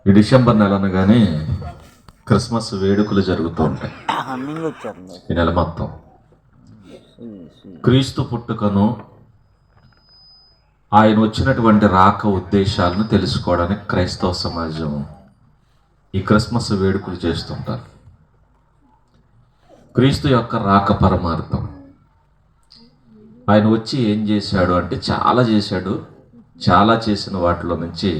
ఈ డిసెంబర్ నెల అనగానే క్రిస్మస్ వేడుకలు జరుగుతూ ఉంటాయి. ఈ నెల మొత్తం క్రీస్తు పుట్టుకను, ఆయన వచ్చినటువంటి రాక ఉద్దేశాలను తెలుసుకోవడానికి క్రైస్తవ సమాజం ఈ క్రిస్మస్ వేడుకలు చేస్తుంటారు. క్రీస్తు యొక్క రాక పరమార్థం, ఆయన వచ్చి ఏం చేశాడు అంటే చాలా చేశాడు. చాలా చేసిన వాటిలో నుంచి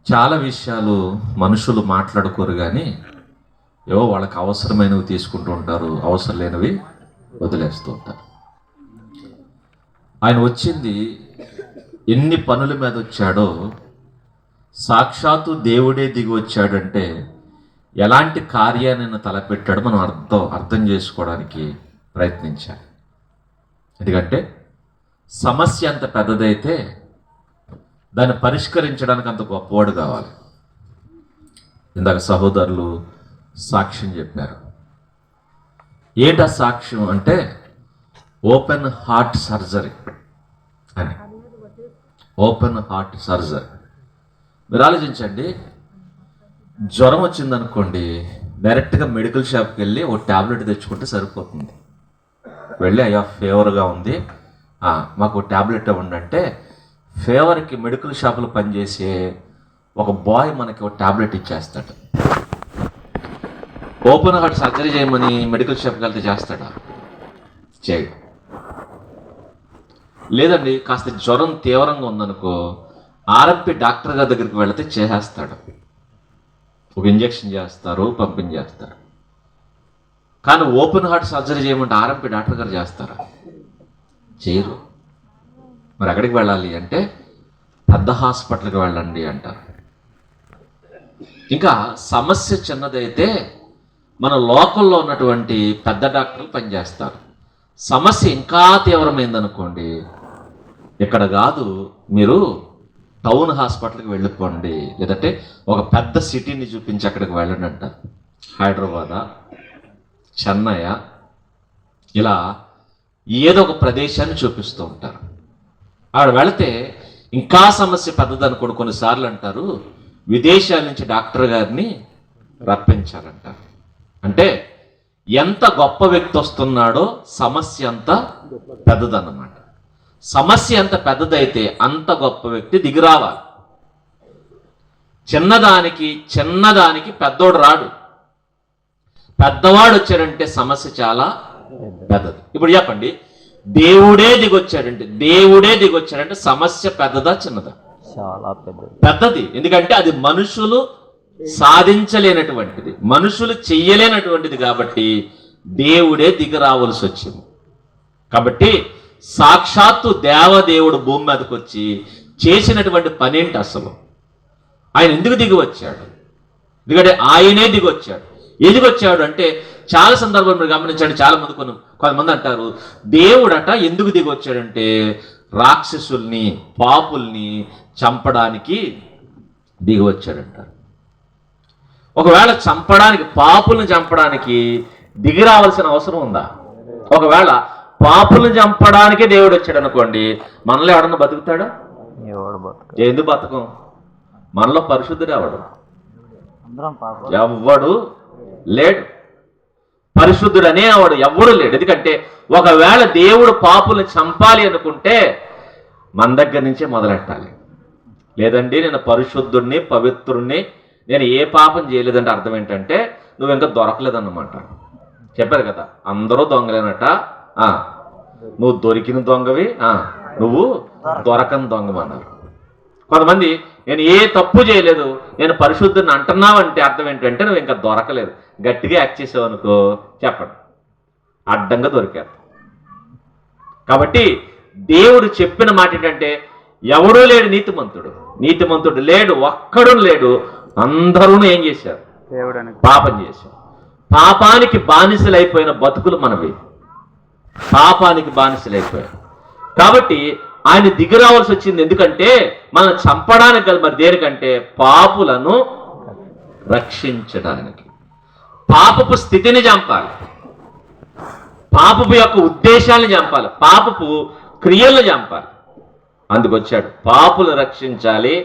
చాలా విషయాలు మనుషులు మాట్లాడుకోరు, కానీ ఏవో వాళ్ళకి అవసరమైనవి తీసుకుంటూ ఉంటారు, అవసరం లేనివి వదిలేస్తూ ఉంటారు. ఆయన వచ్చింది ఎన్ని పనుల మీద వచ్చాడో, సాక్షాత్తు దేవుడే దిగి వచ్చాడంటే ఎలాంటి కార్యాన్ని తలపెట్టాడో మనం అర్థం చేసుకోవడానికి ప్రయత్నించాలి. ఎందుకంటే సమస్య అంత పెద్దదైతే దాన్ని పరిష్కరించడానికి అంత గొప్పవాడు కావాలి. ఇందాక సహోదరులు సాక్ష్యం చెప్పారు. ఏంటా సాక్ష్యం అంటే ఓపెన్ హార్ట్ సర్జరీ అని. ఓపెన్ హార్ట్ సర్జరీ మీరు ఆలోచించండి. జ్వరం వచ్చిందనుకోండి, డైరెక్ట్గా మెడికల్ షాప్కి వెళ్ళి ఒక ట్యాబ్లెట్ తెచ్చుకుంటే సరిపోతుంది. వెళ్ళి అయ్యా ఫీవర్గా ఉంది, మాకు ట్యాబ్లెట్ ఇవ్వండి అంటే ఫీవర్కి మెడికల్ షాపులో పనిచేసే ఒక బాయ్ మనకి ఒక ట్యాబ్లెట్ ఇచ్చేస్తాడు. ఓపెన్ హార్ట్ సర్జరీ చేయమని మెడికల్ షాప్కి వెళ్తే చేస్తాడా? చేయడు. లేదండి కాస్త జ్వరం తీవ్రంగా ఉందనుకో, ఆర్ఎంపీ డాక్టర్ గారి దగ్గరికి వెళితే చేసేస్తాడు. ఒక ఇంజక్షన్ చేస్తారు, పంపించేస్తారు. కానీ ఓపెన్ హార్ట్ సర్జరీ చేయమంటే ఆర్ఎంపీ డాక్టర్ గారు చేస్తారా? చేయరు. మరి ఎక్కడికి వెళ్ళాలి అంటే పెద్ద హాస్పిటల్కి వెళ్ళండి అంటారు. ఇంకా సమస్య చిన్నదైతే మన లోకల్లో ఉన్నటువంటి పెద్ద డాక్టర్లు పనిచేస్తారు. సమస్య ఇంకా తీవ్రమైందనుకోండి, ఇక్కడ కాదు మీరు టౌన్ హాస్పిటల్కి వెళ్ళిపోండి, లేదంటే ఒక పెద్ద సిటీని చూపించి అక్కడికి వెళ్ళండి అంటారు. హైదరాబాదా, చెన్నై, ఇలా ఏదో ఒక ప్రదేశాన్ని చూపిస్తూ ఉంటారు. ఆడ వెళితే ఇంకా సమస్య పెద్దదనుకోండి, కొన్నిసార్లు అంటారు విదేశాల నుంచి డాక్టర్ గారిని రప్పించారంటారు. అంటే ఎంత గొప్ప వ్యక్తి వస్తున్నాడో సమస్య అంత పెద్దదన్నమాట. సమస్య ఎంత పెద్దదైతే అంత గొప్ప వ్యక్తి దిగి రావాలి. చిన్నదానికి పెద్దోడు రాడు. పెద్దవాడు వచ్చాడంటే సమస్య చాలా పెద్దది. ఇప్పుడు చెప్పండి, దేవుడే దిగొచ్చాడంటే సమస్య పెద్దదా చిన్నదా? చాలా పెద్దది. ఎందుకంటే అది మనుషులు సాధించలేనటువంటిది, మనుషులు చెయ్యలేనటువంటిది. కాబట్టి దేవుడే దిగి రావాల్సి వచ్చింది. కాబట్టి సాక్షాత్తు దేవదేవుడు భూమి మీదకి వచ్చి చేసినటువంటి పని ఏంటి అసలు? ఆయన ఎందుకు దిగి వచ్చాడు? ఎందుకంటే ఆయనే దిగొచ్చాడు. ఎదిగొచ్చాడు అంటే చాలా సందర్భాలు మీరు గమనించండి. చాలా మంది కొంతమంది అంటారు దేవుడట ఎందుకు దిగి వచ్చాడంటే రాక్షసుల్ని, పాపుల్ని చంపడానికి దిగి వచ్చాడంటారు. ఒకవేళ పాపుల్ని చంపడానికి దిగి రావాల్సిన అవసరం ఉందా? ఒకవేళ పాపుల్ని చంపడానికే దేవుడు వచ్చాడు అనుకోండి, మనలో ఎవడన్నా బతుకుతాడా? ఎందుకు బతకం? మనలో పరిశుద్ధుడు ఎవ్వడు లేడు. పరిశుద్ధుడు అనేవాడు ఎవ్వడు లేడు. ఎందుకంటే ఒకవేళ దేవుడు పాపుల్ని చంపాలి అనుకుంటే మన దగ్గర నుంచే మొదలెట్టాలి. లేదండి నేను పరిశుద్ధుడిని, పవిత్రుణ్ణి, నేను ఏ పాపం చేయలేదంటే అర్థం ఏంటంటే నువ్వు ఇంకా దొరకలేదన్నమాట. చెప్పారు కదా, అందరూ దొంగలేనట. నువ్వు దొరికిన దొంగవి, నువ్వు దొరకని దొంగమన్నారు. కొంతమంది నేను ఏ తప్పు చేయలేదు, నేను పరిశుద్ధుని అంటున్నావంటే అర్థం ఏంటంటే నువ్వు ఇంకా దొరకలేదు. గట్టిగా యాక్ట్ చేసావు అనుకో, చెప్పండి, అడ్డంగా దొరికారు. కాబట్టి దేవుడు చెప్పిన మాట ఏంటంటే ఎవడూ లేడు నీతిమంతుడు లేడు, ఒక్కడు లేడు. అందరూ ఏం చేశారు? పాపం చేశారు. పాపానికి బానిసలైపోయిన బతుకులు మనవి. పాపానికి బానిసలైపోయారు. కాబట్టి ఆయన దిగి రావాల్సి వచ్చింది. ఎందుకంటే మనం చంపడానికి కాదు, మరి దేనికంటే పాపులను రక్షించడానికి. పాపపు స్థితిని చంపాలి, పాపపు యొక్క ఉద్దేశాలను చంపాలి, పాపపు క్రియలను చంపాలి. అందుకొచ్చాడు. పాపులను రక్షించాలి,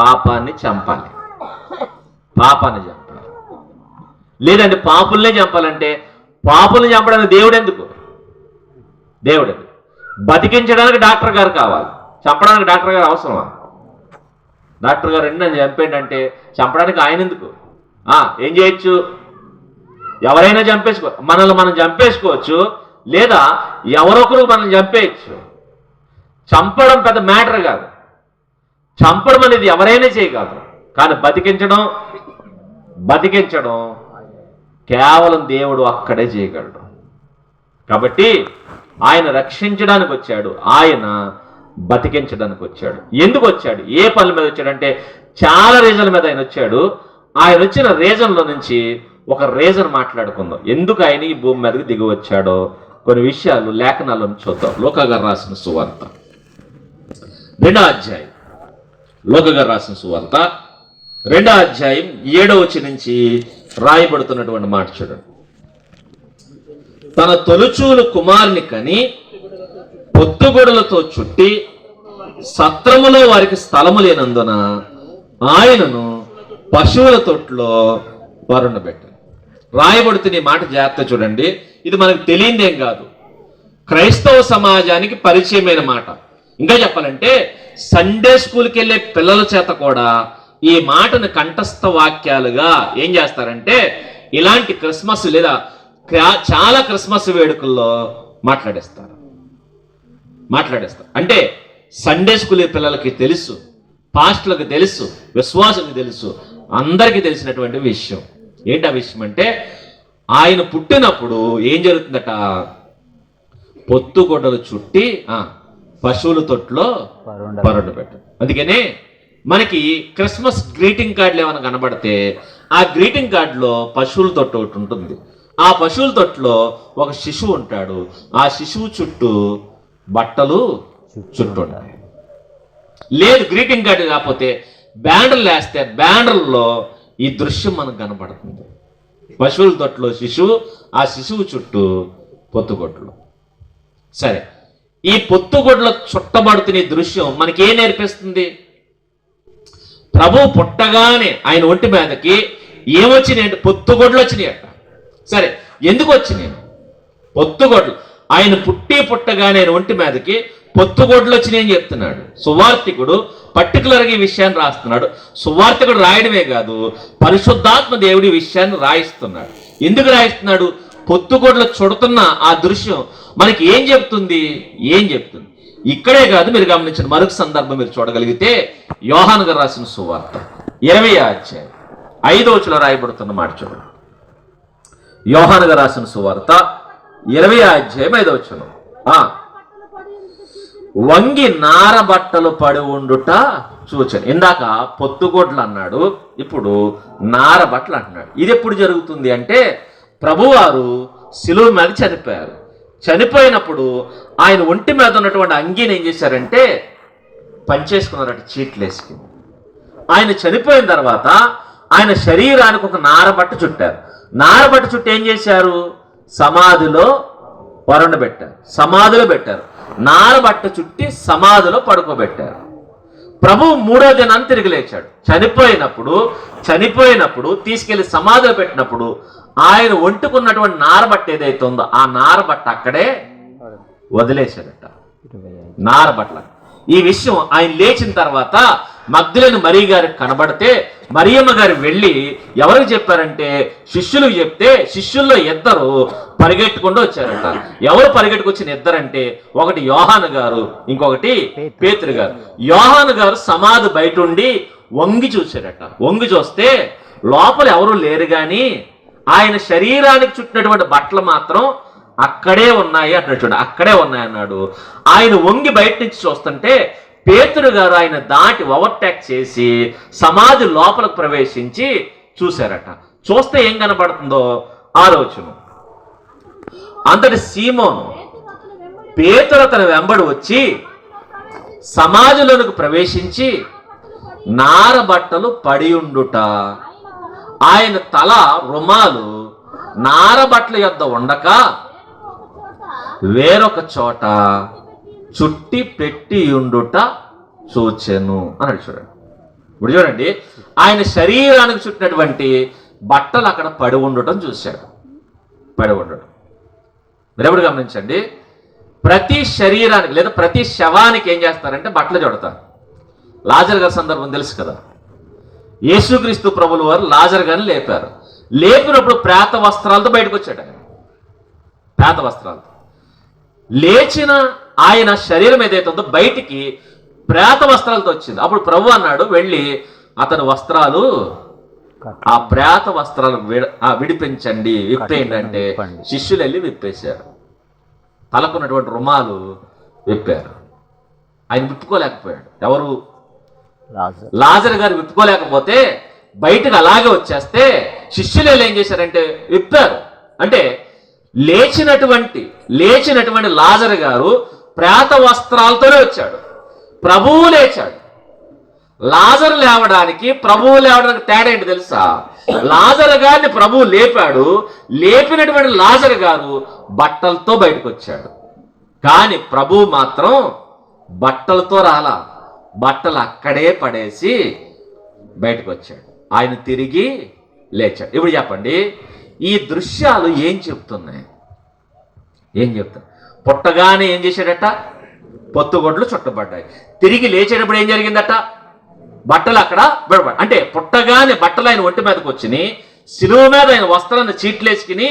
పాపాన్ని చంపాలి. పాపాన్ని చంపాలి. లేదంటే పాపుల్నే చంపాలంటే పాపుల్ని చంపడానికి దేవుడు ఎందుకు? బతికించడానికి డాక్టర్ గారు కావాలి, చంపడానికి డాక్టర్ గారు అవసరమా? డాక్టర్ గారు నన్ను చంపేంటంటే చంపడానికి ఆయన ఎందుకు? ఏం చేయొచ్చు? ఎవరైనా మనల్ని మనం చంపేసుకోవచ్చు, లేదా ఎవరొకరు మనల్ని చంపేయచ్చు. చంపడం పెద్ద మ్యాటర్ కాదు, చంపడం అనేది ఎవరైనా చేయగలరు. కానీ బతికించడం కేవలం దేవుడు అక్కడే చేయగలడు. కాబట్టి ఆయన రక్షించడానికి వచ్చాడు, ఆయన బతికించడానికి వచ్చాడు. ఎందుకు వచ్చాడు? ఏ పనుల మీద వచ్చాడంటే చాలా రీజన్ల మీద ఆయన వచ్చాడు. ఆయన వచ్చిన రీజన్లో నుంచి ఒక రీజన్ మాట్లాడుకుందాం. ఎందుకు ఆయన ఈ భూమి మీదకి దిగి వచ్చాడో కొన్ని విషయాలు లేఖనాలను చూద్దాం. లూకా గారు రాసిన సువార్త 2వ అధ్యాయం, లూకా గారు రాసిన సువార్త 2వ అధ్యాయం 7వ వచనం నుంచి రాయబడుతున్నటువంటి మాట చూడండి. తన తొలుచూలు కుమారుని కని పొత్తుగొడులతో చుట్టి సత్రములో వారికి స్థలము లేనందున ఆయనను పశువుల తొట్లో పరుండబెట్టారు. రాయబడుతున్న మాట జాగ్రత్త చూడండి. ఇది మనకు తెలియందేం కాదు, క్రైస్తవ సమాజానికి పరిచయమైన మాట. ఇంకా చెప్పాలంటే సండే స్కూల్కి వెళ్ళే పిల్లల చేత కూడా ఈ మాటను కంఠస్థ వాక్యాలుగా ఏం చేస్తారంటే ఇలాంటి క్రిస్మస్ లేదా చాలా క్రిస్మస్ వేడుకల్లో మాట్లాడేస్తారు. అంటే సండే స్కూల్ పిల్లలకి తెలుసు, పాస్టర్లకు తెలుసు, విశ్వాసులకు తెలుసు, అందరికీ తెలిసినటువంటి విషయం. ఏంటి ఆ విషయం అంటే ఆయన పుట్టినప్పుడు ఏం జరుగుతుందట? పొత్తుగొడ్డలు చుట్టి పశువుల తొట్లో పరుండ పెట్టారు. అందుకనే మనకి క్రిస్మస్ గ్రీటింగ్ కార్డులు ఏమైనా కనబడితే ఆ గ్రీటింగ్ కార్డులో పశువుల తొట్టు ఒకటి ఉంటుంది. ఆ పశువుల తొట్టులో ఒక శిశువు ఉంటాడు. ఆ శిశువు చుట్టూ బట్టలు చుట్టూ ఉంటాయి. లేదు గ్రీటింగ్ కార్డు కాకపోతే బ్యానర్లు వేస్తే బ్యానర్లో ఈ దృశ్యం మనకు కనబడుతుంది. పశువుల తొట్టులో శిశువు, ఆ శిశువు చుట్టూ పొత్తుగొడ్లు. సరే, ఈ పొత్తుగొడ్ల చుట్టబడుతున్న దృశ్యం మనకి ఏం నేర్పిస్తుంది? ప్రభు పుట్టగానే ఆయన ఒంటి మీదకి ఏమొచ్చినాయంటే పొత్తుగొడ్లు వచ్చినాయట. సరే, ఎందుకు వచ్చినాయి పొత్తుగొడ్లు? ఆయన పుట్టగానే ఆయన ఒంటి మీదకి పొత్తుగొడ్లు వచ్చినాయని చెప్తున్నాడు సువార్తికుడు. పర్టికులర్గా ఈ విషయాన్ని రాస్తున్నాడు. సువార్తికుడు రాయడమే కాదు, పరిశుద్ధాత్మ దేవుడి విషయాన్ని రాయిస్తున్నాడు. ఎందుకు రాయిస్తున్నాడు? పొత్తుగొడ్లు చుడుతున్న ఆ దృశ్యం మనకి ఏం చెప్తుంది? ఇక్కడే కాదు, మీరు గమనించిన మరొక సందర్భం మీరు చూడగలిగితే యోహాను గారు రాసిన సువార్త 20వ అధ్యాయం 5వ వచనంలో రాయబడుతున్న మాట చూడండి. యోహాను గారు రాసిన సువార్త 20వ అధ్యాయం 5వ వచనం. వంగి నార బట్టలు పడి ఉండుట చూచాను. ఇందాక పొత్తుగొడ్లు అన్నాడు, ఇప్పుడు నార బట్టలు అంటున్నాడు. ఇది ఎప్పుడు జరుగుతుంది అంటే ప్రభువారు శిలువ మీద చనిపోయారు. చనిపోయినప్పుడు ఆయన ఒంటి మీద ఉన్నటువంటి అంగీని ఏం చేశారంటే పంచేసుకున్నారట, చీట్లు వేసుకుని. ఆయన చనిపోయిన తర్వాత ఆయన శరీరానికి ఒక నారబట్ట చుట్టారు. నారబట్ట చుట్టూ ఏం చేశారు? సమాధిలో పెట్టారు. నారబట్ట చుట్టి సమాధిలో పడుకోబెట్టారు. ప్రభు 3వ దినాన్ని తిరిగి లేచాడు. చనిపోయినప్పుడు తీసుకెళ్లి సమాధిలో పెట్టినప్పుడు ఆయన ఒంటుకున్నటువంటి నారబట్ట ఏదైతే ఉందో ఆ నారబట్ట అక్కడే వదిలేశాడట. నారబట్ల ఈ విషయం ఆయన లేచిన తర్వాత మగ్దలేని మరియ గారికి కనబడితే మరియమ్మ గారు వెళ్ళి ఎవరికి చెప్పారంటే శిష్యులకు చెప్తే శిష్యుల్లో 2 పరిగెట్టుకుంటూ వచ్చారట. ఎవరు పరిగెట్టుకొచ్చిన 2 అంటే ఒకటి యోహాను గారు, ఇంకొకటి పేతురు గారు. యోహాను గారు సమాధి బయట ఉండి వంగి చూశారట. వంగి చూస్తే లోపల ఎవరు లేరు గాని ఆయన శరీరానికి చుట్టినటువంటి బట్టలు మాత్రం అక్కడే ఉన్నాయి అంటున్నాడు. చూడండి, అక్కడే ఉన్నాయన్నాడు. ఆయన వంగి బయట నుంచి చూస్తుంటే పేతురు గారు ఆయన దాటి ఓవర్టేక్ చేసి సమాధి లోపలకు ప్రవేశించి చూశారట. చూస్తే ఏం కనబడుతుందో ఆలోచన. అంతటి సీమోను పేతురు తన వెంబడి వచ్చి సమాధిలోనికి ప్రవేశించి నారబట్టలు పడి ఉండుట, ఆయన తల రుమాలు నారబట్టల యొద్ద ఉండక వేరొక చోట చుట్టి పెట్టి ఉండుట చూచెను అన్నాడు. చూడండి, ఇప్పుడు చూడండి, ఆయన శరీరానికి చుట్టినటువంటి బట్టలు అక్కడ పడి ఉండటం చూశాడు. పడి ఉండటం మీరెప్పుడు గమనించండి, ప్రతి శరీరానికి లేదా ప్రతి శవానికి ఏం చేస్తారంటే బట్టలు చుడతారు. లాజర్ గారి సందర్భం తెలుసు కదా. యేసుక్రీస్తు ప్రభుల వారు లాజర్ గారిని లేపారు. లేపినప్పుడు ప్రేత వస్త్రాలతో బయటకు వచ్చాడు. ఆయన ప్రేత వస్త్రాలతో లేచిన ఆయన శరీరం ఏదైతే ఉందో బయటికి ప్రేత వస్త్రాలతో వచ్చింది. అప్పుడు ప్రభు అన్నాడు, వెళ్ళి అతని వస్త్రాలు, ఆ ప్రేత వస్త్రాలు విడిపించండి, విప్పేయండి అంటే శిష్యులు వెళ్ళి విప్పేశారు. తలకున్నటువంటి రుమాలు విప్పారు. ఆయన విప్పుకోలేకపోయాడు. ఎవరు? లాజర్ గారు విప్పుకోలేకపోతే బయటకు అలాగే వచ్చేస్తే శిష్యులు ఏం చేశారంటే విప్పారు. అంటే లేచినటువంటి లాజర్ గారు ప్రేత వస్త్రాలతోనే వచ్చాడు. ప్రభువు లేచాడు. లాజరు లేవడానికి ప్రభువు లేవడానికి తేడా ఏంటి తెలుసా? లాజరు గారిని ప్రభువు లేపాడు. లేపినటువంటి లాజరు గారు బట్టలతో బయటకు వచ్చాడు. కానీ ప్రభువు మాత్రం బట్టలతో రాలా, బట్టలు అక్కడే పడేసి బయటకు వచ్చాడు. ఆయన తిరిగి లేచాడు. ఇప్పుడు చెప్పండి, ఈ దృశ్యాలు ఏం చెప్తున్నాయి? ఏం చెప్తాయి? పుట్టగానే ఏం చేశాడట? పొత్తుగొడ్లు చుట్టబడ్డాయి. తిరిగి లేచేటప్పుడు ఏం జరిగిందట? బట్టలు అక్కడ బయటపడ. అంటే పుట్టగానే బట్టలు ఆయన ఒంటి మీదకి వచ్చినాయి. సిలువ మీద ఆయన వస్త్రాన్ని చీట్లేసుకుని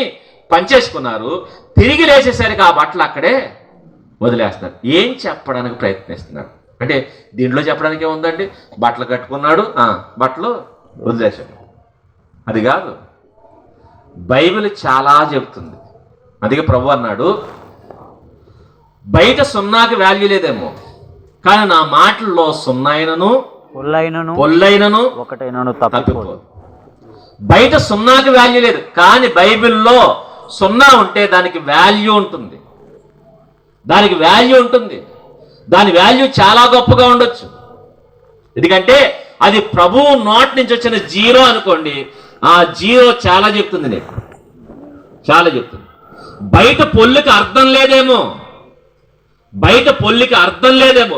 పంచేసుకున్నారు. తిరిగి లేచేసరికి ఆ బట్టలు అక్కడే వదిలేస్తున్నారు. ఏం చెప్పడానికి ప్రయత్నిస్తున్నారు అంటే దీంట్లో చెప్పడానికి ఏముందండి? బట్టలు కట్టుకున్నాడు, బట్టలు వదిలేశాడు. అది కాదు, బైబిల్ చాలా చెబుతుంది. అందుకే ప్రభు అన్నాడు, బయట సున్నాకి వాల్యూ లేదేమో, కానీ నా మాటల్లో సున్నాయినను పొల్లైనను ఒకటైనను తప్పిపోదు. బయట సున్నాకి వాల్యూ లేదు, కానీ బైబిల్లో సున్నా ఉంటే దానికి వాల్యూ ఉంటుంది. దానికి వాల్యూ ఉంటుంది. దాని వాల్యూ చాలా గొప్పగా ఉండొచ్చు. ఎందుకంటే అది ప్రభువు నోటి నుంచి వచ్చిన జీరో అనుకోండి, ఆ జీరో చాలా చెప్తుంది. నీకు చాలా చెప్తుంది. బయట పొల్లుకి అర్థం లేదేమో,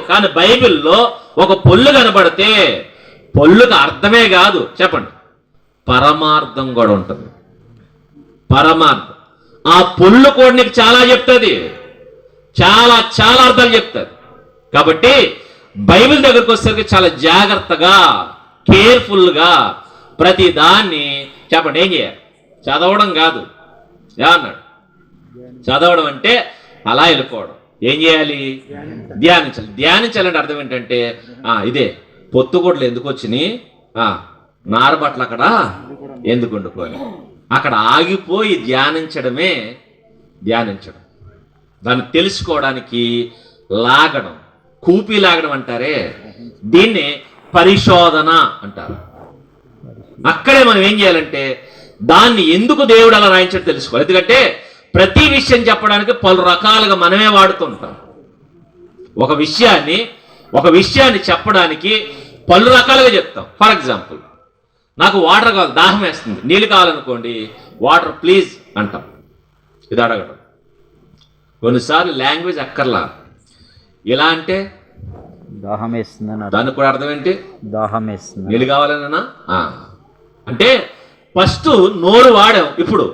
కానీ బైబిల్లో ఒక పొల్లు కనబడితే పొల్లుకి అర్థమే కాదు, చెప్పండి, పరమార్థం కూడా ఉంటుంది. పరమార్థం. ఆ పొల్లు కూడా నీకు చాలా చెప్తుంది, చాలా చాలా అర్థాలు చెప్తుంది. కాబట్టి బైబిల్ దగ్గరకు వచ్చేసరికి చాలా జాగ్రత్తగా, కేర్ఫుల్గా ప్రతి దాన్ని చెప్పండి. ఏం చేయాలి? చదవడం కాదు. ఏమన్నాడు? చదవడం అంటే అలా వెళ్ళిపోవడం. ఏం చేయాలి? ధ్యానించాలి. ధ్యానించాలంటే అర్థం ఏంటంటే ఇదే, పొత్తుగొడ్లు ఎందుకు వచ్చినాయి, నారబట్టలు అక్కడ ఎందుకు ఉండిపోయి, అక్కడ ఆగిపోయి ధ్యానించడమే ధ్యానించడం. దాన్ని తెలుసుకోవడానికి లాగడం, కూపి లాగడం అంటారే, దీన్ని పరిశోధన అంటారు. అక్కడే మనం ఏం చేయాలంటే దాన్ని ఎందుకు దేవుడు అలా రాయించాడు తెలుసుకోవాలి. ఎందుకంటే ప్రతి విషయం చెప్పడానికి పలు రకాలుగా మనమే వాడుతుంటాం. ఒక విషయాన్ని చెప్పడానికి పలు రకాలుగా చెప్తాం. ఫర్ ఎగ్జాంపుల్, నాకు వాటర్ కావాలి, దాహం వేస్తుంది, నీళ్ళు కావాలనుకోండి, వాటర్ ప్లీజ్ అంటాం. ఇది అడగడం. కొన్నిసార్లు లాంగ్వేజ్ అక్కర్లా. ఇలా అంటే దాహం వేస్తుంది, దానికి కూడా అర్థం ఏంటి? దాహం వేస్తుంది, నీళ్ళు కావాలన్నా. అంటే ఫస్ట్ నోరు వాడాం, ఇప్పుడు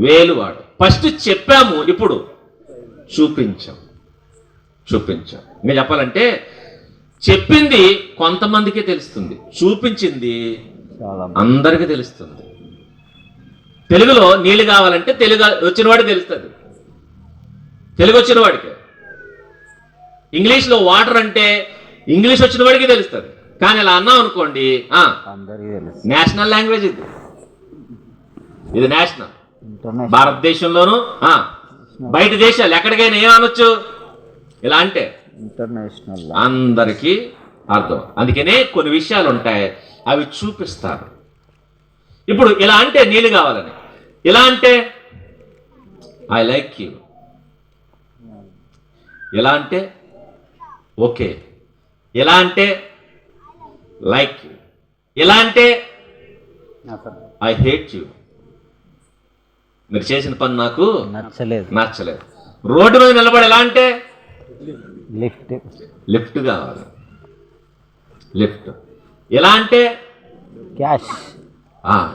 వేలు వాడు. ఫస్ట్ చెప్పాము, ఇప్పుడు చూపించాం. ఇంకా చెప్పాలంటే చెప్పింది కొంతమందికే తెలుస్తుంది, చూపించింది అందరికీ తెలుస్తుంది. తెలుగులో నీళ్ళు కావాలంటే తెలుగు వచ్చిన వాడికి తెలుస్తుంది, తెలుగు వచ్చిన వాడికి. ఇంగ్లీష్లో వాటర్ అంటే ఇంగ్లీష్ వచ్చిన వాడికి తెలుస్తుంది. కానీ ఇలా అన్నాం అనుకోండి, నేషనల్ లాంగ్వేజ్ ఇది నేషనల్. భారతదేశంలోను బయట దేశాలు ఎక్కడికైనా ఏమనొచ్చు ఇలా అంటే ఇంటర్నేషనల్, అందరికీ అర్థం. అందుకనే కొన్ని విషయాలు ఉంటాయి, అవి చూపిస్తారు. ఇప్పుడు ఇలా అంటే నీళ్ళు కావాలని, ఇలా అంటే ఐ లైక్ యూ, ఇలా అంటే ఓకే, ఇలా అంటే లైక్ యూ, ఇలా అంటే ఐ హేట్ యూ, మీరు చేసిన పని నాకు నచ్చలేదు. రోడ్డు మీద నిలబడి ఎలా అంటే లిఫ్ట్ కావాలి, లిఫ్ట్. ఎలా అంటే క్యాష్.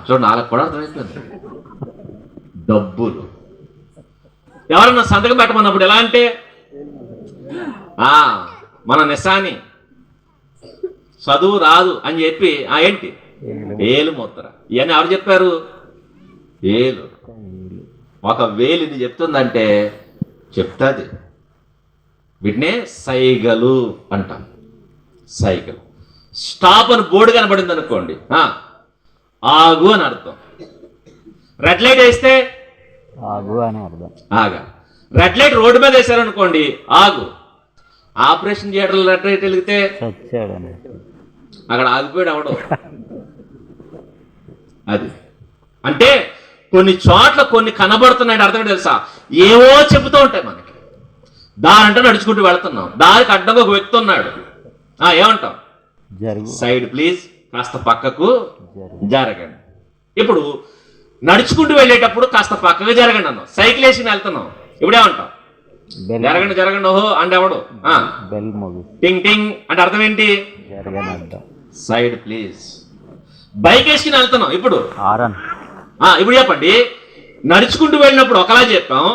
చూడండి వాళ్ళకి కూడా అర్థమైపోయింది. డబ్బులు. ఎవరన్నా సంతకం పెట్టమన్నప్పుడు ఎలా అంటే మన నిశాని చదువు రాదు అని చెప్పి ఏంటి ఏలు ముద్ర. ఇవన్నీ ఎవరు చెప్పారు? ఏలు. ఒక వేలు ఇది చెప్తుందంటే చెప్తాది. వీటినే సైగలు అంటాం. సైగలు. స్టాప్ అని బోర్డు కనబడింది అనుకోండి, ఆగు అని అర్థం. రెడ్ లైట్ వేస్తే ఆగు అని అర్థం. ఆగా. రెడ్ లైట్ రోడ్డు మీద వేసారనుకోండి, ఆగు. ఆపరేషన్ థియేటర్లో రెడ్ లైట్ వెలిగితే చచ్చాడని అక్కడ ఆగిపోయాడు అవడం. అది అంటే కొన్ని చోట్ల కొన్ని కనబడుతున్నాయి. అర్థం తెలుసా? ఏవో చెబుతూ ఉంటాయి మనకి. దారంటే నడుచుకుంటూ వెళ్తున్నాం, దారికి అడ్డంగా ఒక వ్యక్తి ఉన్నాడు, ఏమంటాం? సైడ్ ప్లీజ్, కాస్త పక్కకు జరగండి. ఇప్పుడు నడుచుకుంటూ వెళ్ళేటప్పుడు కాస్త పక్కకు జరగండి అన్నాం. సైకిల్ వేసి వెళ్తున్నాం, ఇప్పుడేమంటాం? జరగండి జరగండి. ఓహో అంటే ఎవడు టింగ్ టింగ్ అంటే అర్థం ఏంటి? Side please. బైక్ వేసుకుని వెళ్తున్నాం, ఇప్పుడు ఇప్పుడు చెప్పండి. నడుచుకుంటూ వెళ్ళినప్పుడు ఒకలా చెప్పాం,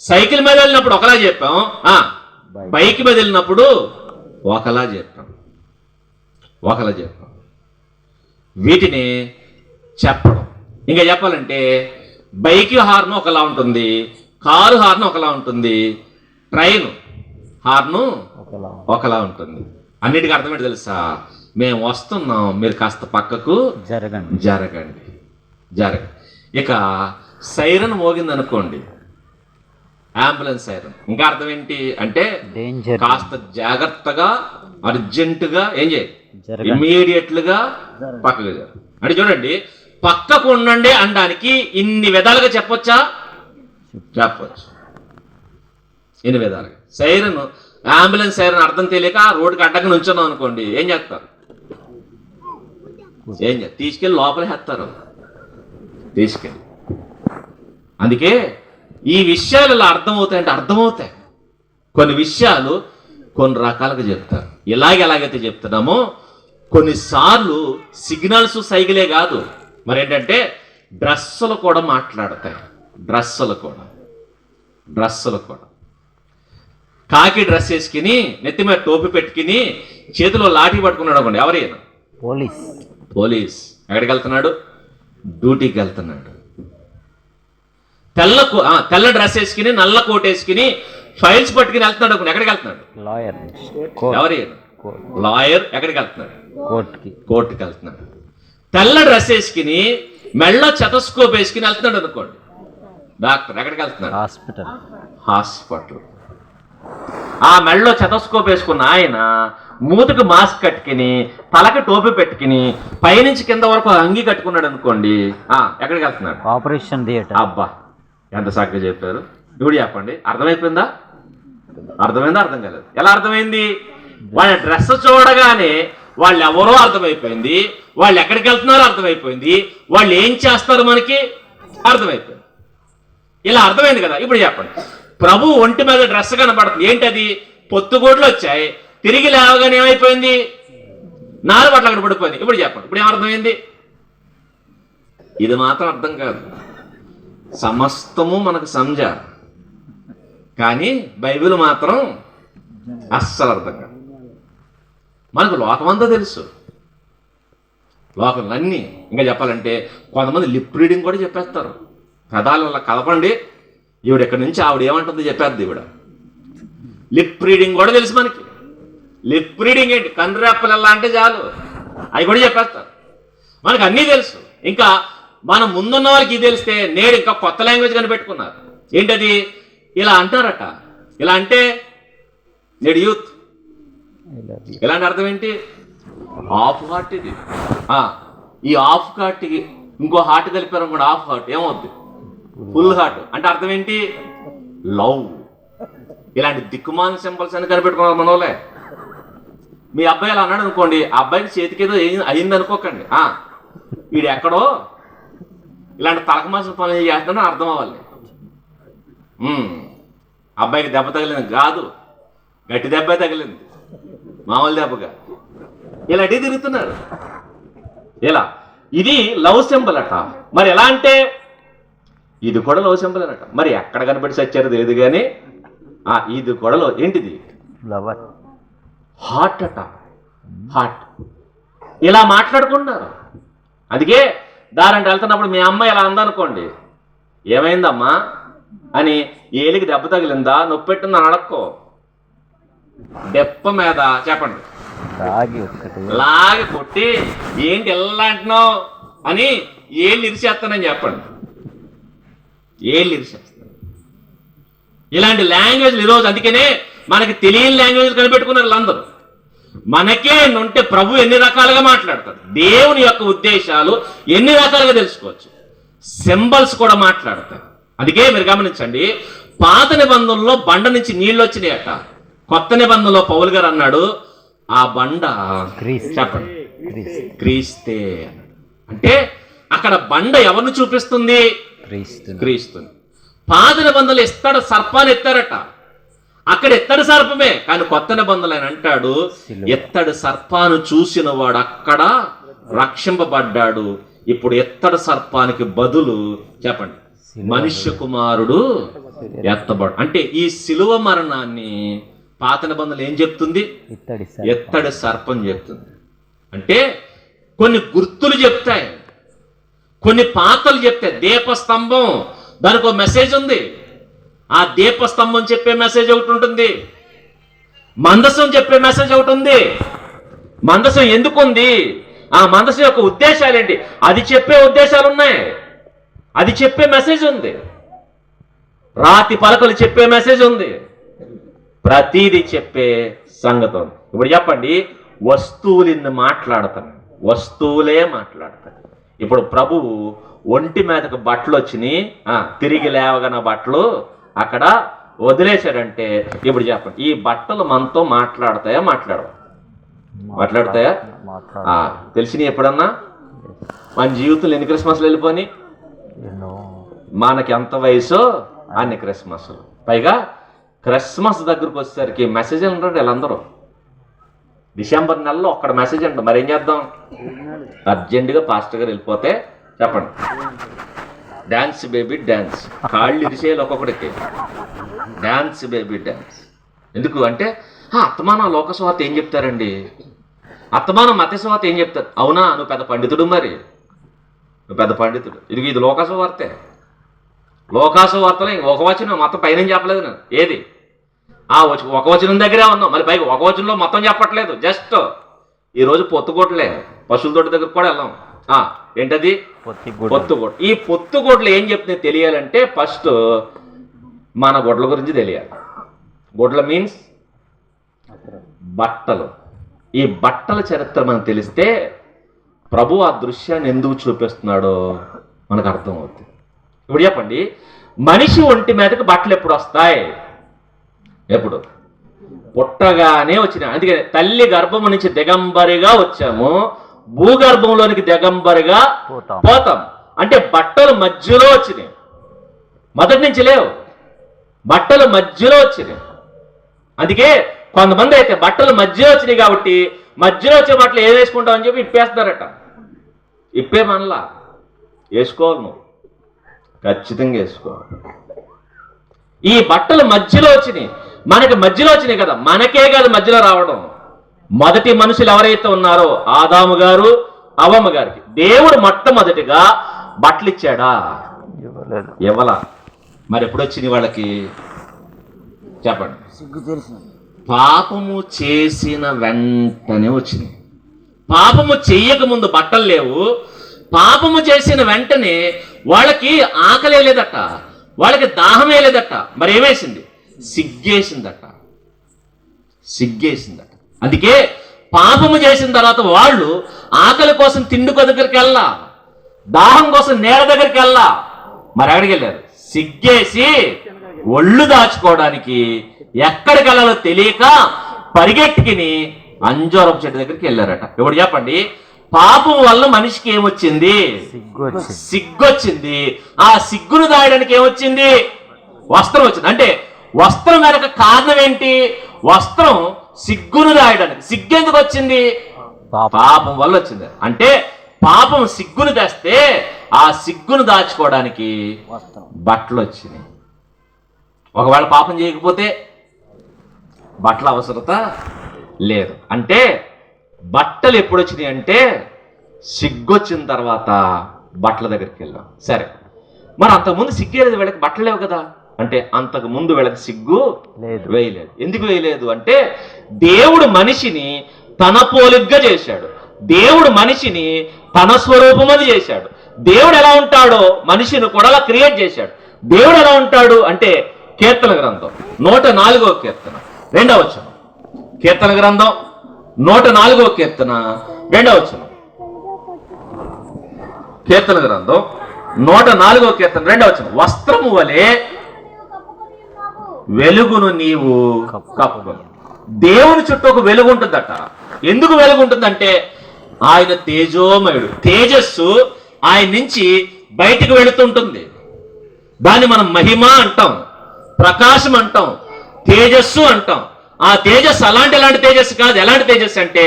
సైకిల్ మీద వెళ్ళినప్పుడు ఒకలా చెప్పాం, బైక్ మీద వెళ్ళినప్పుడు ఒకలా చెప్పాం. వీటిని చెప్పడం. ఇంకా చెప్పాలంటే బైక్ హార్న్ ఒకలా ఉంటుంది, కారు హార్న్ ఒకలా ఉంటుంది, ట్రైన్ హార్ను ఒకలా ఉంటుంది. అన్నిటికీ అర్థమేంటి తెలుసా? మేము వస్తున్నాం, మీరు కాస్త పక్కకు జరగండి. ఇక సైరన్ మోగింది అనుకోండి, అంబులెన్స్ సైరన్, ఇంకా అర్థం ఏంటి అంటే కాస్త జాగ్రత్తగా అర్జెంటుగా ఏం చేయాలి? ఇమ్మీడియట్లుగా పక్కకు జరగండి. అంటే చూడండి, పక్కకు ఉండండి అనడానికి ఇన్ని విధాలుగా చెప్పొచ్చా? చెప్పచ్చు, ఇన్ని విధాలుగా. సైరన్, అంబులెన్స్ సైరన్ అర్థం తెలియక రోడ్డుకి అడ్డంగా నుంచున్నాం అనుకోండి, ఏం చేస్తారు? తీసుకెళ్ళి లోపల వేస్తారు, తీసుకెళ్ళి. అందుకే ఈ విషయాలు ఇలా అర్థమవుతాయంటే అర్థమవుతాయి. కొన్ని విషయాలు కొన్ని రకాలుగా చెప్తారు. ఎలాగైతే చెప్తున్నామో కొన్నిసార్లు సిగ్నల్స్ సైకిలే కాదు, మరేంటంటే డ్రెస్సులు కూడా మాట్లాడతాయి. డ్రెస్సులు కూడా కాకి డ్రెస్ వేసుకుని నెత్తి మీద టోపీ పెట్టుకుని చేతిలో లాఠీ పట్టుకున్నాడు అనుకోండి, ఎవరైనా పోలీస్. ఎక్కడికి వెళ్తున్నాడు? డ్యూటీకి వెళ్తున్నాడు. తెల్ల డ్రెస్ వేసుకుని నల్ల కోట్ వేసుకుని ఫైల్స్ పట్టుకుని వెళ్తున్నాడు అనుకోండి, ఎక్కడికి వెళ్తున్నాడు? ఎవరైనా లాయర్. ఎక్కడికి వెళ్తున్నాడు? కోర్టుకి వెళ్తున్నాడు. తెల్ల డ్రెస్ వేసుకుని మెళ్ళ చెతస్కోప్ వేసుకుని వెళ్తున్నాడు అనుకోండి, డాక్టర్. ఎక్కడికి వెళ్తున్నాడు? హాస్పిటల్. ఆ మెళ్ళలో చెతస్కోప్ వేసుకున్న ఆయన మూతికి మాస్క్ కట్టుకుని తలకి టోపీ పెట్టుకుని పైనుంచి కింద వరకు అంగి కట్టుకున్నాడు అనుకోండి, ఎక్కడికి వెళ్తున్నాడు? Operation theatre. అబ్బా, ఎంత చక్కగా చెప్పారు. ఇప్పుడు చెప్పండి, అర్థమైపోయిందా? అర్థమైందా? అర్థం కాలేదు. ఎలా అర్థమైంది? వాళ్ళ డ్రెస్ చూడగానే వాళ్ళు ఎవరో అర్థమైపోయింది, వాళ్ళు ఎక్కడికి వెళ్తున్నారో అర్థమైపోయింది, వాళ్ళు ఏం చేస్తారు మనకి అర్థమైపోయింది. ఇలా అర్థమైంది కదా. ఇప్పుడు చెప్పండి, ప్రభు ఒంటి మీద డ్రెస్ కనబడుతుంది, ఏంటది? పొత్తుగోడ్లు వచ్చాయి, తిరిగి లేవగానే ఏమైపోయింది? నాలుగు అక్కడ పడిపోయింది. ఇప్పుడు చెప్పండి, ఇప్పుడు ఏమర్థమైంది? ఇది మాత్రం అర్థం కాదు, సమస్తము మనకు సంజా, కానీ బైబిల్ మాత్రం అస్సలు అర్థం కాదు. మనకు లోకమంతా తెలుసు, లోకలన్నీ. ఇంకా చెప్పాలంటే కొంతమంది లిప్ రీడింగ్ కూడా చెప్పేస్తారు. పదాలు అలా కలపండి, ఈవిడ ఎక్కడి నుంచి ఆవిడ ఏమంటుందో చెప్పేద్ది ఈవిడ. లిప్ రీడింగ్ కూడా తెలుసు మనకి. లిప్ రీడింగ్ ఏంటి? కన్నురెప్పలల్లా అంటే చాలు, అవి కూడా చెప్పేస్తారు. మనకు అన్నీ తెలుసు. ఇంకా మనం ముందున్న వాళ్ళకి ఇది తెలిస్తే నేడు ఇంకా కొత్త లాంగ్వేజ్ కనిపెట్టుకున్నారు. ఏంటది? ఇలా అంటారట. ఇలా అంటే నేడు యూత్. ఇలాంటి అర్థం ఏంటి? Of heart. ఇది ఈ ఆఫ్ హార్ట్కి ఇంకో హార్ట్ కలిపారు కూడా ఆఫ్ హార్ట్ ఏమవుద్ది? Full heart. అంటే అర్థం ఏంటి? లవ్. ఇలాంటి దిక్కుమాల సింబల్స్ అని కనిపెట్టుకున్నారు మనోలే. మీ అబ్బాయి అలా అన్నాడు అనుకోండి, ఆ అబ్బాయికి చేతికి ఏదో అయింది అనుకోకండి, వీడు ఎక్కడో ఇలాంటి తలకమాసిన పనులు చేస్తాడని అర్థం అవ్వాలి. అబ్బాయికి దెబ్బ తగిలింది కాదు, గట్టి దెబ్బ తగిలింది, మామూలు దెబ్బ కాదు. ఇలాంటి తిరుగుతున్నారు. ఇలా ఇది లవ్ సింబల్ అట. మరి ఎలా అంటే ఇది కూడా లవ్ సింబల్ అనట. మరి ఎక్కడ కనబడి చచ్చారో తెలియదు కానీ ఇది కూడా ఏంటిది లవర్, హార్ట్ అట. హార్ట్ ఇలా మాట్లాడుకున్నారు. అందుకే దారంటే వెళ్తున్నప్పుడు మీ అమ్మ ఇలా అందనుకోండి, ఏమైందమ్మా అని, ఏలికి దెబ్బ తగిలిందా, నొప్పి పెట్టిందని అడక్కో, దెప్ప మీద చెప్పండి లాగి కొట్టి ఏంటి ఎలా అంటున్నావు అని ఏళ్ళు ఇరిచేస్తానని చెప్పండి. ఏళ్ళు ఇరిచేస్తాను. ఇలాంటి లాంగ్వేజ్లు ఈరోజు అందుకనే మనకి తెలియని లాంగ్వేజ్ కనిపెట్టుకున్నారు వీళ్ళందరూ. మనకే ఉంటే ప్రభు ఎన్ని రకాలుగా మాట్లాడతాడు, దేవుని యొక్క ఉద్దేశాలు ఎన్ని రకాలుగా తెలుసుకోవచ్చు. సింబల్స్ కూడా మాట్లాడతారు. అందుకే మీరు గమనించండి, పాత నిబంధనలో బండ నుంచి నీళ్ళు వచ్చినాయట. కొత్త నిబంధనలో పౌలు గారు అన్నాడు ఆ బండ చెప్పండి క్రీస్తే. అంటే అక్కడ బండ ఎవరిని చూపిస్తుంది? క్రీస్తుని. పాత నిబంధనలు ఎత్తడు సర్పాన్ని ఎత్తారట, అక్కడ ఎత్తడి సర్పమే. కానీ కొత్త నిబంధనలు ఆయన అంటాడు ఎత్తడి సర్పాను చూసిన వాడు అక్కడ రక్షింపబడ్డాడు. ఇప్పుడు ఎత్తడి సర్పానికి బదులు చెప్పండి మనుష్య కుమారుడు ఎత్తబడు. అంటే ఈ శిలువ మరణాన్ని పాత నిబంధనలు ఏం చెప్తుంది? ఎత్తడి సర్పం చెప్తుంది. అంటే కొన్ని గుర్తులు చెప్తాయి, కొన్ని పాతలు చెప్తాయి. దీపస్తంభం, దానికి ఒక మెసేజ్ ఉంది. ఆ దీపస్తంభం చెప్పే మెసేజ్ ఒకటి ఉంటుంది, మందసం చెప్పే మెసేజ్ ఒకటి ఉంది. మందసం ఎందుకు ఉంది, ఆ మందసం యొక్క ఉద్దేశాలు ఏంటి, అది చెప్పే ఉద్దేశాలు ఉన్నాయి, అది చెప్పే మెసేజ్ ఉంది. రాతి పలకలు చెప్పే మెసేజ్ ఉంది, ప్రతీది చెప్పే సంగతి ఉంది. ఇప్పుడు చెప్పండి, వస్తువులు మాట్లాడతాను, వస్తువులే మాట్లాడతాను. ఇప్పుడు ప్రభువు ఒంటి మీదకు బట్టలు వచ్చినాయి, తిరిగి లేవగన బట్టలు అక్కడ వదిలేశాడంటే ఇప్పుడు చెప్పండి ఈ బట్టలు మనతో మాట్లాడతాయా? మాట్లాడతాయా? తెలిసినాయి ఎప్పుడన్నా? మన జీవితంలో ఎన్ని క్రిస్మస్లు వెళ్ళిపోయి, మనకి ఎంత వయసు అన్ని క్రిస్మస్లు. పైగా క్రిస్మస్ దగ్గరకు వచ్చేసరికి మెసేజ్ ఉంటారు వీళ్ళందరూ. డిసెంబర్ నెలలో ఒక్కడ మెసేజ్ అంట. మరి ఏం చేద్దాం? అర్జెంటుగా పాస్టర్ గారు వెళ్ళిపోతే చెప్పండి డ్యాన్స్ బేబీ డ్యాన్స్, కాళ్ళు ఇరిసేయాలి ఒక్కొక్కడికి, డ్యాన్స్ బేబీ డ్యాన్స్. ఎందుకు అంటే అత్తమానం లోకస్వార్త ఏం చెప్తారండి, అత్తమానం మతస్వార్త ఏం చెప్తారు? అవునా, నువ్వు పెద్ద పండితుడు, మరి నువ్వు పెద్ద పండితుడు. ఇది లోకాసువార్తే. లోకాసువార్తలో ఒక వచనం మొత్తం పైన చెప్పలేదు నేను. ఏది ఒక వచనం దగ్గరే ఉన్నాం, మళ్ళీ పైకి ఒక వచనంలో మొత్తం చెప్పట్లేదు. జస్ట్ ఈరోజు పొత్తుకోట్లే, పశువుల తోటి దగ్గర కూడా వెళ్ళాం. ఏంటది? పొత్తుగోడు. ఈ పొత్తుగోడ్లు ఏం చెప్తే తెలియాలంటే ఫస్ట్ మన గొడ్ల గురించి తెలియాలి. గొడ్ల మీన్స్ బట్టలు. ఈ బట్టల చరిత్ర మనకు తెలిస్తే ప్రభు ఆ దృశ్యాన్ని ఎందుకు చూపిస్తున్నాడో మనకు అర్థం అవుతుంది. ఇప్పుడు చెప్పండి, మనిషి ఒంటి మీదకి బట్టలు ఎప్పుడు వస్తాయి? ఎప్పుడు? పుట్టగానే వచ్చినాయి. అందుకే తల్లి గర్భం నుంచి దిగంబరిగా వచ్చాము, భూగర్భంలోనికి దిగంబరిగా పోతాం. అంటే బట్టలు మధ్యలో వచ్చినాయి, మొదటి నుంచి లేవు, బట్టలు మధ్యలో వచ్చినాయి. అందుకే కొంతమంది అయితే బట్టలు మధ్యలో వచ్చినాయి కాబట్టి మధ్యలో వచ్చే బట్టలు ఏం వేసుకుంటావు అని చెప్పి ఇప్పేస్తున్నారట. ఇప్పే మనలా వేసుకోవాలి, నువ్వు ఖచ్చితంగా వేసుకోవాలి. ఈ బట్టలు మధ్యలో వచ్చినాయి, మనకి మధ్యలో వచ్చినాయి కదా, మనకే కాదు మధ్యలో రావడం. మొదటి మనుషులు ఎవరైతే ఉన్నారో ఆదాము గారు, అవ్వమ్మ గారికి దేవుడు మొట్టమొదటిగా బట్టలు ఇచ్చాడా? ఇవ్వలా. మరి ఎప్పుడు వచ్చినాయి వాళ్ళకి? చెప్పండి. పాపము చేసిన వెంటనే వచ్చినాయి. పాపము చెయ్యక ముందు బట్టలు లేవు, పాపము చేసిన వెంటనే వాళ్ళకి ఆకలే లేదట, వాళ్ళకి దాహమే లేదట. మరి ఏమేసింది? సిగ్గేసిందట. అందుకే పాపము చేసిన తర్వాత వాళ్ళు ఆకలి కోసం తిండి దగ్గరికి వెళ్ళా, దాహం కోసం నేల దగ్గరికి వెళ్ళా, మరి ఎక్కడికి వెళ్ళారు? సిగ్గేసి ఒళ్ళు దాచుకోవడానికి ఎక్కడికి వెళ్ళాలో తెలియక పరిగెట్టుకుని అంజూరపు చెట్టు దగ్గరికి వెళ్ళారట. ఇప్పుడు చెప్పండి, పాపం వల్ల మనిషికి ఏమొచ్చింది? సిగ్గొచ్చింది. ఆ సిగ్గును దాయడానికి ఏమొచ్చింది? వస్త్రం వచ్చింది. అంటే వస్త్రం వెనక కారణం ఏంటి? వస్త్రం సిగ్గును దాయడానికి. సిగ్గు ఎందుకు వచ్చింది? పాపం వల్ల వచ్చింది. అంటే పాపం సిగ్గును తెస్తే ఆ సిగ్గును దాచుకోవడానికి బట్టలు వచ్చినాయి. ఒకవేళ పాపం చేయకపోతే బట్టల అవసరత లేదు. అంటే బట్టలు ఎప్పుడు వచ్చినాయి అంటే సిగ్గొచ్చిన తర్వాత బట్టల దగ్గరికి వెళ్ళాం. సరే, మరి అంతకుముందు సిగ్గేలేదు, వీళ్ళకి బట్టలు లేవు కదా. అంటే అంతకు ముందు వీళ్ళకి సిగ్గు వేయలేదు. ఎందుకు వేయలేదు అంటే దేవుడు మనిషిని తన పోలికగా చేశాడు. దేవుడు మనిషిని తన స్వరూపమని చేశాడు. దేవుడు ఎలా ఉంటాడో మనిషిని కూడా అలా క్రియేట్ చేశాడు. దేవుడు ఎలా ఉంటాడు అంటే కీర్తన గ్రంథం 104వ కీర్తన 2వ వచనం. కీర్తన గ్రంథం 104వ కీర్తన 2వ వచనం. కీర్తన గ్రంథం 104వ కీర్తన 2వ వచనం. వస్త్రము వలె వెలుగును నీవు కప్పుకొని. దేవుని చుట్టూ ఒక వెలుగు ఉంటుందట. ఎందుకు వెలుగు ఉంటుందంటే ఆయన తేజోమయుడు. తేజస్సు ఆయన నుంచి బయటికి వెళుతుంటుంది. దాన్ని మనం మహిమ అంటాం, ప్రకాశం అంటాం, తేజస్సు అంటాం. ఆ తేజస్సు ఎలాంటి తేజస్సు కాదు. ఎలాంటి తేజస్సు అంటే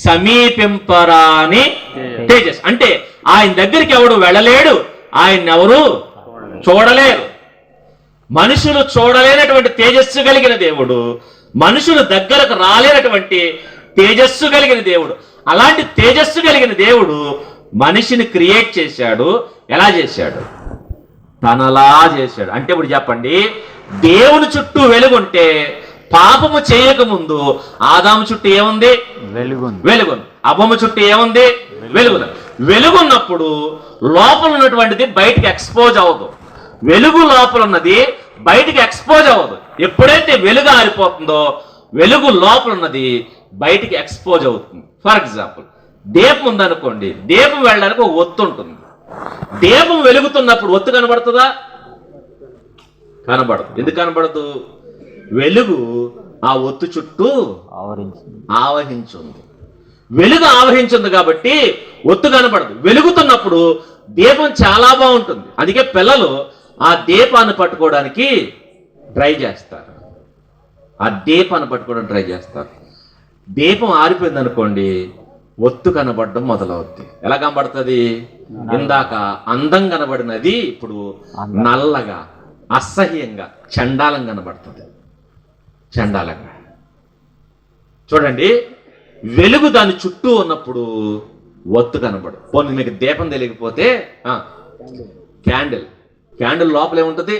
సమీపింపరాని తేజస్సు. అంటే ఆయన దగ్గరికి ఎవడు వెళ్ళలేడు, ఆయన ఎవరు చూడలేరు. మనుషులు చూడలేనటువంటి తేజస్సు కలిగిన దేవుడు, మనుషులు దగ్గరకు రాలేనటువంటి తేజస్సు కలిగిన దేవుడు. అలాంటి తేజస్సు కలిగిన దేవుడు మనిషిని క్రియేట్ చేశాడు. ఎలా చేశాడు? తనలా చేశాడు. అంటే ఇప్పుడు చెప్పండి, దేవుని చుట్టూ వెలుగుంటే పాపము చేయకముందు ఆదాము చుట్టూ ఏముంది? వెలుగుంది. అవ్వము చుట్టూ ఏముంది? వెలుగుంది. వెలుగున్నప్పుడు లోపల ఉన్నటువంటిది బయటికి ఎక్స్పోజ్ అవ్వదు. వెలుగు లోపల ఉన్నది బయటికి ఎక్స్పోజ్ అవ్వదు. ఎప్పుడైతే వెలుగు ఆరిపోతుందో వెలుగు లోపల ఉన్నది బయటికి ఎక్స్పోజ్ అవుతుంది. ఫర్ ఎగ్జాంపుల్, దీపం ఉందనుకోండి, దీపం వెళ్ళడానికి ఒక ఒత్తు ఉంటుంది. దీపం వెలుగుతున్నప్పుడు ఒత్తు కనబడుతుందా? కనబడదు. ఎందుకు కనబడదు? వెలుగు ఆ ఒత్తు చుట్టూ ఆవహించుంది. వెలుగు ఆవహించింది కాబట్టి ఒత్తు కనబడదు. వెలుగుతున్నప్పుడు దీపం చాలా బాగుంటుంది. అందుకే పిల్లలు ఆ దీపాన్ని పట్టుకోవడానికి ట్రై చేస్తారు. ఆ దీపాన్ని పట్టుకోవడానికి ట్రై చేస్తారు. దీపం ఆరిపోయింది అనుకోండి, ఒత్తు కనబడడం మొదలవుద్ది. ఎలా కనబడుతుంది? ఇందాక అందం కనబడినది ఇప్పుడు నల్లగా, అసహ్యంగా, చండాలం కనబడుతుంది. చండాలంగా చూడండి. వెలుగు దాని చుట్టూ ఉన్నప్పుడు ఒత్తు కనబడు. పోనీ మీకు దీపం తెలియకపోతే క్యాండిల్ లోపల ఏముంటుంది?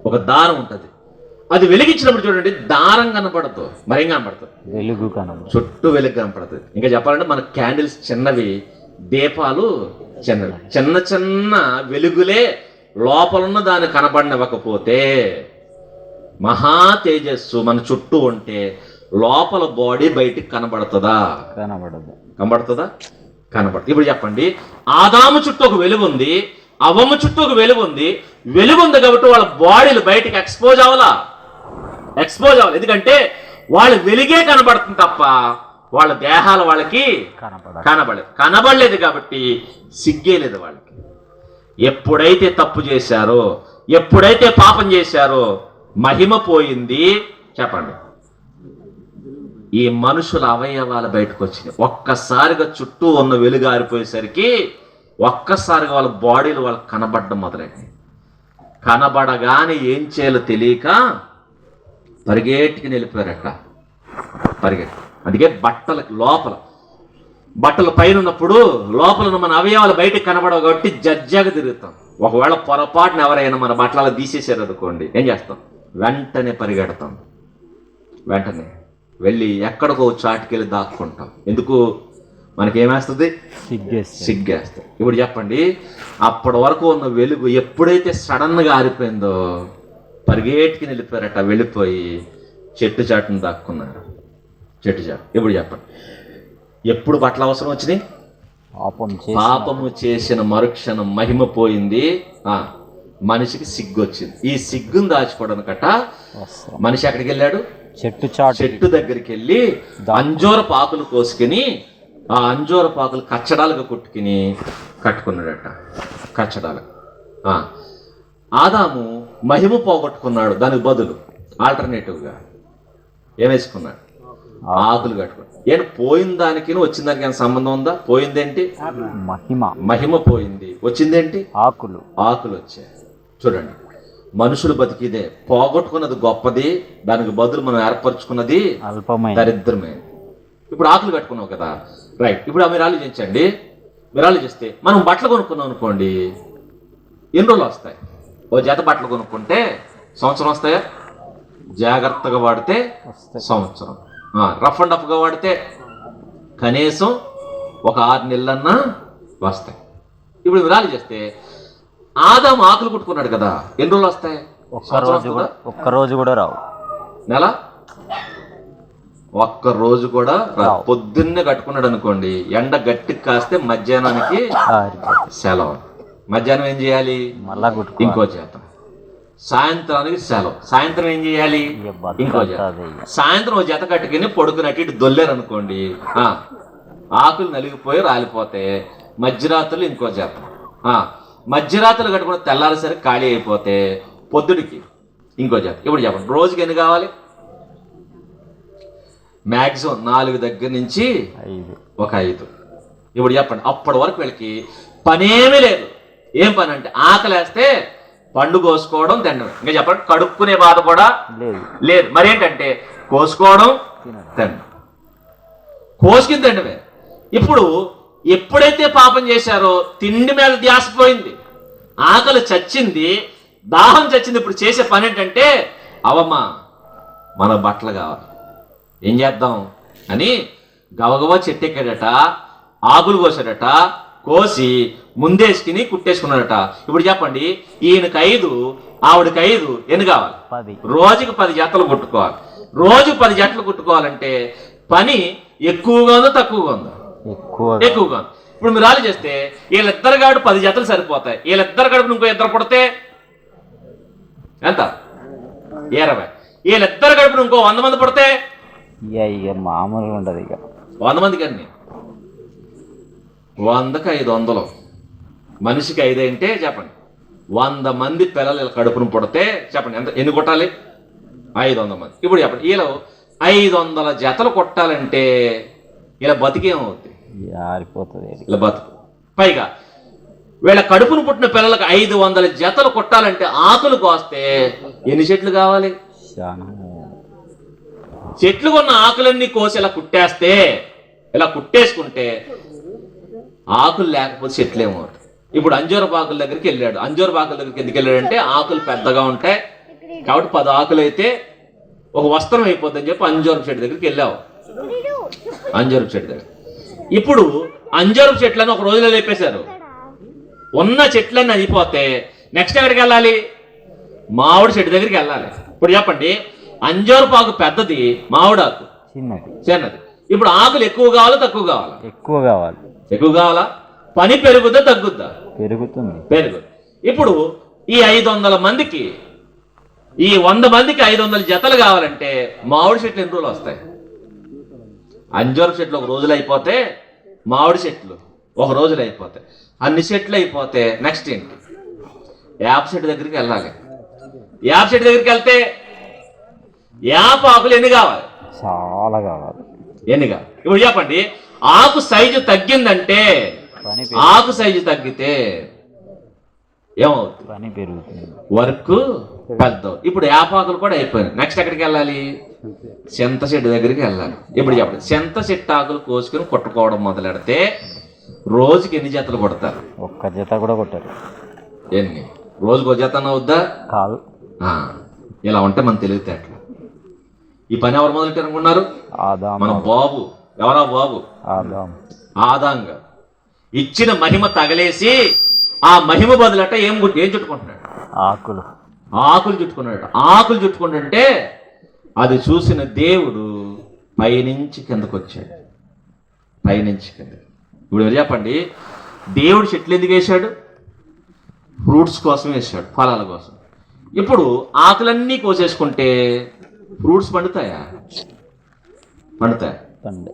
ఒక దారం ఉంటుంది. అది వెలిగించినప్పుడు చూడండి, దారం కనపడదు, మరేం కనపడుతుంది? వెలుగు కనపడదు, చుట్టూ వెలుగు కనపడుతుంది. ఇంకా చెప్పాలంటే మన క్యాండిల్స్ చిన్నవి, దీపాలు చిన్నవి. చిన్న చిన్న వెలుగులే లోపలున్న దాన్ని కనబడినవ్వకపోతే మహా తేజస్సు మన చుట్టూ ఉంటే లోపల బాడీ బయటికి కనబడుతుందా? కనబడుతుందా? కనబడుతుంది. ఇప్పుడు చెప్పండి, ఆదాము చుట్టూ ఒక వెలుగు ఉంది, అవ్వమ్మ చుట్టూ ఒక వెలుగు ఉంది. వెలుగు ఉంది కాబట్టి వాళ్ళ బాడీలు బయటికి ఎక్స్పోజ్ అవ్వాలా? ఎక్స్పోజ్ అవ్వాలి. ఎందుకంటే వాళ్ళ వెలుగే కనబడుతుంది తప్ప వాళ్ళ దేహాలు వాళ్ళకి కనబడలేదు కాబట్టి సిగ్గేలేదు వాళ్ళకి. ఎప్పుడైతే తప్పు చేశారో, ఎప్పుడైతే పాపం చేశారో మహిమ పోయింది. చెప్పండి, ఈ మనుషుల అవయవాలు బయటకు వచ్చినాయి. ఒక్కసారిగా చుట్టూ ఉన్న వెలుగు ఆరిపోయేసరికి ఒక్కసారిగా వాళ్ళ బాడీలు వాళ్ళకి కనబడడం మొదలైంది. కనబడగానే ఏం చేయాలో తెలియక పరిగెట్టుకుని వెళ్ళిపోయారట. అందుకే బట్టల పైన ఉన్నప్పుడు లోపల మన అవయవాలు బయటకు కనబడవు కాబట్టి జజ్జాగా తిరుగుతాం. ఒకవేళ పొరపాటున ఎవరైనా మన బట్టలు తీసేసారు అనుకోండి, ఏం చేస్తాం? వెంటనే పరిగెడతాం. వెంటనే వెళ్ళి ఎక్కడికో చాటుకెళ్ళి దాక్కుంటాం. ఎందుకు? మనకేమేస్తుంది? సిగ్గేస్తుంది. ఇప్పుడు చెప్పండి, అప్పటి వరకు ఉన్న వెలుగు ఎప్పుడైతే సడన్గా ఆరిపోయిందో పరిగెట్టుకుని వెళ్ళిపోయారట. వెళ్ళిపోయి చెట్టు చాటును దాక్కున్నారు. చెట్టు చాటు. ఇప్పుడు చెప్పండి, ఎప్పుడు బట్టలు అవసరం వచ్చినాయి? పాపము చేసిన మరుక్షణం మహిమ పోయింది. మనిషికి సిగ్గు వచ్చింది. ఈ సిగ్గును దాచుకోవడానికట మనిషి ఎక్కడికి వెళ్ళాడు? చెట్టు దగ్గరికి వెళ్ళి అంజూరపు ఆకులు కోసుకుని ఆ అంజూరపు ఆకులు కచ్చడాలుగా కొట్టుకుని కట్టుకున్నాడట. కచ్చడాలు. ఆదాము మహిమ పోగొట్టుకున్నాడు. దానికి బదులు ఆల్టర్నేటివ్గా ఏం వేసుకున్నాడు? ఆకులు కట్టుకోండి. ఏంటి పోయిన దానికి వచ్చిన దానికి ఏమైనా సంబంధం ఉందా? పోయిందేంటి? మహిమ. మహిమ పోయింది. వచ్చిందేంటి? ఆకులు. ఆకులు వచ్చాయి. చూడండి, మనుషులు బతికిదే. పోగొట్టుకున్నది గొప్పది, దానికి బదులు మనం ఏర్పరచుకున్నది అల్పమైన దరిద్రమే. ఇప్పుడు ఆకులు కట్టుకున్నావు కదా, రైట్. ఇప్పుడు మీరు ఆలోచించండి. మీరు ఆలోచిస్తే మనం బట్టలు కొనుక్కున్నాం అనుకోండి, ఎన్ని రోజులు వస్తాయి? ఓ జత బట్టలు కొనుక్కుంటే సంవత్సరం వస్తాయా? జాగ్రత్తగా వాడితే సంవత్సరం, రఫ్ అండ్ రఫ్గా వాడితే కనీసం ఒక 6 నెలలన్నా వస్తాయి. ఇప్పుడు మీరు ఆలోచిస్తే ఆదాము ఆకులు కుట్టుకున్నాడు కదా, ఎన్ని రోజులు వస్తాయి? ఒక్క రోజు కూడా రావు. నెల? ఒక్క రోజు కూడా పొద్దున్నే కట్టుకున్నాడు అనుకోండి, ఎండ గట్టికి కాస్తే మధ్యాహ్నానికి సెలవు. మధ్యాహ్నం ఏం చేయాలి? మళ్ళా ఇంకో చేత. సాయంత్రానికి సెలవు. సాయంత్రం ఏం చేయాలి? ఇంకో చేత. సాయంత్రం ఒక జత కట్టుకుని పడుకున్నట్టు ఇటు దొల్లారు అనుకోండి, ఆకులు నలిగిపోయి రాలిపోతే మధ్యరాత్రులు ఇంకో చేత. మధ్యరాత్రులు కట్టుకుని తెల్లారేసరికి ఖాళీ అయిపోతే పొద్దుడికి ఇంకో చేత. ఇప్పుడు చెప్పండి, రోజుకి ఎన్ని కావాలి? మ్యాక్సిమం 4 దగ్గర నుంచి ఒక 5. ఇప్పుడు చెప్పండి, అప్పటి వరకు వీళ్ళకి పనేమీ లేదు. ఏం పని అంటే ఆకలేస్తే పండు కోసుకోవడం, తినడం. ఇంకా చెప్పండి, కడుక్కునే బాధ కూడా లేదు. మరేంటంటే కోసుకోవడం, తినడం. కోసుకుని తినడమే. ఇప్పుడు ఎప్పుడైతే పాపం చేశారో తిండి మీద ధ్యాస పోయింది, ఆకలి చచ్చింది, దాహం చచ్చింది. ఇప్పుడు చేసే పని ఏంటంటే, అవమ్మా మన బట్టలు కావాలి, ఏం చేద్దాం అని గవగవ చెట్టెక్కాడట, ఆకులు కోసాడట, కోసి ముందేసుకుని కుట్టేసుకున్నాడట. ఇప్పుడు చెప్పండి, ఈయనకి 5, ఆవిడకి 5, ఎన్ని కావాలి? 10. రోజుకి 10 జతలు కుట్టుకోవాలి. రోజుకి 10 జతలు కుట్టుకోవాలంటే పని ఎక్కువగా ఉందో తక్కువగా ఉందో? ఎక్కువగా ఉంది. ఇప్పుడు మీరు ఆలోచిస్తే వీళ్ళిద్దరు కాడు 10 జతలు సరిపోతాయి. వీళ్ళిద్దరు గడుపు ఇంకో 2 పుడితే ఎంత? 20. వీళ్ళిద్దరు గడుపును ఇంకో 100 మంది పుడితే ఇక మామూలుగా ఉండదు. ఇక 100 మందికి అన్ని 100కి 500, మనిషికి 5 అంటే చెప్పండి 100 మంది పిల్లలు కడుపును పుడితే చెప్పండి ఎంత, ఎన్ని కొట్టాలి? 500 మంది. ఇప్పుడు చెప్పండి, వీళ్ళు 500 జతలు కొట్టాలంటే ఇలా బతికేమవుతుంది? ఇలా బతుకు. పైగా వీళ్ళ కడుపును పుట్టిన పిల్లలకు 500 జతలు కొట్టాలంటే ఆకులు కోస్తే ఎన్ని చెట్లు కావాలి? చెట్లు కొన్న ఆకులన్నీ కోసి ఇలా కుట్టేస్తే, ఇలా కుట్టేసుకుంటే ఆకులు లేకపోతే చెట్లు ఏమవుతాయి? ఇప్పుడు అంజూరపు ఆకుల దగ్గరికి వెళ్ళాడు. అంజూరపు ఆకుల దగ్గరికి ఎందుకు వెళ్ళాడంటే ఆకులు పెద్దగా ఉంటాయి కాబట్టి 10 ఆకులు అయితే ఒక వస్త్రం అయిపోద్ది అని చెప్పి అంజూరపు చెట్టు దగ్గరికి వెళ్ళావు. అంజూరపు చెట్టు దగ్గర ఇప్పుడు అంజూరపు చెట్లను ఒక రోజులో లేపేశారు. ఉన్న చెట్లన్నీ అయిపోతే నెక్స్ట్ ఎక్కడికి వెళ్ళాలి? మామిడి చెట్టు దగ్గరికి వెళ్ళాలి. ఇప్పుడు చెప్పండి, అంజూరపు ఆకు పెద్దది, మామిడి ఆకు చిన్నది. ఇప్పుడు ఆకులు ఎక్కువ కావాలా తక్కువ కావాలా? ఎక్కువ కావాలి. ఎక్కువ కావాలా? పని పెరుగుద్దా తగ్గుద్దా? పెరుగుతుంది. ఇప్పుడు ఈ 500 మందికి, ఈ 100 మందికి 500 జతలు కావాలంటే మామిడి చెట్లు ఎన్ని రోజులు వస్తాయి? అంజూరపు చెట్లు ఒక రోజులు అయిపోతే, మామిడి చెట్లు ఒక రోజులు అయిపోతాయి. అన్ని చెట్లు అయిపోతే నెక్స్ట్ ఏంటి? యాప చెట్టు దగ్గరికి వెళ్ళాలి. యాప చెట్టు దగ్గరికి వెళ్తే యాప ఆకులు ఎన్ని కావాలి? చాలా కావాలి. ఎన్ని కావాలి? ఇప్పుడు చెప్పండి, ఆకు సైజు తగ్గిందంటే, ఆకు సైజు తగ్గితే ఏమవుతుంది? పని పెరుగుతుంది, వర్క్ పెద్ద. ఇప్పుడు యాపాకులు కూడా అయిపోయినాయి. నెక్స్ట్ ఎక్కడికి వెళ్ళాలి? చింత చెట్టు దగ్గరికి వెళ్ళాలి. ఇప్పుడు చెప్పండి, చింత చెట్టు ఆకులు కోసుకుని కొట్టుకోవడం మొదలెడితే రోజుకి ఎన్ని జతలు కొడతారు? ఒక్క జత కూడా కొట్టారు. ఎన్ని? రోజుకు ఒక జత అవుద్దా? కాదు. ఇలా ఉంటే మనం తెలివితేటలు. ఈ పని ఎవరు మొదలెట్టారు అనుకున్నారు? మన బాబు. ఎవరా బాబు? ఆదాంగా ఇచ్చిన మహిమ తగలేసి ఆ మహిమ బదులట ఏం చుట్టుకుంటున్నాడు? ఆకులు చుట్టుకున్నాడు. ఆకులు చుట్టుకుంటుంటే అది చూసిన దేవుడు పైనుంచి కిందకు వచ్చాడు. పైనుంచి కింద. ఇప్పుడు ఎవరు చెప్పండి, దేవుడు చెట్లు ఎందుకు వేశాడు? ఫ్రూట్స్ కోసం వేశాడు, ఫలాల కోసం. ఇప్పుడు ఆకులన్నీ కోసేసుకుంటే ఫ్రూట్స్ పండుతాయా? పండుతాయి.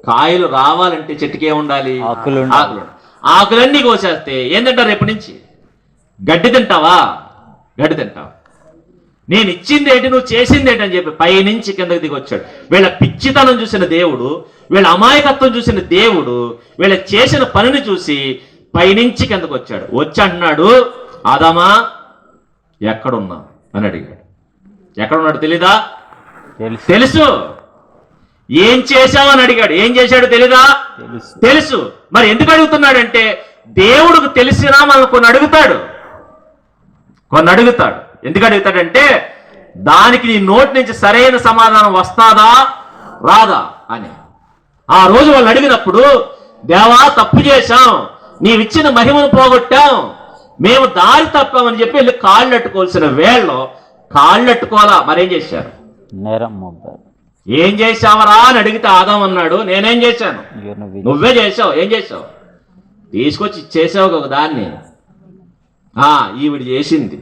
కాయలు రావాలంటే చెట్టుకే ఉండాలి, ఆకులు. ఆకులన్నీ కోసేస్తే ఏం తింటారు? రేపటి నుంచి గడ్డి తింటావా? గడ్డి తింటావా? నేను ఇచ్చింది ఏంటి, నువ్వు చేసింది ఏంటి అని చెప్పి పైనుంచి కిందకి దిగి వచ్చాడు. వీళ్ళ పిచ్చితనం చూసిన దేవుడు, వీళ్ళ అమాయకత్వం చూసిన దేవుడు, వీళ్ళ చేసిన పనిని చూసి పైనుంచి కిందకు వచ్చాడు. వచ్చి అంటున్నాడు, ఆదామా ఎక్కడున్నావు అని అడిగాడు. ఎక్కడున్నాడు తెలీదా? తెలుసు. ఏం చేశావని అడిగాడు. ఏం చేశాడు తెలీదా? తెలుసు. మరి ఎందుకు అడుగుతున్నాడంటే దేవుడికి తెలిసినా మనల్ని కొన్ని అడుగుతాడు. ఎందుకు అడుగుతాడంటే దానికి నీ నోటి నుంచి సరైన సమాధానం వస్తాదా రాదా అని. ఆ రోజు వాళ్ళు అడిగినప్పుడు, దేవా తప్పు చేశాం, నీవిచ్చిన మహిమను పోగొట్టాం, మేము దారి తప్పామని చెప్పి వెళ్ళి కాళ్ళు అట్టుకోవాల్సిన వేళ్ళలో కాళ్ళు అట్టుకోవాలా. మరేం చేశారు? ఏం చేశావరా అని అడిగితే ఆదాం అన్నాడు, నేనేం చేశాను? నువ్వే చేసావు. ఏం చేసావు? తీసుకొచ్చి ఇచ్చేసావు ఒక దాన్ని. ఈవిడ చేసింది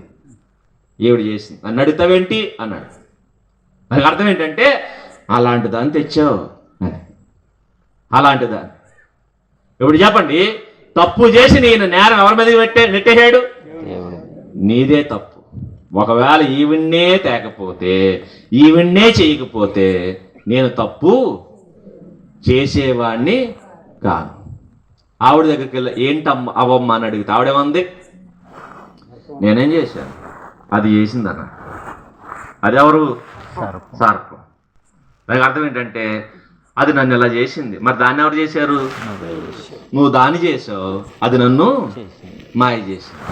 నన్ను అడుగుతావేంటి అన్నాడు. దానికి అర్థం ఏంటంటే అలాంటి దాన్ని తెచ్చావు అని. అలాంటి దాన్ని ఇప్పుడు చెప్పండి, తప్పు చేసి నేను నేరం ఎవరి మీద నెట్టేశాడు? నీదే తప్పు. ఒకవేళ ఈవిన్నే తేకపోతే, ఈవిన్నే చేయకపోతే నేను తప్పు చేసేవాడిని కాను. ఆవిడ దగ్గరికి వెళ్ళి ఏంటమ్మ అవమ్మ అని అడిగితే ఆవిడేమంది? నేనేం చేశాను? అది చేసిందన్న. అది ఎవరు? సర్పం. దానికి అర్థం ఏంటంటే అది నన్ను ఇలా చేసింది. మరి దాన్ని ఎవరు చేశారు? నువ్వు దాన్ని చేసావు, అది నన్ను మాయ చేసింది.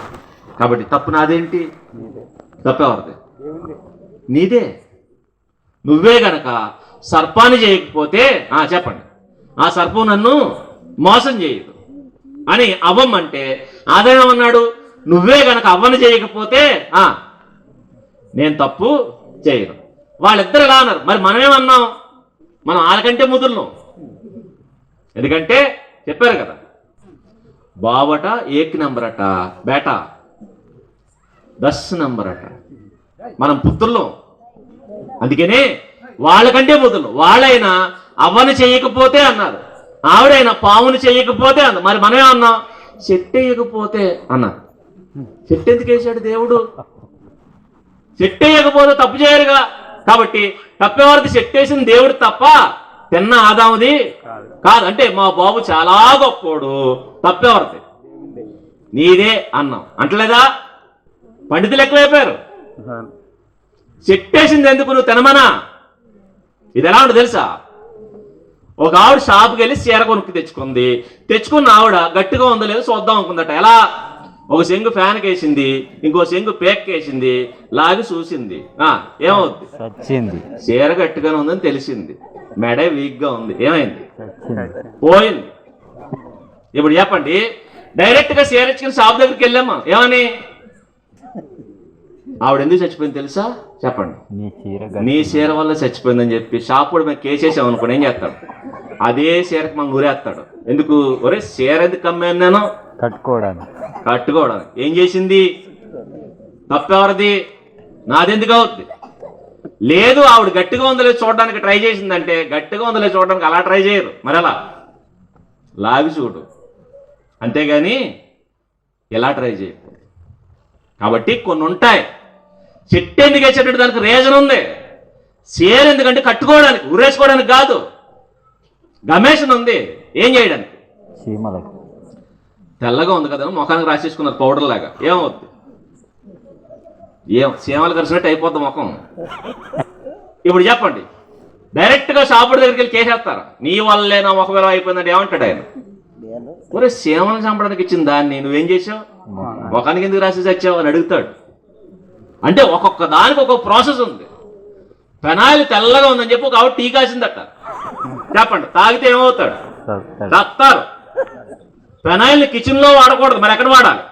కాబట్టి తప్పు నాదేంటి? తప్పెవరిది? నీదే. నువ్వే గనక సర్పాన్ని చేయకపోతే చెప్పండి, ఆ సర్పం నన్ను మోసం చేయదు అని అవ్వమంటే ఆదామన్నాడు, నువ్వే గనక అవ్వని చేయకపోతే నేను తప్పు చేయను. వాళ్ళిద్దరు ఎలా అన్నారు? మరి మనమేమన్నాం? మనం వాళ్ళకంటే ముదురున్నాం. ఎందుకంటే చెప్పారు కదా, బావట 1 నంబర్ అట, బేటా 10 నంబర్ అట. మనం పుత్రులం. అందుకనే వాళ్ళకంటే ముదురులు. వాళ్ళైనా అవ్వని చేయకపోతే అన్నారు, ఆవిడైనా పావుని చేయకపోతే అన్నారు. మరి మనమేమన్నాం? చెట్టు వేయకపోతే అన్నారు. చెట్టు ఎందుకు వేసాడు దేవుడు? చెట్టు వేయకపోతే తప్పు చేయరుగా. కాబట్టి తప్పెవరిది? చెట్టు వేసిన దేవుడు తప్ప తిన్న ఆదాముది కాదు. అంటే మా బాబు చాలా గొప్పోడు, తప్పెవరిది? నీదే అన్నాం. అంటలేదా? పండితులు ఎక్కువైపోయారు. చెట్టు వేసింది ఎందుకు? నువ్వు తినమనా? ఇది ఎలా ఉంటుంది తెలుసా? ఒక ఆవిడ షాప్కి వెళ్ళి చీర కొనుక్కి తెచ్చుకున్న ఆవిడ గట్టిగా ఉందో లేదో చూద్దాం అనుకుందట. ఎలా? ఒక చెంగు ఫ్యాన్కి వేసింది, ఇంకో చెంగు పేక్కి వేసింది, లాగి చూసింది. ఏమవుద్ది? చీర గట్టిగానే ఉందని తెలిసింది, మెడే వీక్గా ఉంది. ఏమైంది? పోయింది. ఇప్పుడు చెప్పండి, డైరెక్ట్గా చీర ఇచ్చుకుని షాప్ దగ్గరికి వెళ్ళామా? ఏమని? ఆవిడ ఎందుకు చచ్చిపోయింది తెలుసా? చెప్పండి. నీ చీర వల్ల చచ్చిపోయిందని చెప్పి షాప్ కూడా మేము కేసేసాం అనుకోండి, ఏం చేస్తాడు? అదే చీరకు మనం ఊరేస్తాడు. ఎందుకు? ఒరే చీర ఎందుకు అమ్మాను నేను? కట్టుకోవడానికి. ఏం చేసింది? తప్పెవరిది? నాదెందుకు అవుద్ది? లేదు, ఆవిడ గట్టిగా ఉందో లేదు చూడడానికి ట్రై చేసిందంటే, గట్టిగా ఉందో లేదు చూడడానికి అలా ట్రై చేయరు. మరి అలా లాగి చూడు, అంతేగాని ఎలా ట్రై చేయకూడదు. కాబట్టి కొన్ని ఉంటాయి. చెట్టు ఎందుకు వేసేటట్టు దానికి రీజన్ ఉంది. చీర ఎందుకంటే కట్టుకోవడానికి, ఉరేసుకోవడానికి కాదు. గమేషన్ ఉంది. ఏం చేయడానికి? తెల్లగా ఉంది కదా, ముఖానికి రాసేసుకున్నారు పౌడర్ లాగా. ఏమవుద్ది? చీమలు కలిసినట్టు అయిపోద్ది ముఖం. ఇప్పుడు చెప్పండి, డైరెక్ట్గా షాపుడి దగ్గరికి వెళ్ళి కేసేస్తారు. నీ వల్లే నా ముఖం ఎలా అయిపోయిందంటే ఏమంటాడు ఆయన? ఒరే చీమలను చంపడానికి ఇచ్చిన దాన్ని నువ్వేం చేసావు? ముఖానికి ఎందుకు రాసేసి వచ్చావు అని అడుగుతాడు. అంటే ఒక్కొక్క దానికి ఒక్కొక్క ప్రాసెస్ ఉంది. పెనాయిల్ తెల్లగా ఉందని చెప్పి ఒక ఆవిడ టీ కాసిందట. చెప్పండి, తాగితే ఏమవుతాడు? చస్తారు. పెనాయిల్ని కిచెన్ లో వాడకూడదు, మరి ఎక్కడ వాడాలి?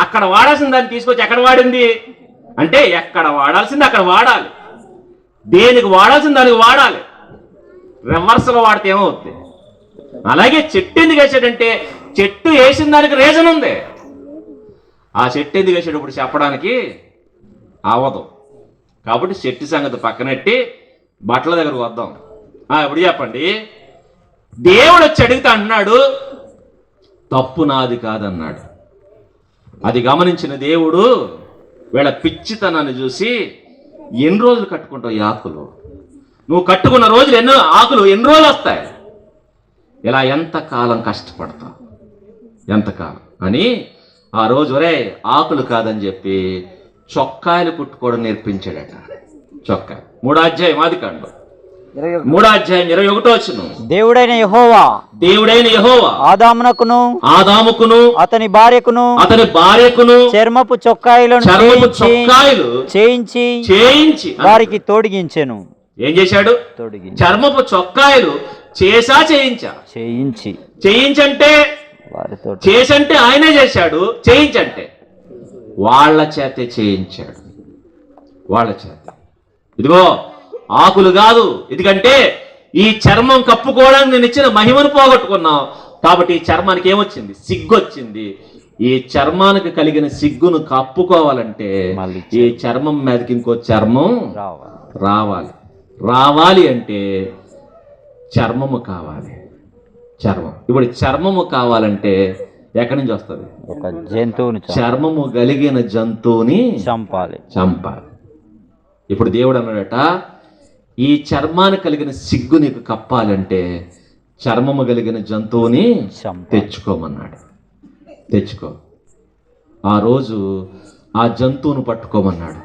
అక్కడ వాడాల్సిన దాన్ని తీసుకొచ్చి ఎక్కడ వాడింది అంటే, ఎక్కడ వాడాల్సింది అక్కడ వాడాలి. దేనికి వాడాల్సింది దానికి వాడాలి. రివర్స్లో వాడితే ఏమవుతుంది? అలాగే చెట్టు ఎందుకు వేసాడంటే, చెట్టు వేసిన దానికి రీజన్ ఉంది. ఆ చెట్టు ఎందుకు వేసేటప్పుడు చెప్పడానికి అవ్వదు. కాబట్టి చెట్టు సంగతి పక్కనెట్టి బట్టల దగ్గరకు వద్దాం. ఇప్పుడు చెప్పండి, దేవుడు వచ్చి అడిగితే అన్నాడు, తప్పు నాది కాదన్నాడు. అది గమనించిన దేవుడు వీళ్ళ పిచ్చితనాన్ని చూసి ఎన్ని రోజులు కట్టుకుంటావు ఈ ఆకులు? నువ్వు కట్టుకున్న రోజులు ఆకులు ఎన్ని రోజులు వస్తాయి? ఇలా ఎంతకాలం కష్టపడతావు, ఎంతకాలం అని ఆ రోజు ఒరే ఆకులు కాదని చెప్పి చొక్కాయలు కుట్టుకోవడం నేర్పించాడట. చొక్కాయ 3వ అధ్యాయం ఆదికాండం 3వ అధ్యాయం 21వ వచనం. దేవుడైన యెహోవా ఆదాముకును అతని భార్యకును చర్మపు చొక్కాయలను చేయించి వారికి తొడిగించెను. ఏం చేశాడు? చర్మపు చొక్కాయలు చేయించంటే చేసంటే ఆయనే చేశాడు, చేయించంటే వాళ్ళ చేతే చేయించాడు. వాళ్ళ చేత ఇదిగో ఆకులు కాదు, ఎందుకంటే ఈ చర్మం కప్పుకోవడానికి నేను ఇచ్చిన మహిమను పోగొట్టుకున్నావు. కాబట్టి ఈ చర్మానికి ఏమొచ్చింది? సిగ్గు వచ్చింది. ఈ చర్మానికి కలిగిన సిగ్గును కప్పుకోవాలంటే ఈ చర్మం మీదకి ఇంకో చర్మం రావాలి అంటే చర్మము కావాలి. చర్మం ఇప్పుడు చర్మము కావాలంటే ఎక్కడి నుంచి వస్తుంది? ఒక జంతువుని, చర్మము కలిగిన జంతువుని చంపాలి. ఇప్పుడు దేవుడు అన్నాడట, ఈ చర్మాన్ని కలిగిన సిగ్గు నీకు కప్పాలంటే చర్మము కలిగిన జంతువుని తెచ్చుకోమన్నాడు. తెచ్చుకో. ఆ రోజు ఆ జంతువును పట్టుకోమన్నాడు.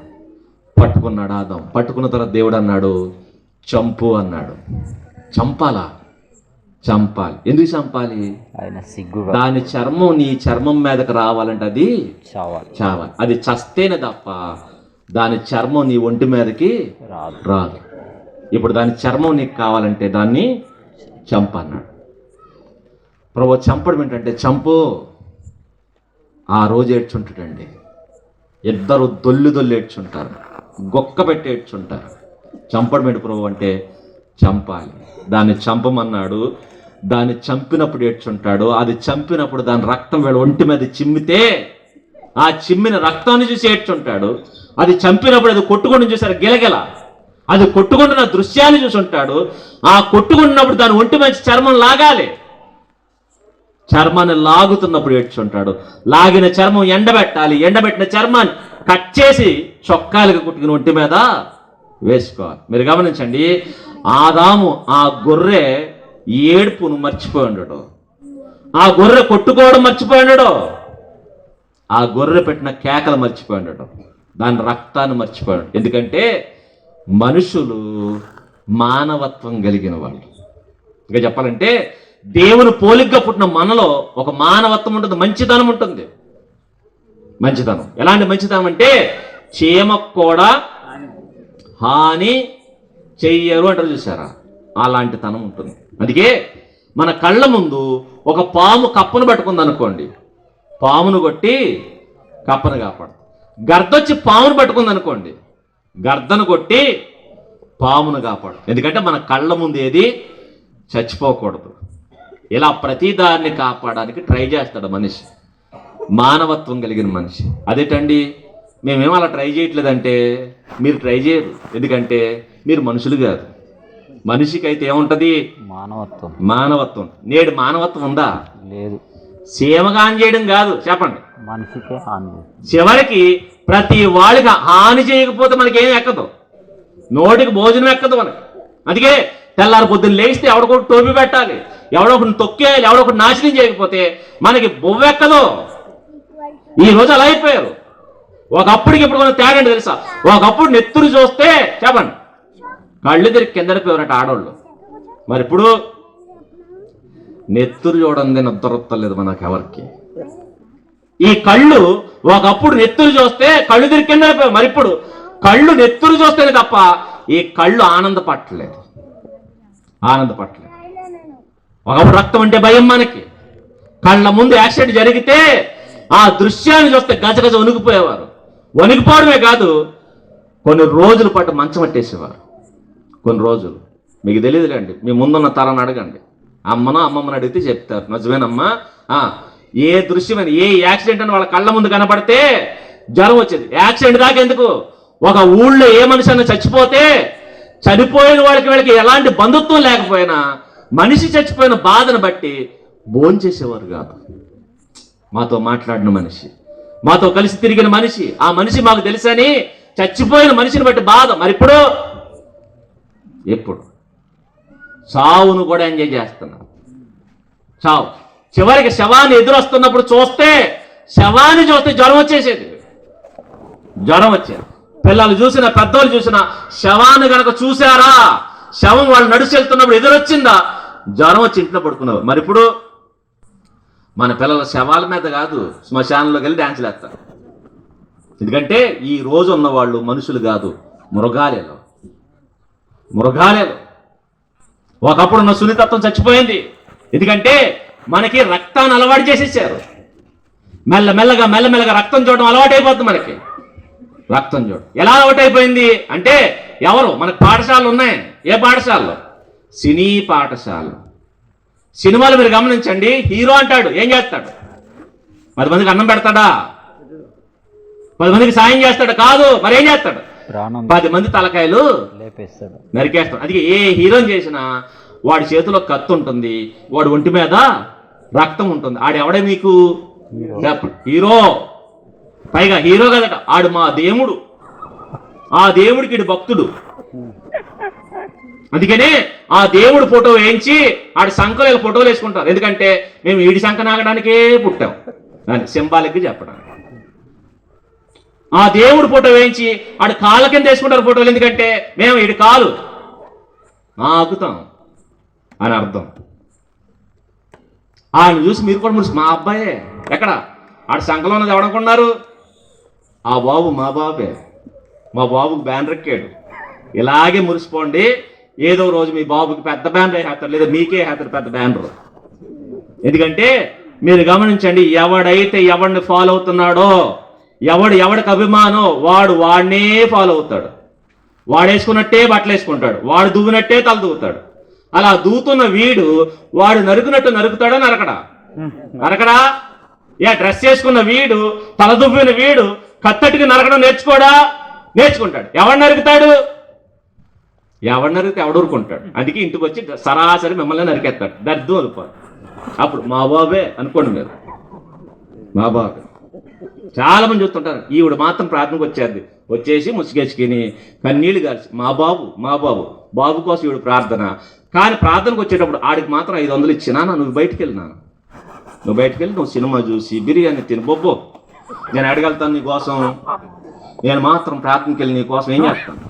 పట్టుకున్నాడు ఆదాం. పట్టుకున్న తర్వాత దేవుడు అన్నాడు చంపు అన్నాడు. చంపాలి. ఎందుకు చంపాలి? ఆయన సిగ్గు. దాని చర్మం నీ చర్మం మీదకి రావాలంటే అది చావాలి. అది చస్తేనే తప్ప దాని చర్మం నీ ఒంటి మీదకి రాదు. ఇప్పుడు దాని చర్మం నీకు కావాలంటే దాన్ని చంపన్నాడు. ప్రభు చంపడం ఏంటంటే చంపు. ఆ రోజు ఏడ్చుంటాడండి. ఇద్దరు దొల్లి ఏడ్చుంటారు, గొక్క పెట్టి ఏడ్చుంటారు. చంపడం ఏంటి ప్రభు అంటే చంపాలి. దాన్ని చంపమన్నాడు. దాన్ని చంపినప్పుడు ఏడ్చుంటాడు. అది చంపినప్పుడు దాని రక్తం వీళ్ళ ఒంటి మీద చిమ్మితే ఆ చిమ్మిన రక్తాన్ని చూసి ఏడ్చుంటాడు. అది చంపినప్పుడు అది కొట్టుకుని చూసారు గిలగిల, అది కొట్టుకుంటున్న దృశ్యాన్ని చూసి ఉంటాడు. ఆ కొట్టుకుంటున్నప్పుడు దాని ఒంటి మీద చర్మం లాగాలి. చర్మాన్ని లాగుతున్నప్పుడు ఏడ్చుంటాడు. లాగిన చర్మం ఎండబెట్టాలి. ఎండబెట్టిన చర్మాన్ని కట్ చేసి చొక్కాలకు కుట్టుకుని ఒంటి మీద వేసుకోవాలి. మీరు గమనించండి, ఆదాము ఆ గొర్రె ఏడుపును మర్చిపోయి ఉండడు. ఆ గొర్రె కొట్టుకోవడం మర్చిపోయి ఉండడు. ఆ గొర్రె పెట్టిన కేకలు మర్చిపోయి ఉండడు. దాని రక్తాన్ని మర్చిపోయాడు. ఎందుకంటే మనుషులు మానవత్వం కలిగిన వాళ్ళు. ఇంకా చెప్పాలంటే దేవుని పోలికగా పుట్టిన మనలో ఒక మానవత్వం ఉంటుంది, మంచితనం ఉంటుంది. మంచితనం ఎలాంటి మంచితనం అంటే చీమకు కూడా హాని చెయ్యరు అంటారు చూసారా, అలాంటి తనం ఉంటుంది. అందుకే మన కళ్ళ ముందు ఒక పాము కప్పను పట్టుకుంది అనుకోండి, పామును కొట్టి కప్పను కాపాడు. గర్దొచ్చి పామును పట్టుకుంది అనుకోండి, గర్దను కొట్టి పామును కాపాడు. ఎందుకంటే మన కళ్ళ ముందు ఏది చచ్చిపోకూడదు. ఇలా ప్రతిదాన్ని కాపాడడానికి ట్రై చేస్తాడు మనిషి, మానవత్వం కలిగిన మనిషి. అదేటండి మేమేం అలా ట్రై చేయట్లేదంటే మీరు ట్రై చేయరు. ఎందుకంటే మీరు మనుషులు కాదు. మనిషికి అయితే ఏముంటది? మానవత్వం. నేడు మానవత్వం ఉందా? లేదు. సీమగా హాని చేయడం కాదు, చెప్పండి. మనిషికే హాని. చివరికి ప్రతి వాళ్ళకి హాని చేయకపోతే మనకి ఏం ఎక్కదు, నోటికి భోజనం ఎక్కదు మనకి. అందుకే తెల్లారి పొద్దున్న లేస్తే ఎవడొకటి టోపీ పెట్టాలి, ఎవడొకటి తొక్కేయాలి, ఎవడొకటి నాశనం చేయకపోతే మనకి బొవ్వెక్కదు. ఈ రోజు అలా అయిపోయారు. ఒకప్పటికి ఇప్పుడు మనం తేడా తెలుసా? ఒకప్పుడు నెత్తురు చూస్తే చెప్పండి కళ్ళు తిరిగి కిందకి పోయారట ఆడవాళ్ళు. మరి ఇప్పుడు నెత్తురు చూడండి నిద్రొత్తలేదు మనకు ఎవరికి. ఈ కళ్ళు ఒకప్పుడు నెత్తురు చూస్తే కళ్ళు తిరిగి కింద పోయారు. మరి ఇప్పుడు కళ్ళు నెత్తురు చూస్తేనే తప్ప ఈ కళ్ళు ఆనందపట్టలేదు. ఒకప్పుడు రక్తం అంటే భయం మనకి. కళ్ళ ముందు యాక్సిడెంట్ జరిగితే ఆ దృశ్యాన్ని చూస్తే గజగజ వణికిపోయేవారు. వణికిపోవడమే కాదు, కొన్ని రోజుల పాటు మంచం పట్టేసేవారు. కొన్ని రోజులు మీకు తెలియదులేండి, మీ ముందున్న తరాన్ని అడగండి, అమ్మమ్మని అడిగితే చెప్తారు. నిజమేనమ్మా, ఏ దృశ్యమైన ఏ యాక్సిడెంట్ అని వాళ్ళ కళ్ళ ముందు కనపడితే జ్వరం వచ్చేది. యాక్సిడెంట్ దాకా ఎందుకు, ఒక ఊళ్ళో ఏ మనిషి అన్న చచ్చిపోతే చనిపోయిన వీళ్ళకి ఎలాంటి బంధుత్వం లేకపోయినా మనిషి చచ్చిపోయిన బాధను బట్టి భోంచేసేవారు కాదు. మాతో మాట్లాడిన మనిషి మాతో కలిసి తిరిగిన మనిషి, ఆ మనిషి మాకు తెలుసని చచ్చిపోయిన మనిషిని బట్టి బాధ. మరి ఎప్పుడు చావును కూడా ఎంజాయ్ చేస్తున్నాం. చావు చివరికి శవాన్ని ఎదురొస్తున్నప్పుడు చూస్తే జ్వరం వచ్చేసేది. జ్వరం వచ్చేది. పిల్లలు చూసిన, పెద్దోళ్ళు చూసిన శవాన్ని కనుక చూశారా, శవం వాళ్ళు నడిచి వెళ్తున్నప్పుడు ఎదురొచ్చిందా, జ్వరం వచ్చి ఇంట్లో పడుకున్నారు. మరి ఇప్పుడు మన పిల్లల శవాల మీద కాదు, శ్మశానంలోకి వెళ్ళి డ్యాన్సులు వేస్తారు. ఎందుకంటే ఈ రోజు ఉన్న వాళ్ళు మనుషులు కాదు, మృగాలేలు. ఒకప్పుడు ఉన్న సున్నితత్వం చచ్చిపోయింది. ఎందుకంటే మనకి రక్తాన్ని అలవాటు చేసేసారు. మెల్లమెల్లగా రక్తం చూడడం అలవాటైపోతుంది. మనకి రక్తం చూడడం ఎలా అలవాటైపోయింది అంటే, ఎవరు మనకు పాఠశాలలు ఉన్నాయి. ఏ పాఠశాలలో? సినీ పాఠశాల. సినిమాలు మీరు గమనించండి, హీరో అంటాడు, ఏం చేస్తాడు? 10 మందికి అన్నం పెడతాడా? 10 మందికి సాయం చేస్తాడు? కాదు. మరి ఏం చేస్తాడు? 10 మంది తలకాయలు నరికేస్తాడు. అది ఏ హీరోని చేసినా వాడి చేతిలో కత్తి ఉంటుంది, వాడి ఒంటి మీద రక్తం ఉంటుంది. ఆడెవడే మీకు హీరో? పైగా హీరో కదట, ఆడు మా దేవుడు. ఆ దేవుడికి ఇడు భక్తుడు. అందుకనే ఆ దేవుడు ఫోటో వేయించి ఆడి సంఖలో ఫోటోలు వేసుకుంటారు. ఎందుకంటే మేము ఈడి సంఖ నాగడానికే పుట్టాం, దాన్ని సింబాలిక్గా చెప్పడానికి. ఆ దేవుడు ఫోటో వేయించి ఆడు కాళ్ళ కింద వేసుకుంటారు ఫోటోలు. ఎందుకంటే మేము ఈడి కాలు ఆగుతాం అని అర్థం. ఆయన చూసి మీరు కూడా మురిసి, మా అబ్బాయే ఎక్కడ? ఆడు సంఖలో ఉన్నది ఎవడనుకున్నారు? ఆ బాబు మా బాబే, మా బాబుకి బ్యానర్ ఎక్కాడు. ఇలాగే మురిసిపోండి. ఏదో రోజు మీ బాబుకి పెద్ద బ్యానర్ వేస్తారు, లేదా మీకే వేస్తారు పెద్ద బ్యానర్. ఎందుకంటే మీరు గమనించండి, ఎవడైతే ఎవడిని ఫాలో అవుతున్నాడో, ఎవడికి అభిమానో వాడినే ఫాలో అవుతాడు. వాడు వేసుకున్నట్టే బట్టలు వేసుకుంటాడు, వాడు దువ్వునట్టే తల దువ్వుతాడు. అలా దూతున్న వీడు వాడు నరుకునట్టు నరుకుతాడా? నరకడా? డ్రెస్ చేసుకున్న వీడు, తల దువ్విన వీడు కత్తటికి నరకడం నేర్చుకుంటాడు. ఎవడు నరికితే ఎవడు ఊరుకుంటాడు. అందుకే ఇంటికి వచ్చి సరాసరి మిమ్మల్ని నరికేస్తాడు, దర్దు అనుకోరు. అప్పుడు మా బాబే అనుకోండి మీరు, మా బాబే. చాలా మంది చూస్తుంటారు, ఈవిడ మాత్రం ప్రార్థనకు వచ్చేసి ముసుగేసుకుని కన్నీళ్లు గార్చి మా బాబు కోసం ఈవిడ ప్రార్థన. కానీ ప్రార్థనకు వచ్చేటప్పుడు ఆడికి మాత్రం 500 ఇచ్చినా, నువ్వు బయటికి వెళ్ళి నువ్వు సినిమా చూసి బిర్యానీ తిని బొబ్బో, నేను అడగలుగుతాను నీ కోసం. నేను మాత్రం ప్రార్థనకి వెళ్ళి నీ కోసం ఏం చేస్తాను?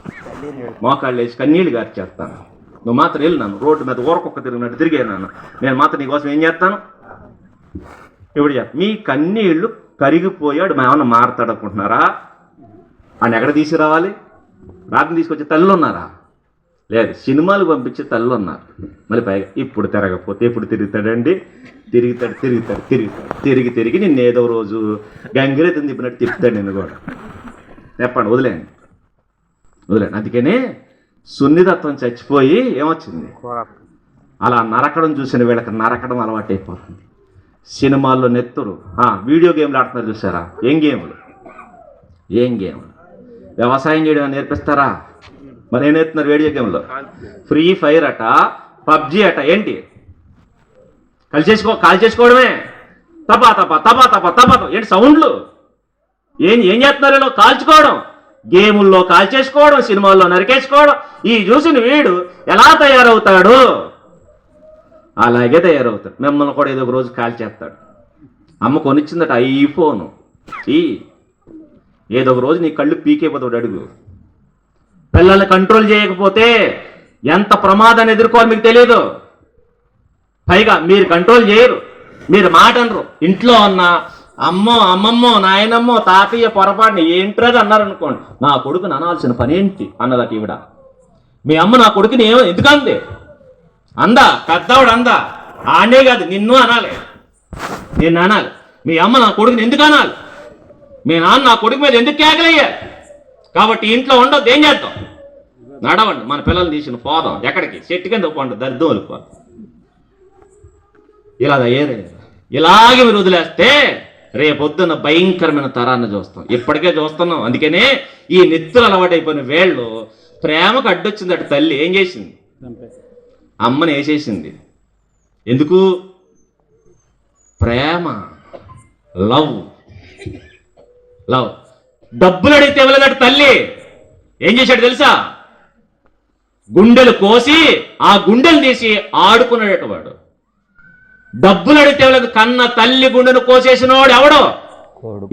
మోకాళ్ళు వేసి కన్నీళ్లు గార్చేస్తాను. నువ్వు మాత్రం వెళ్ళినాను రోడ్డు మీద ఊరకొక్క తిరిగినట్టు తిరిగాను. నేను మాత్రం నీ కోసం ఏం చేస్తాను? ఇప్పుడు మీ కన్నీళ్లు కరిగిపోయాడు ఏమన్నా మారతాడనుకుంటున్నారా? ఆయన ఎక్కడ తీసుకురావాలి? ప్రార్థన తీసుకొచ్చే తల్లు ఉన్నారా? లేదు, సినిమాలు పంపించే తల్లు ఉన్నారు. మళ్ళీ పైగా ఇప్పుడు తిరగకపోతే ఎప్పుడు తిరుగుతాడండి? తిరిగి నిన్ను ఏదో రోజు గంగిరెత్తుని తిప్పినట్టు తిప్పుతాడు నిన్ను కూడా. చెప్పండి, వదిలేండి. అందుకనే సున్నితత్వం చచ్చిపోయి ఏమొచ్చింది? అలా నరకడం చూసిన వీళ్ళకి నరకడం అలవాటైపోతుంది. సినిమాల్లో నెత్తురు, వీడియో గేమ్లు ఆడుతున్నారు చూసారా? ఏం గేమ్లు? వ్యవసాయం చేయడం నేర్పిస్తారా? మరి ఏం నేర్పుతున్నారు వీడియో గేమ్లో? ఫ్రీ ఫైర్ అట, పబ్జి అట. ఏంటి? కాల్ చేసుకోవడమే. తపా ఏంటి సౌండ్లు? ఏం చేస్తున్నారు? కాల్చుకోవడం, గేముల్లో కాల్ చేసుకోవడం, సినిమాల్లో నరికేసుకోవడం. ఈ చూసిన వీడు ఎలా తయారవుతాడు? అలాగే తయారవుతాడు. మిమ్మల్ని కూడా ఏదో ఒక రోజు కాల్ చేస్తాడు. అమ్మ కొనిచ్చిందట ఐఫోను, ఏదో ఒక రోజు నీ కళ్ళు పీకేపోతాడు. అడుగు. పిల్లల్ని కంట్రోల్ చేయకపోతే ఎంత ప్రమాదాన్ని ఎదుర్కోవాలి మీకు తెలియదు. పైగా మీరు కంట్రోల్ చేయరు, మీరు మాట అనరు. ఇంట్లో ఉన్న అమ్మమ్మో నాయనమ్మో తాతయ్య పొరపాటుని ఏంట్రది అన్నారనుకోండి, నా కొడుకుని అనాల్సిన పని ఏంటి అన్నదట ఈవిడ. మీ అమ్మ నా కొడుకుని ఎందుకు అంది? పెద్దవాడు ఆడే కాదు, నిన్ను అనాలి. మీ అమ్మ నా కొడుకుని ఎందుకు అనాలి? మీ నాన్న నా కొడుకు మీద ఎందుకు కేకలయ్యారు? కాబట్టి ఇంట్లో ఉండొద్దు. ఏం చేద్దాం? నడవండి, మన పిల్లల్ని తీసిన పోదాం. ఎక్కడికి? చెట్టు కింద పోండి, దరిద్రం వెళ్ళిపోదు. ఇలాగే మీరు వదిలేస్తే రేపొద్దున భయంకరమైన తరాన్ని చూస్తాం. ఇప్పటికే చూస్తున్నాం. అందుకనే ఈ నెత్తులు అలవాటైపోయిన వేళ్ళు ప్రేమకు అడ్డొచ్చిందట. తల్లి ఏం చేసింది? అమ్మని వేసేసింది. ఎందుకు? ప్రేమ, లవ్. లవ్. డబ్బులు అడిగితే ఇవ్వలేదట తల్లి. ఏం చేశాడు తెలుసా? గుండెలు కోసి ఆ గుండెలు తీసి ఆడుకున్నాడట వాడు. డబ్బులు అడిగితే ఇవ్వలేదు, కన్న తల్లి గుండెను కోసేసినవాడు ఎవడో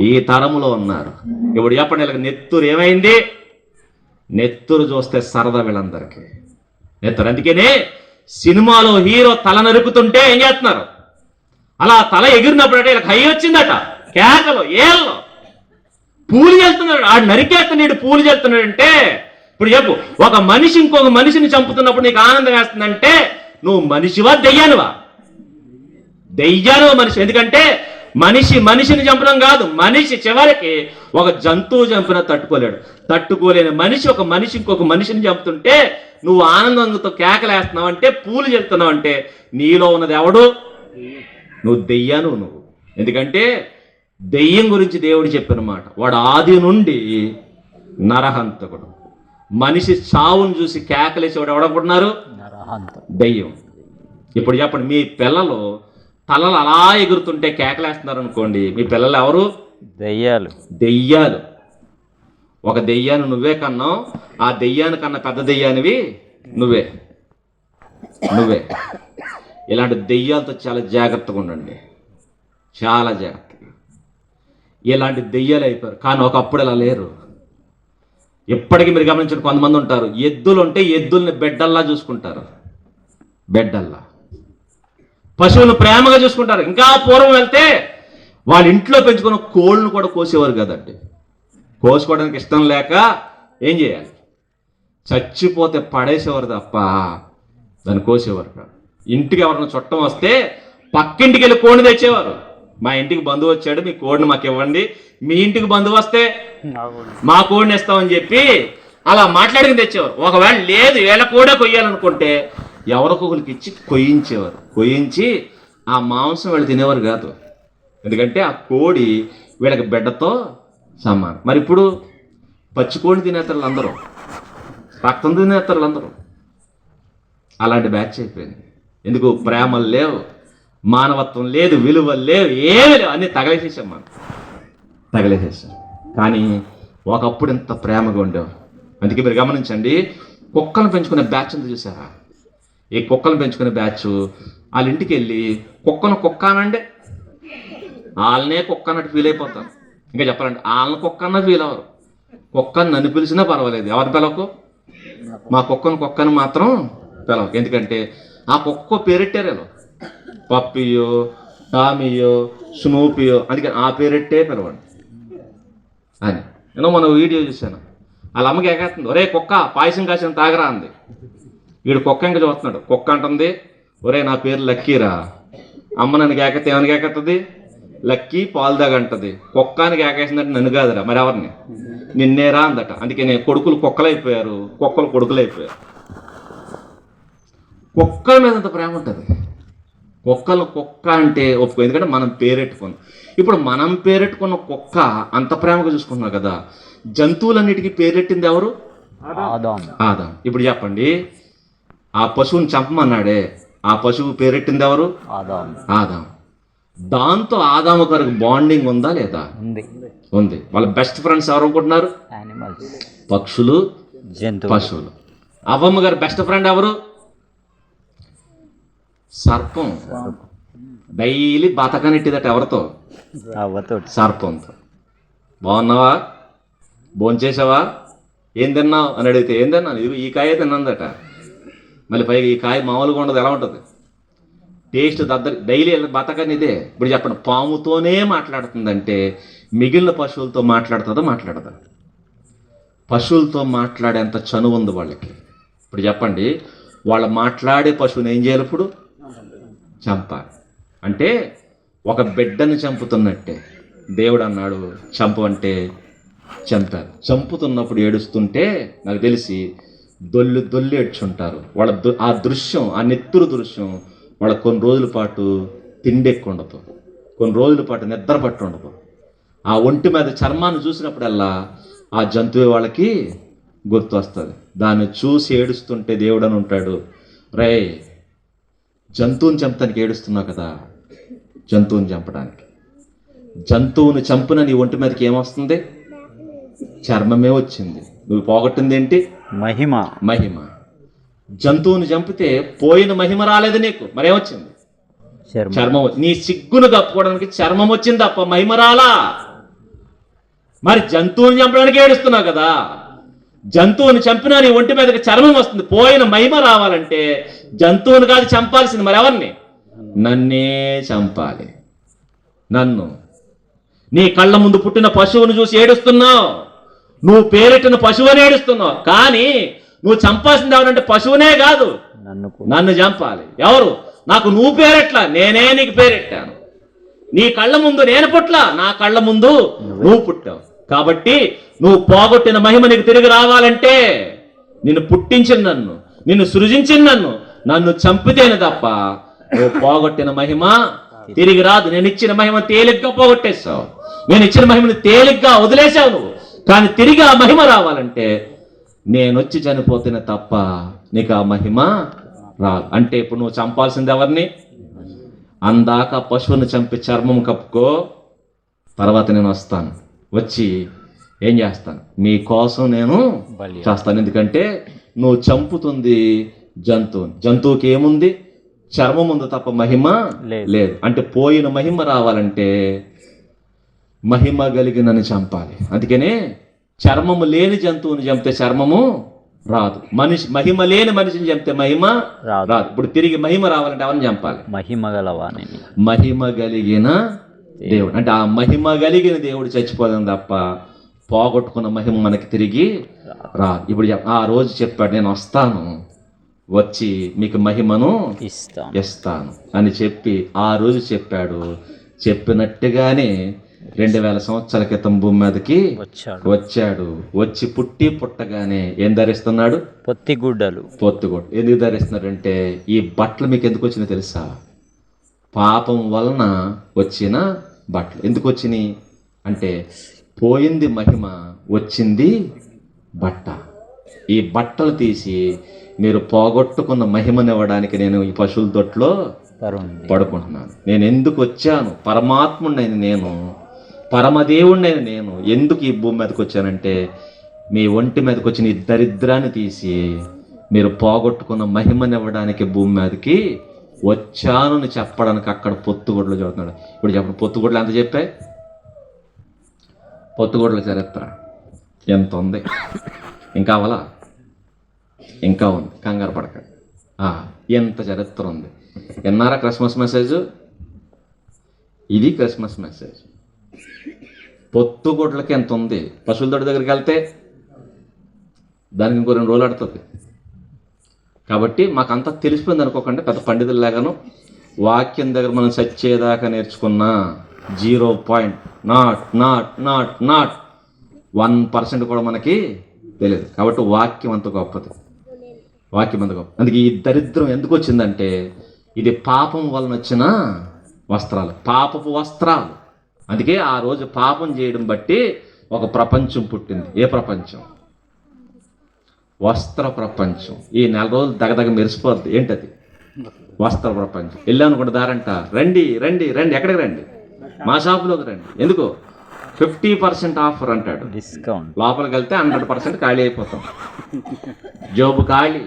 ఈ తరములో ఉన్నారు. ఇప్పుడు చెప్పండి, వీళ్ళకి నెత్తురు ఏమైంది? నెత్తురు చూస్తే సరదా వీళ్ళందరికీ నెత్తురు. అందుకనే సినిమాలో హీరో తల నరుకుతుంటే ఏం చేస్తున్నారు? అలా తల ఎగిరినప్పుడు అంటే వీళ్ళకి హై వచ్చిందట, కేకలు ఏళ్ళలో పూలు చేస్తున్నాడు. ఆడు నరికేస్తున్నాడు, పూలు చేస్తున్నాడు. అంటే ఇప్పుడు చెప్పు, ఒక మనిషి ఇంకొక మనిషిని చంపుతున్నప్పుడు నీకు ఆనందం వేస్తుందంటే నువ్వు మనిషివా దెయ్యానువా? దెయ్యానువా మనిషి. ఎందుకంటే మనిషి మనిషిని చంపడం కాదు, మనిషి చివరికి ఒక జంతువు చంపినా తట్టుకోలేని మనిషి ఒక మనిషి ఇంకొక మనిషిని చంపుతుంటే నువ్వు ఆనందంతో కేకలేస్తున్నావు అంటే, పూలు చెప్తున్నావు అంటే నీలో ఉన్నది ఎవడు? నువ్వు దెయ్యాను నువ్వు. ఎందుకంటే దెయ్యం గురించి దేవుడు చెప్పిన మాట, వాడు ఆది నుండి నరహంతకుడు. మనిషి చావును చూసి కేకలేసేవాడు ఎవడనుకుంటున్నారు? దెయ్యం. ఇప్పుడు చెప్పండి, మీ పిల్లలు తలలు అలా ఎగురుతుంటే కేకలేస్తున్నారు అనుకోండి, మీ పిల్లలు ఎవరు? దెయ్యాలు. దెయ్యాలు. ఒక దెయ్యాన్ని నువ్వే కన్నావు, ఆ దెయ్యాన్ని కన్నా పెద్ద దెయ్యానివి నువ్వే. ఇలాంటి దెయ్యాలతో చాలా జాగ్రత్తగా ఉండండి, చాలా జాగ్రత్తగా. ఇలాంటి దెయ్యాలు అయిపోయారు, కానీ ఒకప్పుడు ఇలా లేరు. ఇప్పటికీ మీరు గమనించిన కొంతమంది ఉంటారు, ఎద్దులు ఉంటే ఎద్దుల్ని బిడ్డల్లా చూసుకుంటారు, బిడ్డల్లా. పశువులు ప్రేమగా చూసుకుంటారు. ఇంకా పూర్వం వెళ్తే వాళ్ళ ఇంట్లో పెంచుకున్న కోళ్ళను కూడా కోసేవారు కదండి. కోసుకోవడానికి ఇష్టం లేక ఏం చేయాలి? చచ్చిపోతే పడేసేవారు తప్ప దాన్ని కోసేవారు కాదు. ఇంటికి ఎవరైనా చుట్టం వస్తే పక్కింటికి వెళ్ళి కోడిని తెచ్చేవారు. మా ఇంటికి బంధువు వచ్చాడు, మీ కోడిని మాకు ఇవ్వండి. మీ ఇంటికి బంధువు వస్తే మా కోడిని ఇస్తామని చెప్పి అలా మాట్లాడుకుని తెచ్చేవారు. ఒకవేళ లేదు వీళ్ళ కూడా కొయ్యాలనుకుంటే ఎవరికొకరికి ఇచ్చి కొయ్యించేవారు. కొయ్యించి ఆ మాంసం వీళ్ళు తినేవారు కాదు, ఎందుకంటే ఆ కోడి వీళ్ళకి బిడ్డతో సమానం. మరి ఇప్పుడు పచ్చికోడిని తినేస్తారు అందరూ, రక్తం తినేస్తారు అందరూ. అలాంటి బ్యాచ్ అయిపోయింది. ఎందుకు? ప్రేమలు లేవు, మానవత్వం లేదు, విలువలు లేవు, ఏమి లేవు, అన్నీ తగలేసేసాం మనం, తగలేసేసాం. కానీ ఒకప్పుడు ఇంత ప్రేమగా ఉండేవారు. అందుకే మీరు గమనించండి, కుక్కను పెంచుకునే బ్యాచ్ అంతా చూసారా? ఈ కుక్కను పెంచుకునే బ్యాచ్ వాళ్ళ ఇంటికి వెళ్ళి కుక్కను కుక్క అనండి, వాళ్ళనే కుక్క అన్నట్టు ఫీల్ అయిపోతారు. ఇంకా చెప్పాలంటే వాళ్ళని కుక్క అన్న ఫీల్ అవ్వరు. కుక్కని నన్ను పిలిచినా పర్వాలేదు, ఎవరి పిలవకు, మా కుక్కను మాత్రం పిలవకు. ఎందుకంటే ఆ కుక్క పేరెట్టారు, పప్పియో టామియో స్నూపియో, అందుకని ఆ పేరెట్టే పిలవండి అని. నేను మన వీడియో చూశాను, వాళ్ళ అమ్మకి ఎగేస్తుంది, ఒరే కుక్క పాయసం కాసిన తాగరా అంది. వీడు కుక్క ఇంకా చూస్తున్నాడు, కుక్క అంటుంది, ఒరే నా పేరు లక్కీరా. అమ్మ నన్ను కేకెత్తే ఏమని కేకెత్తది? లక్కీ పాలు దాగంటది. కుక్కానికి కేకేసిందంటే నన్ను కాదురా, మరి ఎవరిని? నిన్నేరా అందట. అందుకని కొడుకులు కుక్కలైపోయారు, కుక్కలు కొడుకులైపోయారు. కుక్కల మీద అంత ప్రేమ ఉంటుంది. కుక్క అంటే ఒప్పుకో, ఎందుకంటే మనం పేరెట్టుకున్నాం. ఇప్పుడు మనం పేరెట్టుకున్న కుక్క అంత ప్రేమగా చూసుకున్నాం కదా. జంతువులన్నిటికీ పేరెట్టింది ఎవరు? ఆదాం. ఇప్పుడు చెప్పండి, ఆ పశువుని చంపమన్నాడే, ఆ పశువు పేరెట్టింది ఎవరు? ఆదాం. దాంతో ఆదాము గారికి బాండింగ్ ఉందా లేదా? ఉంది. వాళ్ళ బెస్ట్ ఫ్రెండ్స్ ఎవరు అనుకుంటున్నారు? పక్షులు, పశువులు. అవ్వమ్మ గారి బెస్ట్ ఫ్రెండ్ ఎవరు? సర్పం. డైలీ బతకనెట్టిదట ఎవరితో? సర్పంతో. బాగున్నావా, భోంచేసావా, ఏం తిన్నావు అని అడిగితే ఏం తిన్నాను, ఇది ఈ కాయ తిన్నందట. మళ్ళీ పైగా ఈ కాయ మామూలుగా ఉండదు, ఎలా ఉంటుంది టేస్ట్ దగ్గర. డైలీ బతకనిదే. ఇప్పుడు చెప్పండి, పాముతోనే మాట్లాడుతుందంటే మిగిలిన పశువులతో మాట్లాడదా? పశువులతో మాట్లాడేంత చనువు ఉంది వాళ్ళకి. ఇప్పుడు చెప్పండి, వాళ్ళు మాట్లాడే పశువుని ఏం చేయాలి? ఇప్పుడు చంపాలి. అంటే ఒక బిడ్డని చంపుతున్నట్టే దేవుడు అన్నాడు, చంపంటే చంపారు. చంపుతున్నప్పుడు ఏడుస్తుంటే నాకు తెలిసి దొల్లి ఏడ్చుంటారు వాళ్ళ. ఆ దృశ్యం, ఆ నెత్తురు దృశ్యం వాళ్ళకి కొన్ని రోజుల పాటు తిండి ఎక్కువ ఉండదు, కొన్ని రోజుల పాటు నిద్ర పట్టు ఉండదు. ఆ ఒంటి మీద చర్మాన్ని చూసినప్పుడల్లా ఆ జంతువు వాళ్ళకి గుర్తు వస్తుంది. దాన్ని చూసి ఏడుస్తుంటే దేవుడు అని ఉంటాడు, రే జంతువుని చంపడానికి ఏడుస్తున్నావు కదా, జంతువుని చంపడానికి. జంతువుని చంపిన నీ ఒంటి మీదకి ఏమొస్తుంది? చర్మమే వచ్చింది. నువ్వు పోగొట్టింది ఏంటి? మహిమ. మహిమ. జంతువుని చంపితే పోయిన మహిమ రాలేదు నీకు, మరేమొచ్చింది? చర్మం. నీ సిగ్గును కప్పుకోవడానికి చర్మం వచ్చింది తప్ప మహిమ రాలా. మరి జంతువుని చంపడానికి ఏడుస్తున్నావు కదా, జంతువుని చంపినా నీ ఒంటి మీదకి చర్మం వస్తుంది. పోయిన మహిమ రావాలంటే జంతువుని కాదు చంపాల్సింది, మరి ఎవరిని? నన్నే చంపాలి. నన్ను. నీ కళ్ళ ముందు పుట్టిన పశువును చూసి ఏడుస్తున్నావు, నువ్వు పేరెట్టిన పశువుని ఏడుస్తున్నావు. కానీ నువ్వు చంపాల్సింది ఎవరంటే పశువునే కాదు, నన్ను చంపాలి. ఎవరు? నాకు నువ్వు పేరెట్లా, నేనే నీకు పేరెట్టాను. నీ కళ్ళ ముందు నేను పుట్లా, నా కళ్ళ ముందు నువ్వు పుట్టావు. కాబట్టి నువ్వు పోగొట్టిన మహిమ నీకు తిరిగి రావాలంటే నిన్ను పుట్టించిన నన్ను, నిన్ను సృజించిన నన్ను చంపితేనే తప్ప నువ్వు పోగొట్టిన మహిమ తిరిగి రాదు. నేను ఇచ్చిన మహిమ తేలిగ్గా పోగొట్టేశావు, నేను ఇచ్చిన మహిమని తేలిగ్గా వదిలేశావు నువ్వు. కానీ తిరిగి ఆ మహిమ రావాలంటే నేను వచ్చి చనిపోతేనే తప్ప నీకు ఆ మహిమ రాదు. అంటే ఇప్పుడు నువ్వు చంపాల్సింది ఎవరిని? అందాక పశువుని చంపి చర్మం కప్పుకో, తర్వాత నేను వస్తాను, వచ్చి ఏం చేస్తాను? మీ కోసం నేను చేస్తాను. ఎందుకంటే నువ్వు చంపుతుంది జంతువుని. జంతువుకి ఏముంది? చర్మం ఉంది తప్ప మహిమ లేదు. అంటే పోయిన మహిమ రావాలంటే మహిమ కలిగినని చంపాలి. అందుకనే చర్మము లేని జంతువుని చంపితే చర్మము రాదు, మహిమ లేని మనిషిని చంపితే మహిమ రాదు. ఇప్పుడు తిరిగి మహిమ రావాలంటే ఎవరిని చంపాలి? మహిమ గలవాని, మహిమ కలిగిన దేవుడు. అంటే ఆ మహిమ కలిగిన దేవుడు చచ్చిపోదాం తప్ప పోగొట్టుకున్న మహిమ మనకి తిరిగి రాదు. ఇప్పుడు ఆ రోజు చెప్పాడు, నేను వస్తాను, వచ్చి మీకు మహిమను ఇస్తాను అని చెప్పి ఆ రోజు చెప్పాడు. చెప్పినట్టుగానే 2000 సంవత్సరాల క్రితం భూమి మీదకి వచ్చాడు. వచ్చి పుట్టి పుట్టగానే ఏం ధరిస్తున్నాడు? పొత్తిగుడ్డలు. ఎందుకు ధరిస్తున్నాడంటే ఈ బట్టలు మీకు ఎందుకు వచ్చినాయి తెలుసా? పాపం వలన వచ్చిన బట్టలు. ఎందుకు వచ్చినాయి అంటే పోయింది మహిమ, వచ్చింది బట్ట. ఈ బట్టలు తీసి మీరు పోగొట్టుకున్న మహిమనివ్వడానికి నేను ఈ పశువుల తొట్లో పడుకుంటున్నాను. నేను ఎందుకు వచ్చాను? పరమాత్ముడినైన నేను, పరమదేవుడినైన నేను ఎందుకు ఈ భూమి మీదకి వచ్చానంటే మీ ఒంటి మీదకి వచ్చిన ఈ దరిద్రాన్ని తీసి మీరు పోగొట్టుకున్న మహిమనివ్వడానికి భూమి మీదకి వచ్చాను అని చెప్పడానికి అక్కడ పొత్తుగొడ్లు చదువుతున్నాడు. ఇప్పుడు చెప్పండి, పొత్తుగొడ్లు ఎంత చెప్పాయి? పొత్తుగొడ్ల చరిత్ర ఎంత ఉంది? ఇంకా అవలా, ఇంకా ఉంది, కంగారు పడక. ఎంత చరిత్ర ఉంది. విన్నారా క్రిస్మస్ మెసేజ్? ఇది క్రిస్మస్ మెసేజ్. పొత్తుగొడ్లకి ఎంత ఉంది? పశువుల దొడ్డి దగ్గరికి వెళ్తే దానికి ఇంకో 2 రోజులు ఆడుతుంది. కాబట్టి మాకంతా తెలిసిపోయింది అనుకోకండి, పెద్ద పండితుల్లాగాను. వాక్యం దగ్గర మనం చచ్చేదాకా నేర్చుకున్న 0.1% కూడా మనకి తెలియదు. కాబట్టి వాక్యం అంత గొప్పది, వాక్యం అంత గొప్ప. అందుకే ఈ దరిద్రం ఎందుకు వచ్చిందంటే ఇది పాపం వలన వచ్చిన వస్త్రాలు, పాపపు వస్త్రాలు. అందుకే ఆ రోజు పాపం చేయడం బట్టి ఒక ప్రపంచం పుట్టింది. ఏ ప్రపంచం? వస్త్ర ప్రపంచం. ఈ 4 రోజులు దగదగ మెరిసిపోద్ది. ఏంటది? వస్త్ర ప్రపంచం. వెళ్ళాను కూడా దారంట, రండి రండి రండి, ఎక్కడికి రండి? మా షాపులోకి రండి. ఎందుకు? 50% ఆఫర్ అంటాడు, డిస్కౌంట్. లోపలికి వెళ్తే 100% ఖాళీ అయిపోతాం. జోబు ఖాళీ,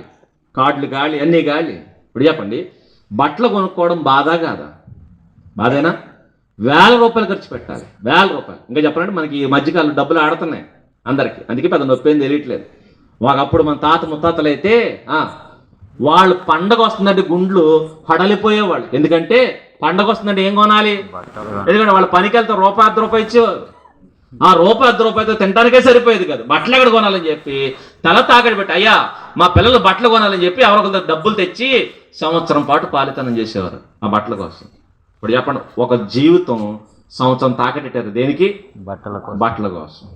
కార్డులు ఖాళీ, అన్నీ ఖాళీ. ఇప్పుడు చెప్పండి, బట్టలు కొనుక్కోవడం బాధ కాదా? బాధేనా? 1000 రూపాయలు ఖర్చు పెట్టాలి, 1000 రూపాయలు. ఇంకా చెప్పాలంటే మనకి ఈ మధ్యకాలం డబ్బులు ఆడుతున్నాయి అందరికీ. అందుకే పెద్ద నొప్పి ఏం తెలియట్లేదు. ఒకప్పుడు మన తాత ముత్తాతలు అయితే వాళ్ళు పండగ వస్తుందంటే గుండ్లు హడలిపోయేవాళ్ళు. ఎందుకంటే పండగ వస్తుందంటే ఏం కొనాలి? ఎందుకంటే వాళ్ళ పనికి వెళ్తే ₹1 ఇచ్చేవారు. ఆ ₹1 తినడానికే సరిపోయేది కాదు, బట్టలు ఎక్కడ కొనాలని చెప్పి తల తాకడి పెట్టి, అయ్యా మా పిల్లలు బట్టలు కొనాలని చెప్పి ఎవరికొంత డబ్బులు తెచ్చి సంవత్సరం పాటు పాలితనం చేసేవారు ఆ బట్టల కోసం. ఇప్పుడు చెప్పండి, ఒక జీవితం సంవత్సరం తాకట్టెట్టారు దేనికి? బట్టల కోసం.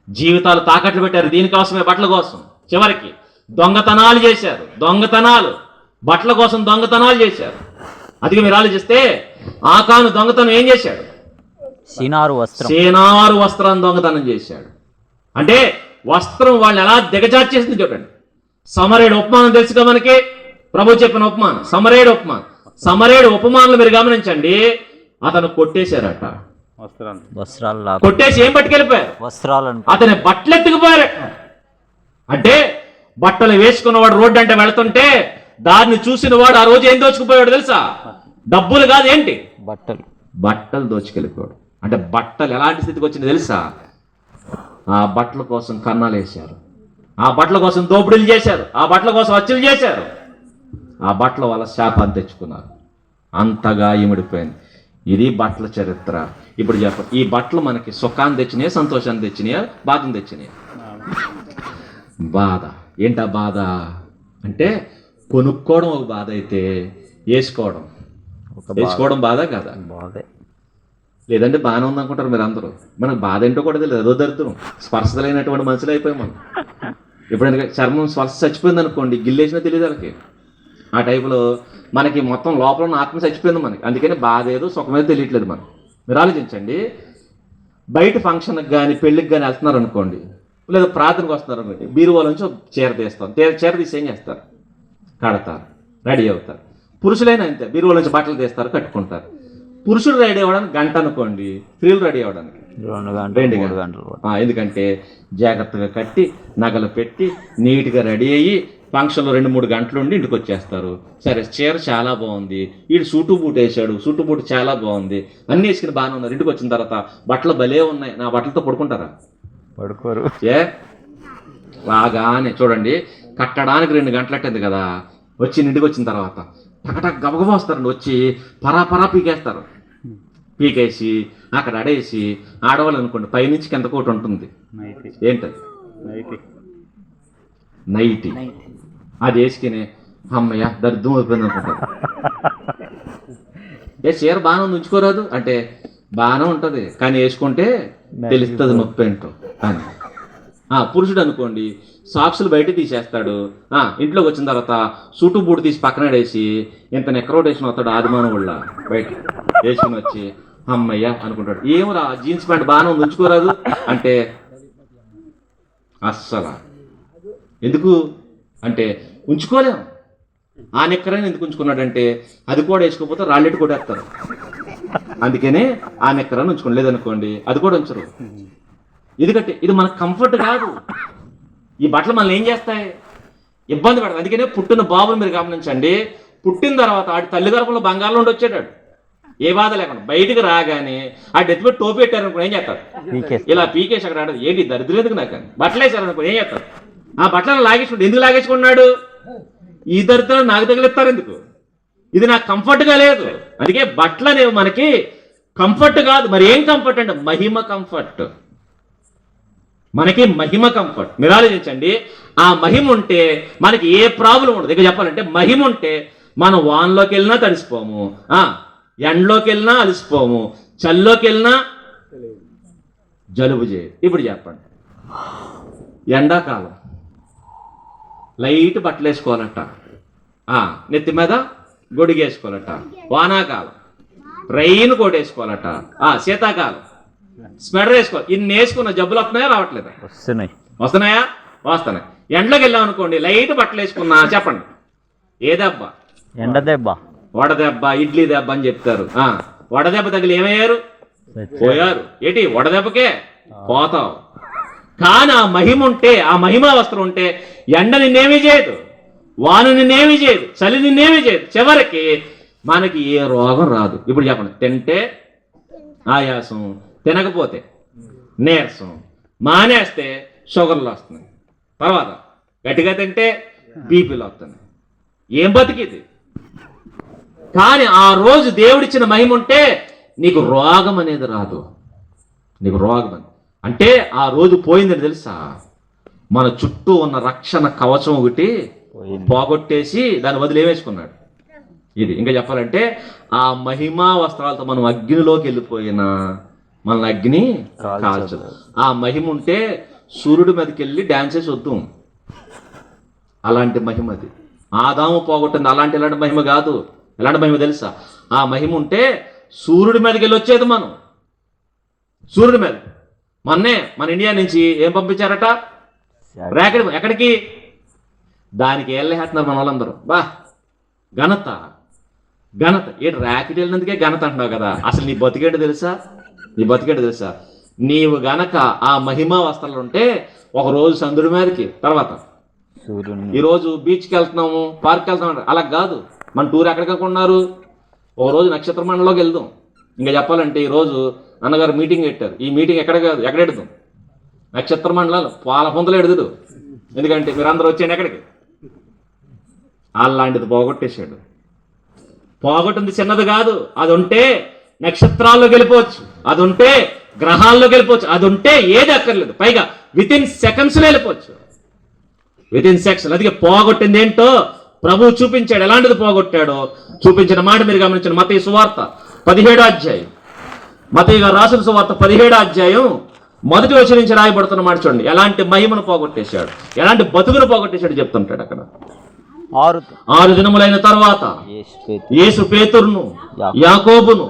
జీవితాలు తాకట్లు పెట్టారు దీనికోసమే, బట్టల కోసం. చివరికి దొంగతనాలు చేశారు, దొంగతనాలు, బట్టల కోసం దొంగతనాలు చేశారు. అందుకే మీరు ఆలోచిస్తే ఆకాను దొంగతనం ఏం చేశాడు? సీనారు వస్త్రాన్ని దొంగతనం చేశాడు. అంటే వస్త్రం వాళ్ళని ఎలా దిగజార్చేసింది చూడండి. సమరేడు ఉపమానం తెలుసుగా మనకి, ప్రభు చెప్పిన ఉపమానం సమరేడు ఉపమానం. సమరేడు ఉపమానంలో మీరు గమనించండి, అతను కొట్టేశారట. వస్త్రాలు కొట్టేసి ఏం పట్టుకెళ్ళిపోయారు? వస్త్రాలను అతని బట్టలు ఎత్తుకుపోయారు. అంటే బట్టలు వేసుకున్నవాడు రోడ్డు అంటే వెళుతుంటే దాన్ని చూసిన వాడు ఆ రోజు ఏం దోచుకుపోయాడు తెలుసా? డబ్బులు కాదు, ఏంటి? బట్టలు దోచుకెళ్ళిపోయాడు. అంటే బట్టలు ఎలాంటి స్థితికి వచ్చింది తెలుసా? ఆ బట్టల కోసం కన్నాలు వేశారు, ఆ బట్టల కోసం దోపిడీలు చేశారు, ఆ బట్టల కోసం హత్యలు చేశారు. ఆ బట్టల వల్ల శాపాన్ని తెచ్చుకున్నారు. అంతగా ఇమిడిపోయింది. ఇది బట్టల చరిత్ర. ఇప్పుడు చెప్పండి, ఈ బట్టలు మనకి సుఖాన్ని తెచ్చినాయా, సంతోషాన్ని తెచ్చినాయా, బాధను తెచ్చినాయా? బాధ. ఏంటా బాధ అంటే కొనుక్కోవడం ఒక బాధ అయితే వేసుకోవడం బాధ కదా? లేదంటే బాగానే ఉందనుకుంటారు మీరు అందరూ. మనకు బాధ ఏంటో కూడా తెలియదు. అదో దరిద్రం. స్పర్శలైనటువంటి మనుషులు అయిపోయాం మనం. ఇప్పుడు చర్మం స్పర్శ చచ్చిపోయింది అనుకోండి, గిల్లేసినా తెలియదు వాళ్ళకి. ఆ టైపులో మనకి మొత్తం లోపల ఉన్న ఆత్మ చచ్చిపోయింది మనకి. అందుకని బాధ ఏదో సుఖమేదో తెలియట్లేదు మనం. మీరు ఆలోచించండి, బయట ఫంక్షన్కి కానీ పెళ్ళికి కానీ వెళ్తున్నారు అనుకోండి, లేదా ప్రార్థనకు వస్తున్నారు అనుకోండి, బీరువాల నుంచి ఒక చీర తీస్తాం. చీర తీసి ఏం చేస్తారు? కడతారు, రెడీ అవుతారు. పురుషులైనా అంతే, బీరువాల నుంచి బట్టలు తీస్తారు, కట్టుకుంటారు. పురుషుడు రెడీ అవ్వడానికి గంట అనుకోండి, స్త్రీలు రెడీ అవ్వడానికి 2 గంటలు. ఎందుకంటే జాగ్రత్తగా కట్టి నగలు పెట్టి నీట్గా రెడీ అయ్యి ఫంక్షన్లో 2-3 గంటలు ఉండి ఇంటికి వచ్చేస్తారు. సరే, చీర చాలా బాగుంది, వీడు సూటు బూట్ వేసాడు, సూటు బూట్ చాలా బాగుంది, అన్నీ వేసుకుని బాగానే ఉన్నారు. ఇంటికి వచ్చిన తర్వాత బట్టలు భలే ఉన్నాయి, నా బట్టలతో పడుకుంటారా? పడుకోరు. బాగానే చూడండి, కట్టడానికి 2 గంటలు అట్టింది కదా, వచ్చి ఇంటికి వచ్చిన తర్వాత టకటక్ గబగబా వస్తారండి. వచ్చి పరా పీకేస్తారు. పీకేసి అక్కడ అడేసి, ఆడవాళ్ళు అనుకోండి పైనుంచి కింద కోటి ఉంటుంది. ఏంటది? నైటీ. అది వేసుకుని అమ్మయ్య దరిద్రం అయిపోయింది అనుకుంటారు. చీర బాగానే ఉంది, ఉంచుకోరాదు అంటే బాగానే ఉంటుంది, కానీ వేసుకుంటే తెలుస్తుంది నొప్పి ఏంటో అని. పురుషుడు అనుకోండి, సాక్సులు బయట తీసేస్తాడు. ఇంట్లోకి వచ్చిన తర్వాత సూటు బూటు తీసి పక్కన వేసి ఇంత నెక్రోటేషన్ అవుతాడు ఆదిమానం వాళ్ళ, బయట వేసుకుని వచ్చి అమ్మయ్య అనుకుంటాడు. ఏమరా జీన్స్ ప్యాంట్ బాగానే ఉంది, ఉంచుకోరాదు అంటే అస్సలు. ఎందుకు అంటే ఉంచుకోలేము. ఆ నెక్కరైనా ఎందుకు ఉంచుకున్నాడంటే అది కూడా వేసుకోకపోతే రాళ్ళెట్టు కొట్టేస్తారు. అందుకనే ఆ నెక్కరాన్ని ఉంచుకోండి, లేదనుకోండి అది కూడా ఉంచరు. ఎందుకంటే ఇది మనకు కంఫర్ట్ కాదు. ఈ బట్టలు మనల్ని ఏం చేస్తాయి? ఇబ్బంది పడతాయి. అందుకనే పుట్టిన బాబుని మీరు గమనించండి, పుట్టిన తర్వాత ఆడి తల్లి గర్భంలో బంగారంలో ఉండి వచ్చాడు, ఏ బాధ లేకుండా. బయటికి రాగానే ఆ డెత్ పెట్టి టోపీ పెట్టారనుకో ఏం చేస్తారు? ఇలా పీకేసి అక్కడ ఆడదు. ఏంటి దరిద్రం ఎందుకు నాకు? బట్టలు వేసారనుకో ఏం చేస్తారు? ఆ బట్టలను లాగేసుకుంటాడు. ఎందుకు లాగేసుకున్నాడు? ఈ దరిద్రం నాకు తగిలిస్తారు ఎందుకు? ఇది నాకు కంఫర్ట్గా లేదు. అందుకే బట్టలు అనేవి మనకి కంఫర్ట్ కాదు. మరి ఏం కంఫర్ట్ అంటే మహిమ కంఫర్ట్. మనకి మహిమ కంఫర్ట్. మీరు ఆలోచించండి, ఆ మహిమ ఉంటే మనకి ఏ ప్రాబ్లం ఉండదు. ఇక చెప్పాలంటే మహిమ ఉంటే మనం వాన్లోకి వెళ్ళినా తడిసిపోము, ఎండలోకి వెళ్ళినా అలసిపోము, చల్లోకి వెళ్ళినా జలుబు చేయదు. ఇప్పుడు చెప్పండి, ఎండాకాలం లైట్ బట్టలు వేసుకోవాలట, నెత్తి మీద గొడుగేసుకోవాలట. వానాకాలం రైన్ కోట్ వేసుకోవాలట. శీతాకాలం స్వెటర్ వేసుకోవాలి. ఇన్ని వేసుకున్న జబ్బులు వస్తున్నాయా రావట్లేదా? వస్తున్నాయా? వస్తున్నాయి. ఎండలోకి వెళ్ళాం అనుకోండి, లైట్ బట్టలు వేసుకున్నా చెప్పండి ఏ దెబ్బ? ఎండ దెబ్బ, వడదెబ్బ, ఇడ్లీ దెబ్బ అని చెప్తారు. వడదెబ్బ తగిలి ఏమయ్యారు? పోయారు. ఏంటి వడదెబ్బకే పోతావు. కానీ ఆ మహిమ ఉంటే, ఆ మహిమా వస్త్రం ఉంటే ఎండ నిన్నేమీ చేయదు, వాను నిన్నేమీ చేయదు, చలి నిన్నేమీ చేయదు. చివరికి మనకి ఏ రోగం రాదు. ఇప్పుడు చెప్పండి, తింటే ఆయాసం, తినకపోతే నీరసం, మానేస్తే షుగర్లు వస్తున్నాయి, తర్వాత గట్టిగా తింటే బీపీలు వస్తున్నాయి. ఏం బతికిది? కానీ ఆ రోజు దేవుడిచ్చిన మహిమ ఉంటే నీకు రోగం అనేది రాదు. నీకు రోగం అంటే ఆ రోజు పోయిందని తెలుసా? మన చుట్టూ ఉన్న రక్షణ కవచం ఒకటి పోగొట్టేసి దాని బదులు ఏమేసుకున్నాడు? ఇది. ఇంకా చెప్పాలంటే ఆ మహిమా వస్త్రాలతో మనం అగ్నిలోకి వెళ్ళిపోయినా మన అగ్ని కాల్చదు. ఆ మహిమ ఉంటే సూర్యుడి మీదకి వెళ్ళి డాన్స్ చేసి వద్దాం. అలాంటి మహిమ అది. ఆదాము పోగొట్టింది ఇలాంటి మహిమ కాదు. ఎలాంటి మహిమ తెలుసా? ఆ మహిమ ఉంటే సూర్యుడి మీదకి వెళ్ళి వచ్చేది మనం. సూర్యుడి మీద మొన్నే మన ఇండియా నుంచి ఏం పంపించారట? ర్యాకెట్. ఎక్కడికి? దానికి వెళ్ళేస్తున్నారు మన వాళ్ళందరూ. ఘనత ఘనత. ఏంటి ర్యాకెట్ వెళ్ళినందుకే ఘనత అంటున్నావు కదా? అసలు నీ బతికేంటి తెలుసా? నీ బతికేంటి తెలుసా? నీవు గనక ఆ మహిమా వస్త్రాలు ఉంటే ఒక రోజు చంద్రుడి మీదకి, తర్వాత ఈరోజు బీచ్కి వెళ్తున్నాము, పార్క్కి వెళ్తున్నాము, అలా కాదు. మన టూర్ ఎక్కడికి ఉన్నారు, ఒక రోజు నక్షత్ర మండలంలోకి వెళ్దాం. ఇంకా చెప్పాలంటే ఈరోజు అన్నగారు మీటింగ్ పెట్టారు. ఈ మీటింగ్ ఎక్కడ కాదు, ఎక్కడ ఎడదాం? నక్షత్ర మండలాలు పాల పొందలు ఎడదు. ఎందుకంటే మీరందరూ వచ్చేయండి ఎక్కడికి. అలాంటిది పోగొట్టేశాడు. పోగొట్టింది చిన్నది కాదు. అది ఉంటే నక్షత్రాల్లోకి వెళ్ళిపోవచ్చు, అది ఉంటే గ్రహాల్లోకి వెళ్ళిపోవచ్చు, అది ఉంటే ఏది అక్కర్లేదు. పైగా విత్ ఇన్ సెకండ్స్లో వెళ్ళిపోవచ్చు, విత్ ఇన్ సెకండ్స్. అందుకే పోగొట్టింది ఏంటో ప్రభువు చూపించాడు. ఎలాంటిది పోగొట్టాడో చూపించిన మాట మీరు గమనించండి. మత్తయి సువార్త 17వ అధ్యాయం, మత్తయి గారు రాసిన సువార్త 17వ అధ్యాయం మొదటి వచనం నుంచి రాయబడుతున్న మాట చూడండి. ఎలాంటి మహిమను పోగొట్టేశాడు, ఎలాంటి బతుకును పోగొట్టేశాడు చెప్తుంటాడు అక్కడ. 6 దినములైన తర్వాత యేసు పేతురును, యాకోబును,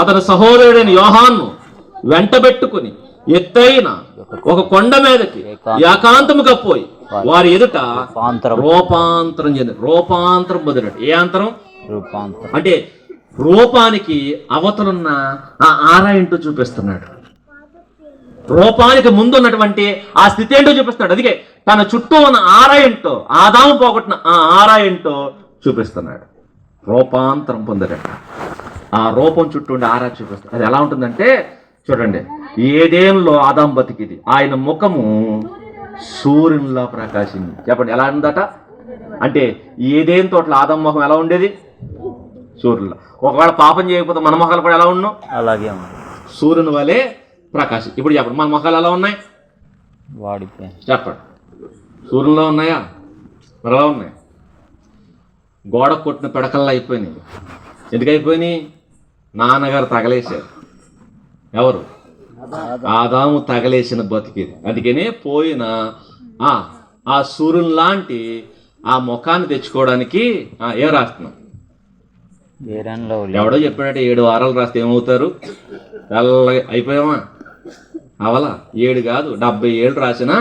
అతని సహోదరుడైన యోహాను వెంటబెట్టుకుని ఎత్తైన ఒక కొండ మీదకి ఏకాంతముగా పోయి వారి ఎదుట రూపాంతరం చెంది, రూపాంతరం పొందినట్టు. ఏ అంతరం? అంటే రూపానికి అవతలున్న ఆ ఆరా ఏంటో చూపిస్తున్నాడు. రూపానికి ముందు ఉన్నటువంటి ఆ స్థితి ఏంటో చూపిస్తున్నాడు. అందుకే తన చుట్టూ ఉన్న ఆరా ఏంటో, ఆదాము పోగొట్టిన ఆ ఆరా ఏంటో చూపిస్తున్నాడు. రూపాంతరం పొందడట. ఆ రూపం చుట్టూ ఉండే ఆరా చూపిస్తాడు. అది ఎలా ఉంటుందంటే చూడండి, ఏదేంలో ఆదాం బతికిది, ఆయన ముఖము సూర్యునిలా ప్రకాశింది. చెప్పండి ఎలా ఉందట? అంటే ఏదేం తోటలో ఆదాం ముఖం ఎలా ఉండేది? సూర్యునిలా. ఒకవేళ పాపం చేయకపోతే మన ముఖాలు కూడా ఎలా ఉన్నాం? అలాగే సూర్యుని వలె ప్రకాశం. ఇప్పుడు చెప్పండి, మన ముఖాలు ఎలా ఉన్నాయి? చెప్పండి, సూర్యునిలో ఉన్నాయా? మరి ఎలా ఉన్నాయి? గోడ కొట్టిన పిడకల్లా అయిపోయినాయి. ఎందుకు అయిపోయినాయి? నాన్నగారు తగలేశారు. ఎవరు? ఆదాము తగలేసిన బతికేది. అందుకనే పోయిన ఆ సూర్యుని లాంటి ఆ ముఖాన్ని తెచ్చుకోవడానికి ఏం రాస్తున్నాం? ఎవడో చెప్పాడంటే 7 వారాలు రాస్తే ఏమవుతారు? తెల్లగా అయిపోయామా? అవలా 7 కాదు 70 ఏళ్ళు రాసినా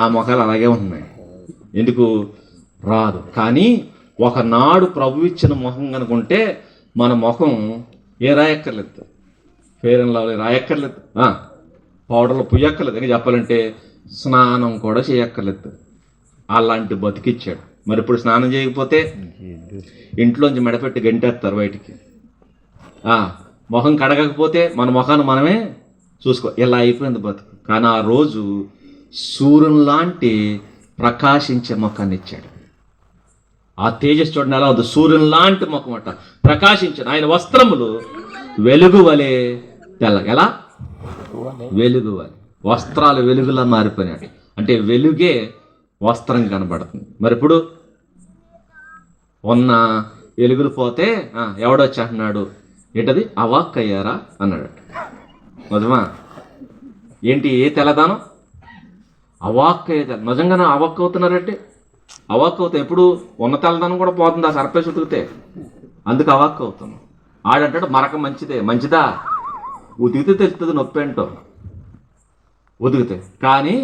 ఆ ముఖాలు అలాగే ఉన్నాయి. ఎందుకు రాదు? కానీ ఒకనాడు ప్రభు ఇచ్చిన ముఖం కనుకుంటే మన ముఖం ఏ రాయక్కర్లేదు, ఫెయిర్ అండ్ లవ్లీ రాయక్కర్లేదు, పౌడర్లు పుయ్యక్కర్లేదు. ఇంకా చెప్పాలంటే స్నానం కూడా చేయక్కర్లేదు. అలాంటి బతికిచ్చాడు. మరి ఇప్పుడు స్నానం చేయకపోతే ఇంట్లోంచి మెడపెట్టి గంటేస్తారు బయటికి. ముఖం కడగకపోతే మన ముఖాన్ని మనమే చూసుకో. ఇలా అయిపోయింది బతుకు. కానీ ఆ రోజు సూర్యుని లాంటి ప్రకాశించే ముఖాన్ని ఇచ్చాడు. ఆ తేజస్సు చూడండి ఎలా ఉంది. సూర్యుని లాంటి ముఖం అట ప్రకాశించాడు. ఆయన వస్త్రములు వెలుగు వలె తెల్ల. ఎలా? వెలుగు వలె. వస్త్రాలు వెలుగులా మారిపోయినాడు. అంటే వెలుగే వస్త్రం కనబడుతుంది. మరి ఇప్పుడు ఉన్న వెలుగులు పోతే ఎవడొచ్చి అంటున్నాడు, ఏంటది? అవాక్కయ్యారా అన్నాడు. నిజమా? ఏంటి ఏ తెల్లదానం? అవాక్కయ్య. నిజంగానే అవాక్ అవుతున్నారంటే అవాక్ అవుతాం. ఎప్పుడు ఉన్న తెల్లదానం కూడా పోతుంది ఆ సర్పేసి ఉతికితే. అందుకు అవాక్ అవుతున్నాం. ఆడంటాడు మరక మంచిదే. మంచిదా? ఉతికితే తెలుస్తుంది నొప్పి ఏంటో ఉతికితే. కానీ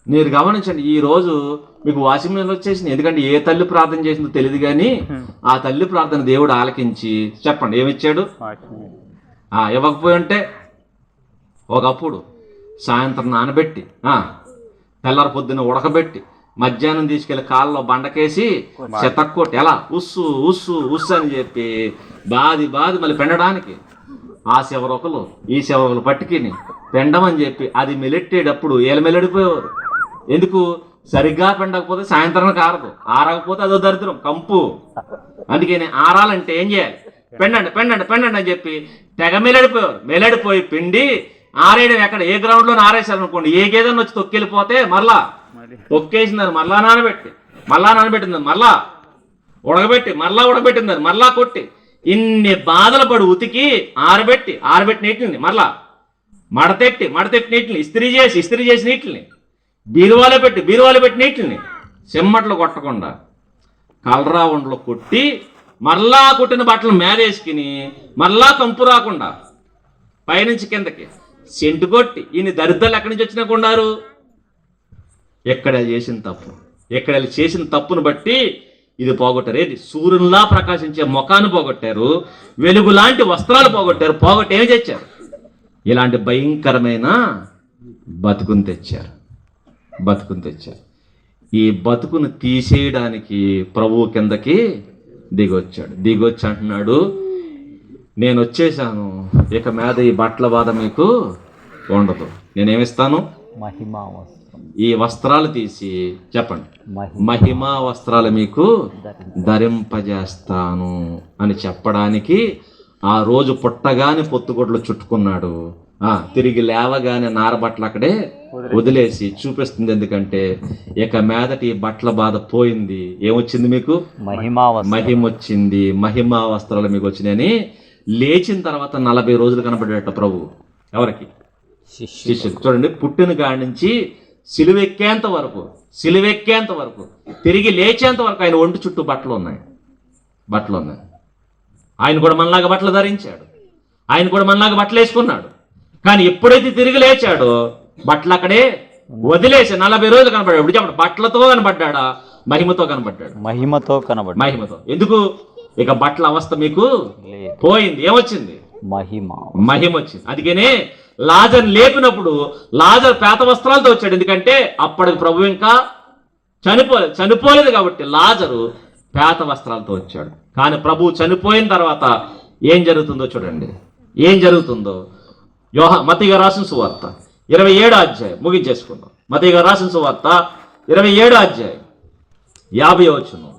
మీరు గమనించండి, ఈరోజు మీకు వాషింగ్ మిషన్ వచ్చేసింది. ఎందుకంటే ఏ తల్లి ప్రార్థన చేసిందో తెలియదు, కానీ ఆ తల్లి ప్రార్థన దేవుడు ఆలకించి చెప్పండి ఏమిచ్చాడు? ఇవ్వకపోయి ఉంటే ఒకప్పుడు సాయంత్రం నానబెట్టి తెల్లారి పొద్దున్న ఉడకబెట్టి మధ్యాహ్నం తీసుకెళ్లి కాళ్ళలో బండకేసి చెతక్కొట్టి ఎలా ఉస్సు ఉస్సు ఉస్సు అని చెప్పి బాది మళ్ళీ పెండడానికి ఆ శివరొకలు ఈ శివరొకలు పట్టుకుని పెండమని చెప్పి అది మెలెట్టేటప్పుడు ఏళ్ళు మెలడిపోయేవారు. ఎందుకు? సరిగ్గా పెండకపోతే సాయంత్రానికి ఆరదు, ఆరకపోతే అదో దరిద్రం కంపు. అందుకని ఆరాలంటే ఏం చేయాలి? పెండండి పెండండి పెండండి అని చెప్పి తెగ మెలడిపోయేవారు. మెలడిపోయి పిండి ఆరేయడం ఎక్కడ? ఏ గ్రౌండ్లో ఆరేసారనుకోండి, ఏ గేదెని వచ్చి తొక్కెళ్ళిపోతే మరలా తొక్కేసిందని మరలా నానబెట్టిందని మరలా ఉడకబెట్టిందని మరలా కొట్టి ఇన్ని బాధలు పడి ఉతికి ఆరబెట్టి నీటిని మరలా మడతెట్టి నీటిని ఇస్త్రీ చేసి నీటిని బీరువాలో పెట్టి నీటిని చెమ్మట్లు కొట్టకుండా కలరా ఉండలో కొట్టి మరలా కొట్టిన బట్టలు మేదేసుకుని మరలా కంపు రాకుండా పైనుంచి కిందకి సెంటు కొట్టి ఈయన దరిద్రాలు ఎక్కడి నుంచి వచ్చినా కొన్నారు? ఎక్కడ చేసిన తప్పును బట్టి ఇది పోగొట్టారు. ఏది? సూర్యునిలా ప్రకాశించే ముఖాన్ని పోగొట్టారు, వెలుగు లాంటి వస్త్రాలు పోగొట్టారు. పోగొట్టి ఏమి తెచ్చారు? ఇలాంటి భయంకరమైన బతుకుని తెచ్చారు. ఈ బతుకును తీసేయడానికి ప్రభువు కిందకి దిగొచ్చి అంటున్నాడు, నేను వచ్చేసాను, ఇక మీద ఈ బట్టల బాధ మీకు ఉండదు. నేనేమిస్తాను? మహిమా వస్త్రం. ఈ వస్త్రాలు తీసి చెప్పండి, మహిమా వస్త్రాలు మీకు ధరింపజేస్తాను అని చెప్పడానికి ఆ రోజు పుట్టగానే పొత్తుగొడ్లు చుట్టుకున్నాడు. తిరిగి లేవగానే నారబట్టలు అక్కడే వదిలేసి చూపిస్తుంది. ఎందుకంటే ఇక మీదటి బట్టల బాధ పోయింది. ఏమొచ్చింది మీకు? మహిమ వచ్చింది. మహిమా వస్త్రాలు మీకు వచ్చినాయని లేచిన తర్వాత 40 రోజులు కనబడేట ప్రభు ఎవరికి? శిష్యులు. చూడండి, పుట్టిన కాడి నుంచి సిలువెక్కేంత వరకు తిరిగి లేచేంత వరకు ఆయన ఒంటి చుట్టూ బట్టలు ఉన్నాయి. ఆయన కూడా మనలాగా బట్టలు ధరించాడు, ఆయన కూడా మనలాగా బట్టలు వేసుకున్నాడు. కానీ ఎప్పుడైతే తిరిగి లేచాడో బట్టలు అక్కడే వదిలేసి 40 రోజులు కనబడ్డాడు. ఇప్పుడు చెప్పండి, బట్టలతో కనబడ్డాడా? మహిమతో కనబడ్డాడు. మహిమతో. ఎందుకు? ఇక బట్టల అవస్థ మీకు పోయింది. ఏమొచ్చింది? మహిమ వచ్చింది. అందుకనే లాజర్ లేపినప్పుడు లాజర్ పేత వస్త్రాలతో వచ్చాడు. ఎందుకంటే అప్పటికి ప్రభు ఇంకా చనిపోలేదు కాబట్టి లాజరు పేత వస్త్రాలతో వచ్చాడు. కానీ ప్రభు చనిపోయిన తర్వాత ఏం జరుగుతుందో చూడండి. మత్తయి గారు రాసిన సువార్త 27వ అధ్యాయం ముగించేసుకుందాం. మత్తయి గారు రాసిన సువార్త 27వ అధ్యాయం 50వ వచనం.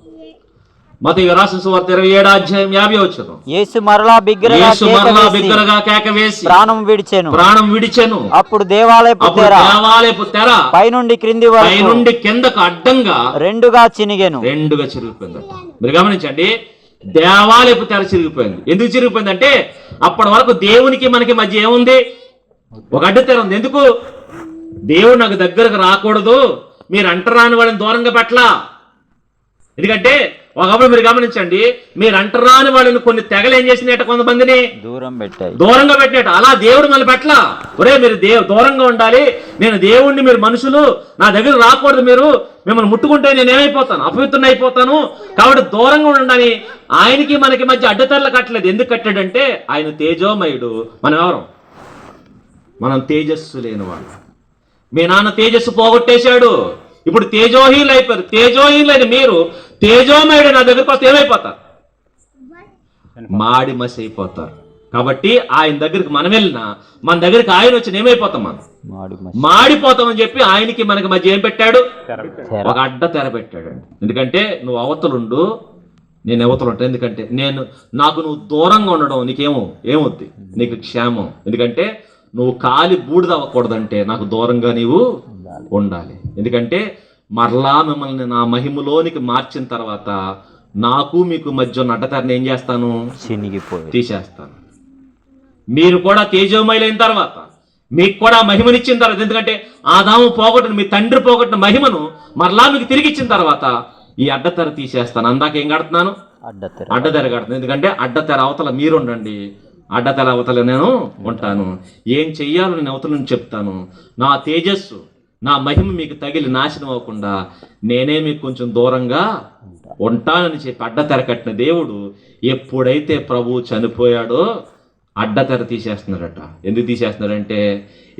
మత్తయి గారు రాసిన సువార్త 27వ అధ్యాయం 50వ వచనం. యేసు మరలా బిగ్గరగా కేక వేసి ప్రాణం విడిచెను. అప్పుడు దేవాలయపు తెర పైనుండి కిందకు అడ్డంగా రెండుగా చిరిగిపోయిందట. మీరు గమనించండి, దేవాలయపు తెర చిరిగిపోయింది. ఎందుకు చిరిగిపోయింది అంటే అప్పటి వరకు దేవునికి మనకి మధ్య ఏముంది? ఒక అడ్డు తెర ఉంది. ఎందుకు? దేవుడు నాకు దగ్గరకు రాకూడదు, మీరు అంటరాని వాళ్ళని దూరంగా పెట్టలా. ఎందుకంటే ఒకప్పుడు మీరు గమనించండి, మీరు అంటరాని వాళ్ళని కొన్ని తెగలు ఏం చేసినట్ట, కొంతమందిని దూరంగా పెట్టినట్టు. అలా దేవుడు మళ్ళీ పెట్టలా. ఒరే మీరు దూరంగా ఉండాలి, నేను దేవుణ్ణి, మీరు మనుషులు నా దగ్గర రాకూడదు, మీరు మిమ్మల్ని ముట్టుకుంటే నేను ఏమైపోతాను? అపవిత్రుని అయిపోతాను. కాబట్టి దూరంగా ఉండాలి. ఆయనకి మనకి మధ్య అడ్డతెరలు కట్టలేదు. ఎందుకు కట్టాడంటే ఆయన తేజోమయుడు, మనం ఎవరు? మనం తేజస్సు లేని వాళ్ళు. మీ నాన్న తేజస్సు పోగొట్టేశాడు, ఇప్పుడు తేజోహీనులు అయిపోయారు. తేజోహీనులైన మీరు తేజోమయుడు నా దగ్గరకు వస్తే ఏమైపోతారు? మాడి మసి అయిపోతారు. కాబట్టి ఆయన దగ్గరికి మనం వెళ్ళినా మన దగ్గరికి ఆయన వచ్చి ఏమైపోతాం? మనం మాడిపోతామని చెప్పి ఆయనకి మనకి మధ్య ఏం పెట్టాడు? ఒక అడ్డ తెర పెట్టాడు. ఎందుకంటే నువ్వు అవతలుండు, నేను అవతలు ఉంటాను. ఎందుకంటే నాకు నువ్వు దూరంగా ఉండడం ఏమవుద్ది? నీకు క్షేమం. ఎందుకంటే నువ్వు కాలి బూడిద అవ్వకూడదంటే నాకు దూరంగా నీవు ఉండాలి. ఎందుకంటే మరలా మిమ్మల్ని నా మహిమలోనికి మార్చిన తర్వాత నాకు మీకు మధ్య ఉన్న అడ్డతెరని ఏం చేస్తాను? తీసేస్తాను. మీరు కూడా తేజోమయులైన తర్వాత, మీకు కూడా మహిమనిచ్చిన తర్వాత, ఎందుకంటే ఆదాము పోగొట్టిన, మీ తండ్రి పోగొట్టిన మహిమను మరలా మీకు తిరిగి ఇచ్చిన తర్వాత ఈ అడ్డతెర తీసేస్తాను. అందాక ఏం కడుతున్నాను? అడ్డతెర కడుతున్నాను. ఎందుకంటే అడ్డతెర అవతల మీరు ఉండండి, అడ్డతెర అవతల నేను ఉంటాను. ఏం చెయ్యాలో నేను అవతల నుంచి చెప్తాను. నా తేజస్సు, నా మహిమ మీకు తగిలి నాశనం అవ్వకుండా నేనే మీకు కొంచెం దూరంగా ఉంటానని చెప్పి అడ్డతెర కట్టిన దేవుడు ఎప్పుడైతే ప్రభువు చనిపోయాడో అడ్డతెర తీసేస్తున్నాడట. ఎందుకు తీసేస్తున్నాడంటే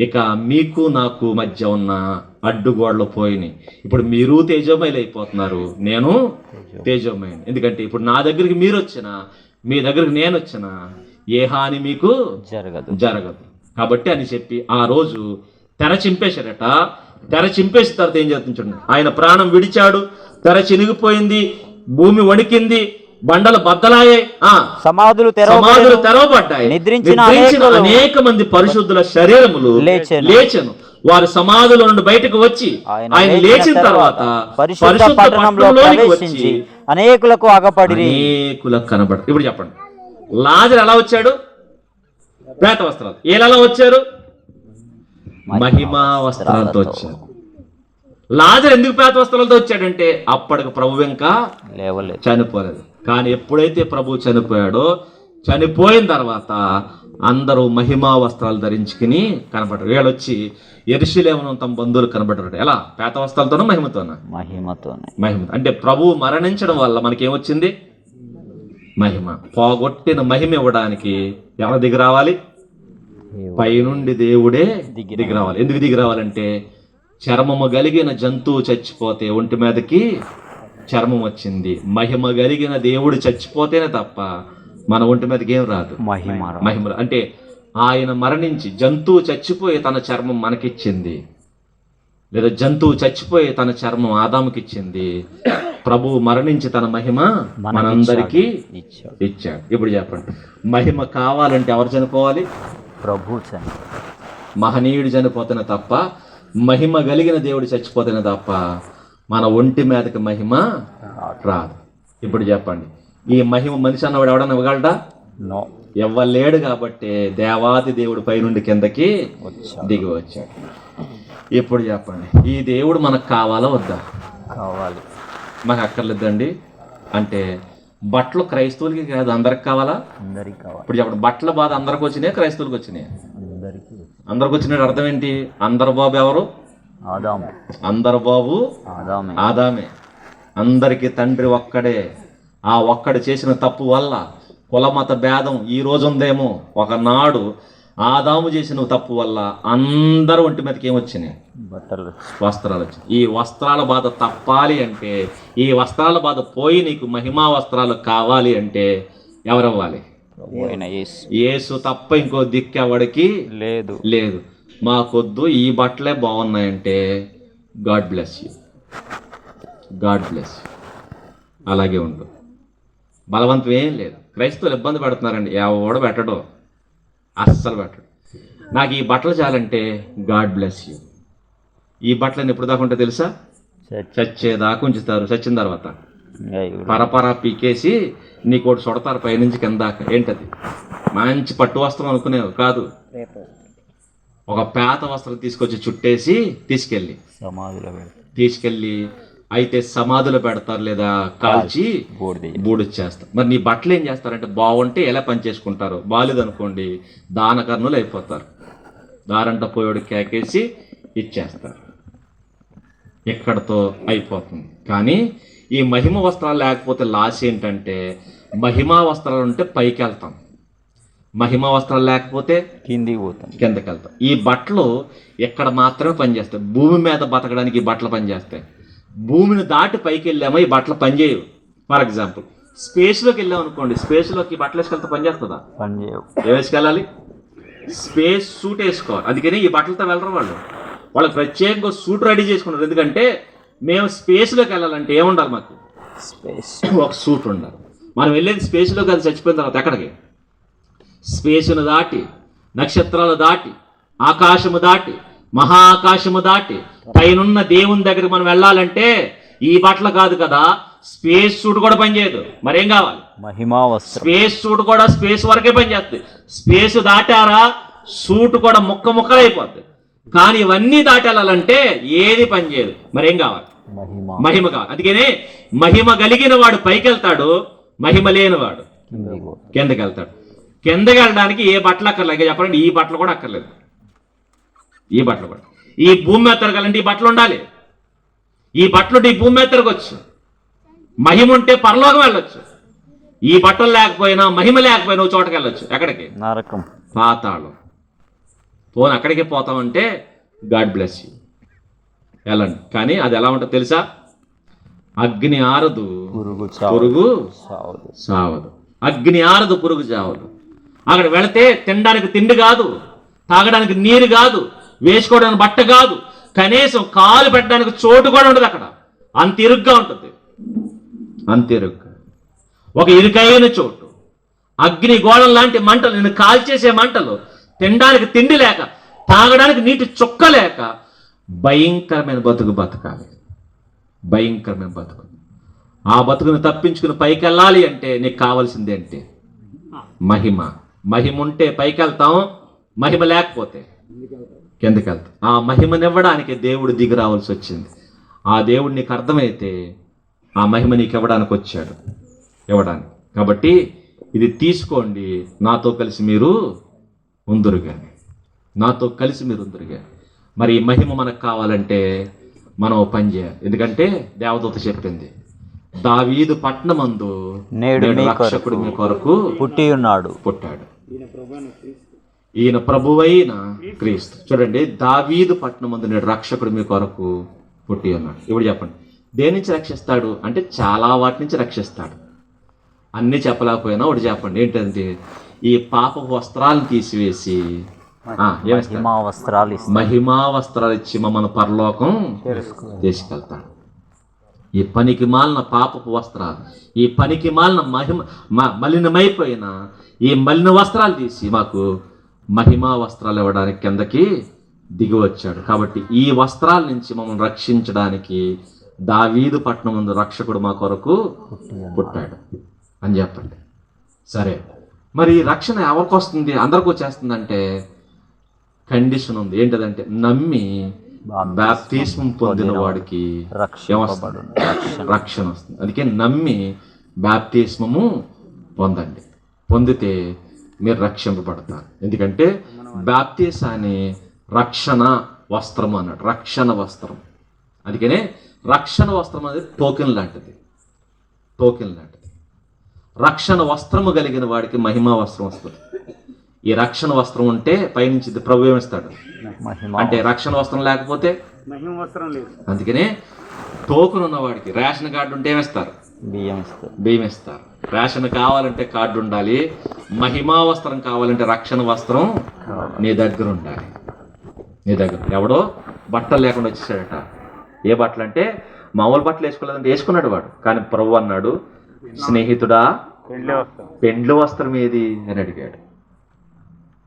ఇక మీకు నాకు మధ్య ఉన్న అడ్డుగోడలు పోయినాయి. ఇప్పుడు మీరు తేజోమయులు అయిపోతున్నారు, నేను తేజోమయుని. ఎందుకంటే ఇప్పుడు నా దగ్గరికి మీరు వచ్చినా, మీ దగ్గరికి నేను వచ్చినా ఏ హాని మీకు జరగదు. కాబట్టి అని చెప్పి ఆ రోజు తెర చింపేశాడట. తెర చింపేసిన తర్వాత ఏం చేస్తుంది చూడండి. ఆయన ప్రాణం విడిచాడు, తెర చినిగిపోయింది, భూమి వణికింది, బండలు బద్దలాయాయి, సమాధులు తెరవబడ్డాయి. నిద్రించిన అనేక మంది పరిశుద్ధుల శరీరములు లేచెను. వారు సమాధుల నుండి బయటకు వచ్చి ఆయన లేచిన తర్వాత పరిశుద్ధ పట్టణంలోకి వచ్చి అనేకులకు కనబడ. ఇప్పుడు చెప్పండి, లాజరు ఎలా వచ్చాడు? ప్రేత వస్త్రాలు. ఎలా వచ్చారు? మహిమా వస్త్రాలతో వచ్చాడు. లాజరు ఎందుకు ప్రేత వస్త్రాలతో వచ్చాడంటే అప్పటికి ప్రభు ఇంకా చనిపోలేదు. కానీ ఎప్పుడైతే ప్రభు చనిపోయాడో, చనిపోయిన తర్వాత అందరూ మహిమా వస్త్రాలు ధరించుకుని కనబడ్డారు. వీళ్ళు వచ్చి యెరూషలేములో తమ బంధువులు కనబడ్డారు. ఎలా? పేత వస్త్రాలతోనూ మహిమతోనే. అంటే ప్రభు మరణించడం వల్ల మనకేమొచ్చింది? మహిమ. పోగొట్టిన మహిమ ఇవ్వడానికి ఎవరి దిగి రావాలి? పైనుండి దేవుడే దిగి రావాలి. ఎందుకు దిగి రావాలంటే చర్మము కలిగిన జంతువు చచ్చిపోతే ఒంటి మీదకి చర్మం వచ్చింది. మహిమ కలిగిన దేవుడు చచ్చిపోతేనే తప్ప మన ఒంటి మీదకి ఏం రాదు. మహిమ అంటే ఆయన మరణించి జంతువు చచ్చిపోయి తన చర్మం మనకిచ్చింది, లేదా జంతువు చచ్చిపోయి తన చర్మం ఆదాముకిచ్చింది. ప్రభువు మరణించి తన మహిమ మనందరికీ ఇచ్చాడు. ఇప్పుడు చెప్పండి, మహిమ కావాలంటే ఎవరు చనిపోవాలి? ప్రభు. మహనీయుడు చనిపోతేనే తప్ప, మహిమ కలిగిన దేవుడు చచ్చిపోతేనే తప్ప మన ఒంటి మీదకి మహిమ రాదు. ఇప్పుడు చెప్పండి, ఈ మహిమ మనిషి అన్నవాడు ఎవడన్నా ఇవ్వగలడా? ఇవ్వలేడు. కాబట్టి దేవాది దేవుడు పైనుండి కిందకి దిగి వచ్చాడు. ఇప్పుడు చెప్పండి, ఈ దేవుడు మనకు కావాలా వద్దా? కావాలి. మాకు అక్కర్లేదండి అంటే బట్టలు క్రైస్తవులకి కాదు, అందరికి కావాలా? అందరికి కావాలి. ఇప్పుడు చెప్పండి, బట్టల బాధ అందరికి వచ్చినాయి, క్రైస్తవులకు వచ్చినాయి? అందరికి వచ్చినట్టు అర్థం ఏంటి? అందరు బాబు ఎవరు? ఆదాము. అందరు బాబు ఆదామే. అందరికి తండ్రి ఒక్కడే. ఆ ఒక్కడు చేసిన తప్పు వల్ల కులమత భేదం ఈ రోజు ఉందేమో, ఒకనాడు ఆదాము చేసిన తప్పు వల్ల అందరూ ఒంటి మీదకి ఏమొచ్చినాయి? వస్త్రాలు వచ్చినాయి. ఈ వస్త్రాల బాధ తప్పాలి అంటే, ఈ వస్త్రాల బాధ పోయి నీకు మహిమా వస్త్రాలు కావాలి అంటే ఎవరవ్వాలి? యేసు తప్ప ఇంకో దిక్కెవడికి లేదు. మాకొద్దు, ఈ బట్టలే బాగున్నాయంటే God bless you, God bless you. అలాగే ఉండు. బలవంతం ఏం లేదు. క్రైస్తవులు ఇబ్బంది పెడుతున్నారండి, ఎవడో పెట్టడు, అస్సలు పెట్టడు. నాకు ఈ బట్టలు చాలంటే గాడ్ బ్లెస్ యూ. ఈ బట్టలను ఎప్పుడు దాకా ఉంటాయి తెలుసా? చచ్చేదాకా ఉంచుతారు. చచ్చిన తర్వాత పరపరా పీకేసి నీకోటి చుడతారు పైనుంచి కింద దాకా. ఏంటది? మంచి పట్టు వస్త్రం అనుకునేవు కాదు, ఒక పేత వస్త్రం తీసుకొచ్చి చుట్టేసి తీసుకెళ్ళి అయితే సమాధిలో పెడతారు, లేదా కాల్చి బూడిచ్చేస్తారు. మరి నీ బట్టలు ఏం చేస్తారంటే, బాగుంటే ఎలా పని చేసుకుంటారు, బాగాలేదనుకోండి దానకర్ణులు అయిపోతారు. దారంట పోయేడు కేకేసి ఇచ్చేస్తారు. ఇక్కడతో అయిపోతుంది. కానీ ఈ మహిమ వస్త్రాలు లేకపోతే లాస్ ఏంటంటే, మహిమా వస్త్రాలు ఉంటే పైకి వెళ్తాం, మహిమా వస్త్రాలు లేకపోతే కిందకి వెళ్తాం. ఈ బట్టలు ఎక్కడ మాత్రమే పనిచేస్తాయి. భూమి మీద బతకడానికి ఈ బట్టలు పనిచేస్తాయి. భూమిని దాటి పైకి వెళ్ళామో ఈ బట్టలు పనిచేయవు. ఫర్ ఎగ్జాంపుల్, స్పేస్లోకి వెళ్ళాం అనుకోండి, స్పేస్లోకి బట్టలు వేసుకెళ్తే పనిచేస్తుందా? ఏ వేసుకెళ్ళాలి? స్పేస్ సూట్ వేసుకోవాలి. అందుకని ఈ బట్టలతో వెళ్ళరు వాళ్ళు. వాళ్ళకి ప్రత్యేకంగా సూట్ రెడీ చేసుకున్నారు. ఎందుకంటే మేము స్పేస్లోకి వెళ్ళాలంటే ఏముండాలి? మాకు ఒక సూట్ ఉండాలి. మనం వెళ్ళేది స్పేస్లోకి అది చచ్చిపోయిన తర్వాత ఎక్కడికి? స్పేస్ను దాటి, నక్షత్రాలు దాటి, ఆకాశము దాటి, మహాకాశము దాటి పైనున్న దేవుని దగ్గరికి మనం వెళ్ళాలంటే ఈ బట్టలు కాదు కదా, స్పేస్ సూట్ కూడా పనిచేయదు. మరేం కావాలి? స్పేస్ సూట్ కూడా స్పేస్ వరకే పనిచేస్తుంది. స్పేస్ దాటారా సూట్ కూడా ముక్కలు అయిపోద్ది. కానీ ఇవన్నీ దాటి వెళ్ళాలంటే ఏది పనిచేయదు. మరేం కావాలి? మహిమ కావాలి. అందుకనే మహిమ కలిగిన వాడు పైకి వెళ్తాడు, మహిమ లేనివాడు కిందకి వెళ్తాడు. కిందకి వెళ్ళడానికి ఏ బట్టలు అక్కర్లేదు. చెప్పండి, ఈ బట్టలు కూడా అక్కర్లేదు. ఈ బట్టలు కూడా ఈ భూమి మీద తిరగాలంటే ఈ బట్టలు ఉండాలి. ఈ బట్టలు ఈ భూమి మీద తిరగచ్చు. మహిమ ఉంటే పరలోకం వెళ్ళొచ్చు. ఈ బట్టలు లేకపోయినా, మహిమ లేకపోయినా ఒక చోటకి వెళ్ళొచ్చు. ఎక్కడికి? నరకం, పాతాళం. పోను అక్కడికి పోతామంటే గాడ్ బ్లెస్ యూ, వెళ్ళండి. కానీ అది ఎలా ఉంటుందో తెలుసా? అగ్ని ఆరదు, పురుగు సావదు. అగ్ని ఆరదు, పురుగు చావదు. అక్కడ వెళితే తినడానికి తిండి కాదు, తాగడానికి నీరు కాదు, వేసుకోవడానికి బట్ట కాదు, కనీసం కాలు పెట్టడానికి చోటు కూడా ఉండదు. అక్కడ అంత ఇరుగ్గా ఉంటుంది, అంత ఇరుగ్గా. ఒక ఇరుకైన చోటు, అగ్ని గోళం లాంటి మంటలు, నేను కాల్చేసే మంటలు, తినడానికి తిండి లేక, తాగడానికి నీటి చుక్క లేక భయంకరమైన బతకాలి. భయంకరమైన బతుకు. ఆ బతుకుని తప్పించుకుని పైకి వెళ్ళాలి అంటే నీకు కావాల్సింది అంటే మహిమ. మహిమ ఉంటే పైకి వెళ్తాం, మహిమ లేకపోతే కిందకి వెళ్తాం. ఆ మహిమనివ్వడానికి దేవుడు దిగి రావాల్సి వచ్చింది. ఆ దేవుడు నీకు అర్థమైతే ఆ మహిమ నీకు ఇవ్వడానికి వచ్చాడు, ఇవ్వడానికి. కాబట్టి ఇది తీసుకోండి, నాతో కలిసి మీరు ఉందురుగాని, నాతో కలిసి మీరు ఉందురుగాని. మరి ఈ మహిమ మనకు కావాలంటే మనం పని చేయాలి. ఎందుకంటే దేవదూత చెప్పింది, దావీదు పట్టణమందు నేడు రక్షకుడు మీ కొరకు పుట్టాడు. ఈయన ప్రభువైన క్రీస్తు. చూడండి, దావీదు పట్టణమందు నేడు రక్షకుడు మీ కొరకు పుట్టి ఉన్నాడు. ఇప్పుడు చెప్పండి, దేని నుంచి రక్షిస్తాడు అంటే చాలా వాటి నుంచి రక్షిస్తాడు. అన్నీ చెప్పలేకపోయినా ఒకటి చెప్పండి, ఏంటంటే ఈ పాప వస్త్రాలను తీసివేసి మహిమా వస్త్రాలు ఇస్తాడు. మహిమా వస్త్రాలు ఇచ్చి మమ్మల్ని పరలోకం తీసుకెళ్తాడు. ఈ పనికి మాలిన పాపపు వస్త్రాలు, ఈ పనికి మాలిన మలినమైపోయిన ఈ మలిన వస్త్రాలు తీసి మాకు మహిమా వస్త్రాలు ఇవ్వడానికి కిందకి దిగి వచ్చాడు. కాబట్టి ఈ వస్త్రాల నుంచి మమ్మల్ని రక్షించడానికి దావీదు పట్టణం ముందు రక్షకుడు మా కొరకు పుట్టాడు అని చెప్పండి. సరే, మరి రక్షణ ఎవరికి వస్తుంది? అందరికి వచ్చేస్తుందంటే కండిషన్ ఉంది. ఏంటదంటే నమ్మి బాప్తిస్మం పొందిన వాడికి రక్షణ వస్తుంది. అందుకే నమ్మి బాప్తిస్మము పొందండి, పొందితే మీరు రక్షింపబడతారు. ఎందుకంటే బాప్తిసాన్ని రక్షణ వస్త్రం అన్నాడు, రక్షణ వస్త్రం. అందుకనే రక్షణ వస్త్రం అనేది టోకెన్ లాంటిది, టోకెన్ లాంటిది. రక్షణ వస్త్రము కలిగిన వాడికి మహిమా వస్త్రం వస్తుంది. ఈ రక్షణ వస్త్రం ఉంటే పైనుంచి ప్రభు ఏమిస్తాడు అంటే రక్షణ వస్త్రం లేకపోతే మహిమ వస్త్రం లేదు. అందుకనే టోకెన్ ఉన్నవాడికి రేషన్ కార్డు ఉంటే ఏమిస్తారు? బియ్యం ఇస్తారు. రేషన్ కావాలంటే కార్డు ఉండాలి. మహిమా వస్త్రం కావాలంటే రక్షణ వస్త్రం నీ దగ్గర ఉండాలి. నీ దగ్గర ఎవడో బట్టలు లేకుండా వచ్చేసాడట. ఏ బట్టలు అంటే మామూలు బట్టలు వేసుకోలేదంటే వేసుకున్నాడు వాడు. కానీ ప్రభు అన్నాడు, స్నేహితుడా పెండ్లు వస్త్రం ఏది అని అడిగాడు.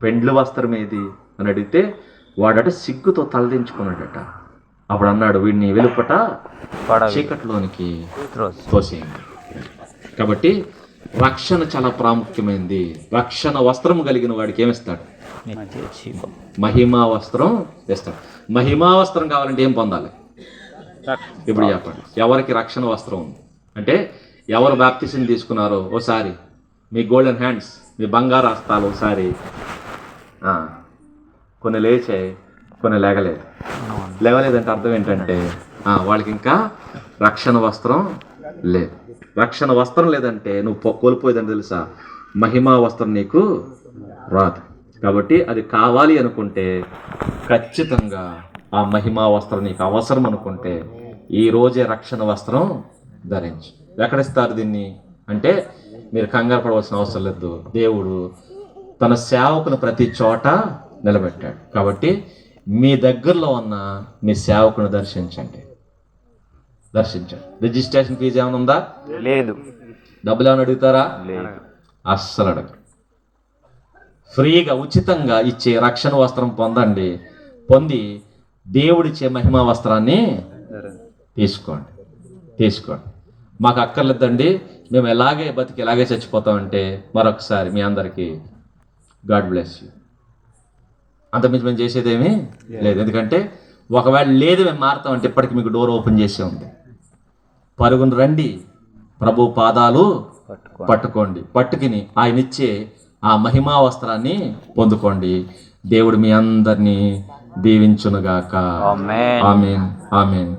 పెండ్లు వస్త్రం ఏది అని అడిగితే వాడట సిగ్గుతో తలదించుకున్నాడట. అప్పుడు అన్నాడు, వీడిని వెలుపట చీకట్లోనికి తోసేయండి. కాబట్టి రక్షణ చాలా ప్రాముఖ్యమైనది. రక్షణ వస్త్రం కలిగిన వాడికి ఏమిస్తాడు? మహిమా వస్త్రం ఇస్తాడు. మహిమా వస్త్రం కావాలంటే ఏం పొందాలి? ఇప్పుడు చెప్పండి, ఎవరికి రక్షణ వస్త్రం ఉంది అంటే ఎవరు బాప్తిసం తీసుకున్నారో ఓసారి మీ గోల్డెన్ హ్యాండ్స్, మీ బంగారు హస్తాలు ఒకసారి కొన్ని లేచాయి, కొన్ని లేగలేదు. లేవలేదంటే అర్థం ఏంటంటే వాళ్ళకి ఇంకా రక్షణ వస్త్రం లేదు. రక్షణ వస్త్రం లేదంటే నువ్వు కోల్పోయేదని తెలుసా? మహిమా వస్త్రం నీకు రాదు. కాబట్టి అది కావాలి అనుకుంటే ఖచ్చితంగా ఆ మహిమా వస్త్రం నీకు అవసరం అనుకుంటే ఈ రోజే రక్షణ వస్త్రం ధరించు. ఎక్కడిస్తారు దీన్ని అంటే మీరు కంగారు పడవలసిన అవసరం లేదు. దేవుడు తన సేవకును ప్రతి చోట నిలబెట్టాడు. కాబట్టి మీ దగ్గరలో ఉన్న మీ సేవకును దర్శించండి. రిజిస్ట్రేషన్ ఫీజు ఏమైనా ఉందా? లేదు. డబ్బులు ఏమైనా అడుగుతారా? లేదు. అస్సలు అడగరు. ఫ్రీగా ఉచితంగా ఇచ్చే రక్షణ వస్త్రం పొందండి. పొంది దేవుడిచ్చే మహిమా వస్త్రాన్ని తీసుకోండి. మాకు అక్కర్లేదండి, మేము ఎలాగే బతికి ఎలాగే చచ్చిపోతామంటే మరొకసారి మీ అందరికీ గాడ్ బ్లెస్ యూ. అంతకుమించి మేము చేసేదేమీ లేదు. ఎందుకంటే ఒకవేళ లేదు మేము మారుతామంటే ఇప్పటికి మీకు డోర్ ఓపెన్ చేసే ఉంది. పరుగును రండి, ప్రభు పాదాలు పట్టుకోండి. పట్టుకుని ఆయన ఇచ్చే ఆ మహిమా వస్త్రాన్ని పొందుకోండి. దేవుడు మీ అందరినీ దీవించునుగాక. ఆమేన్.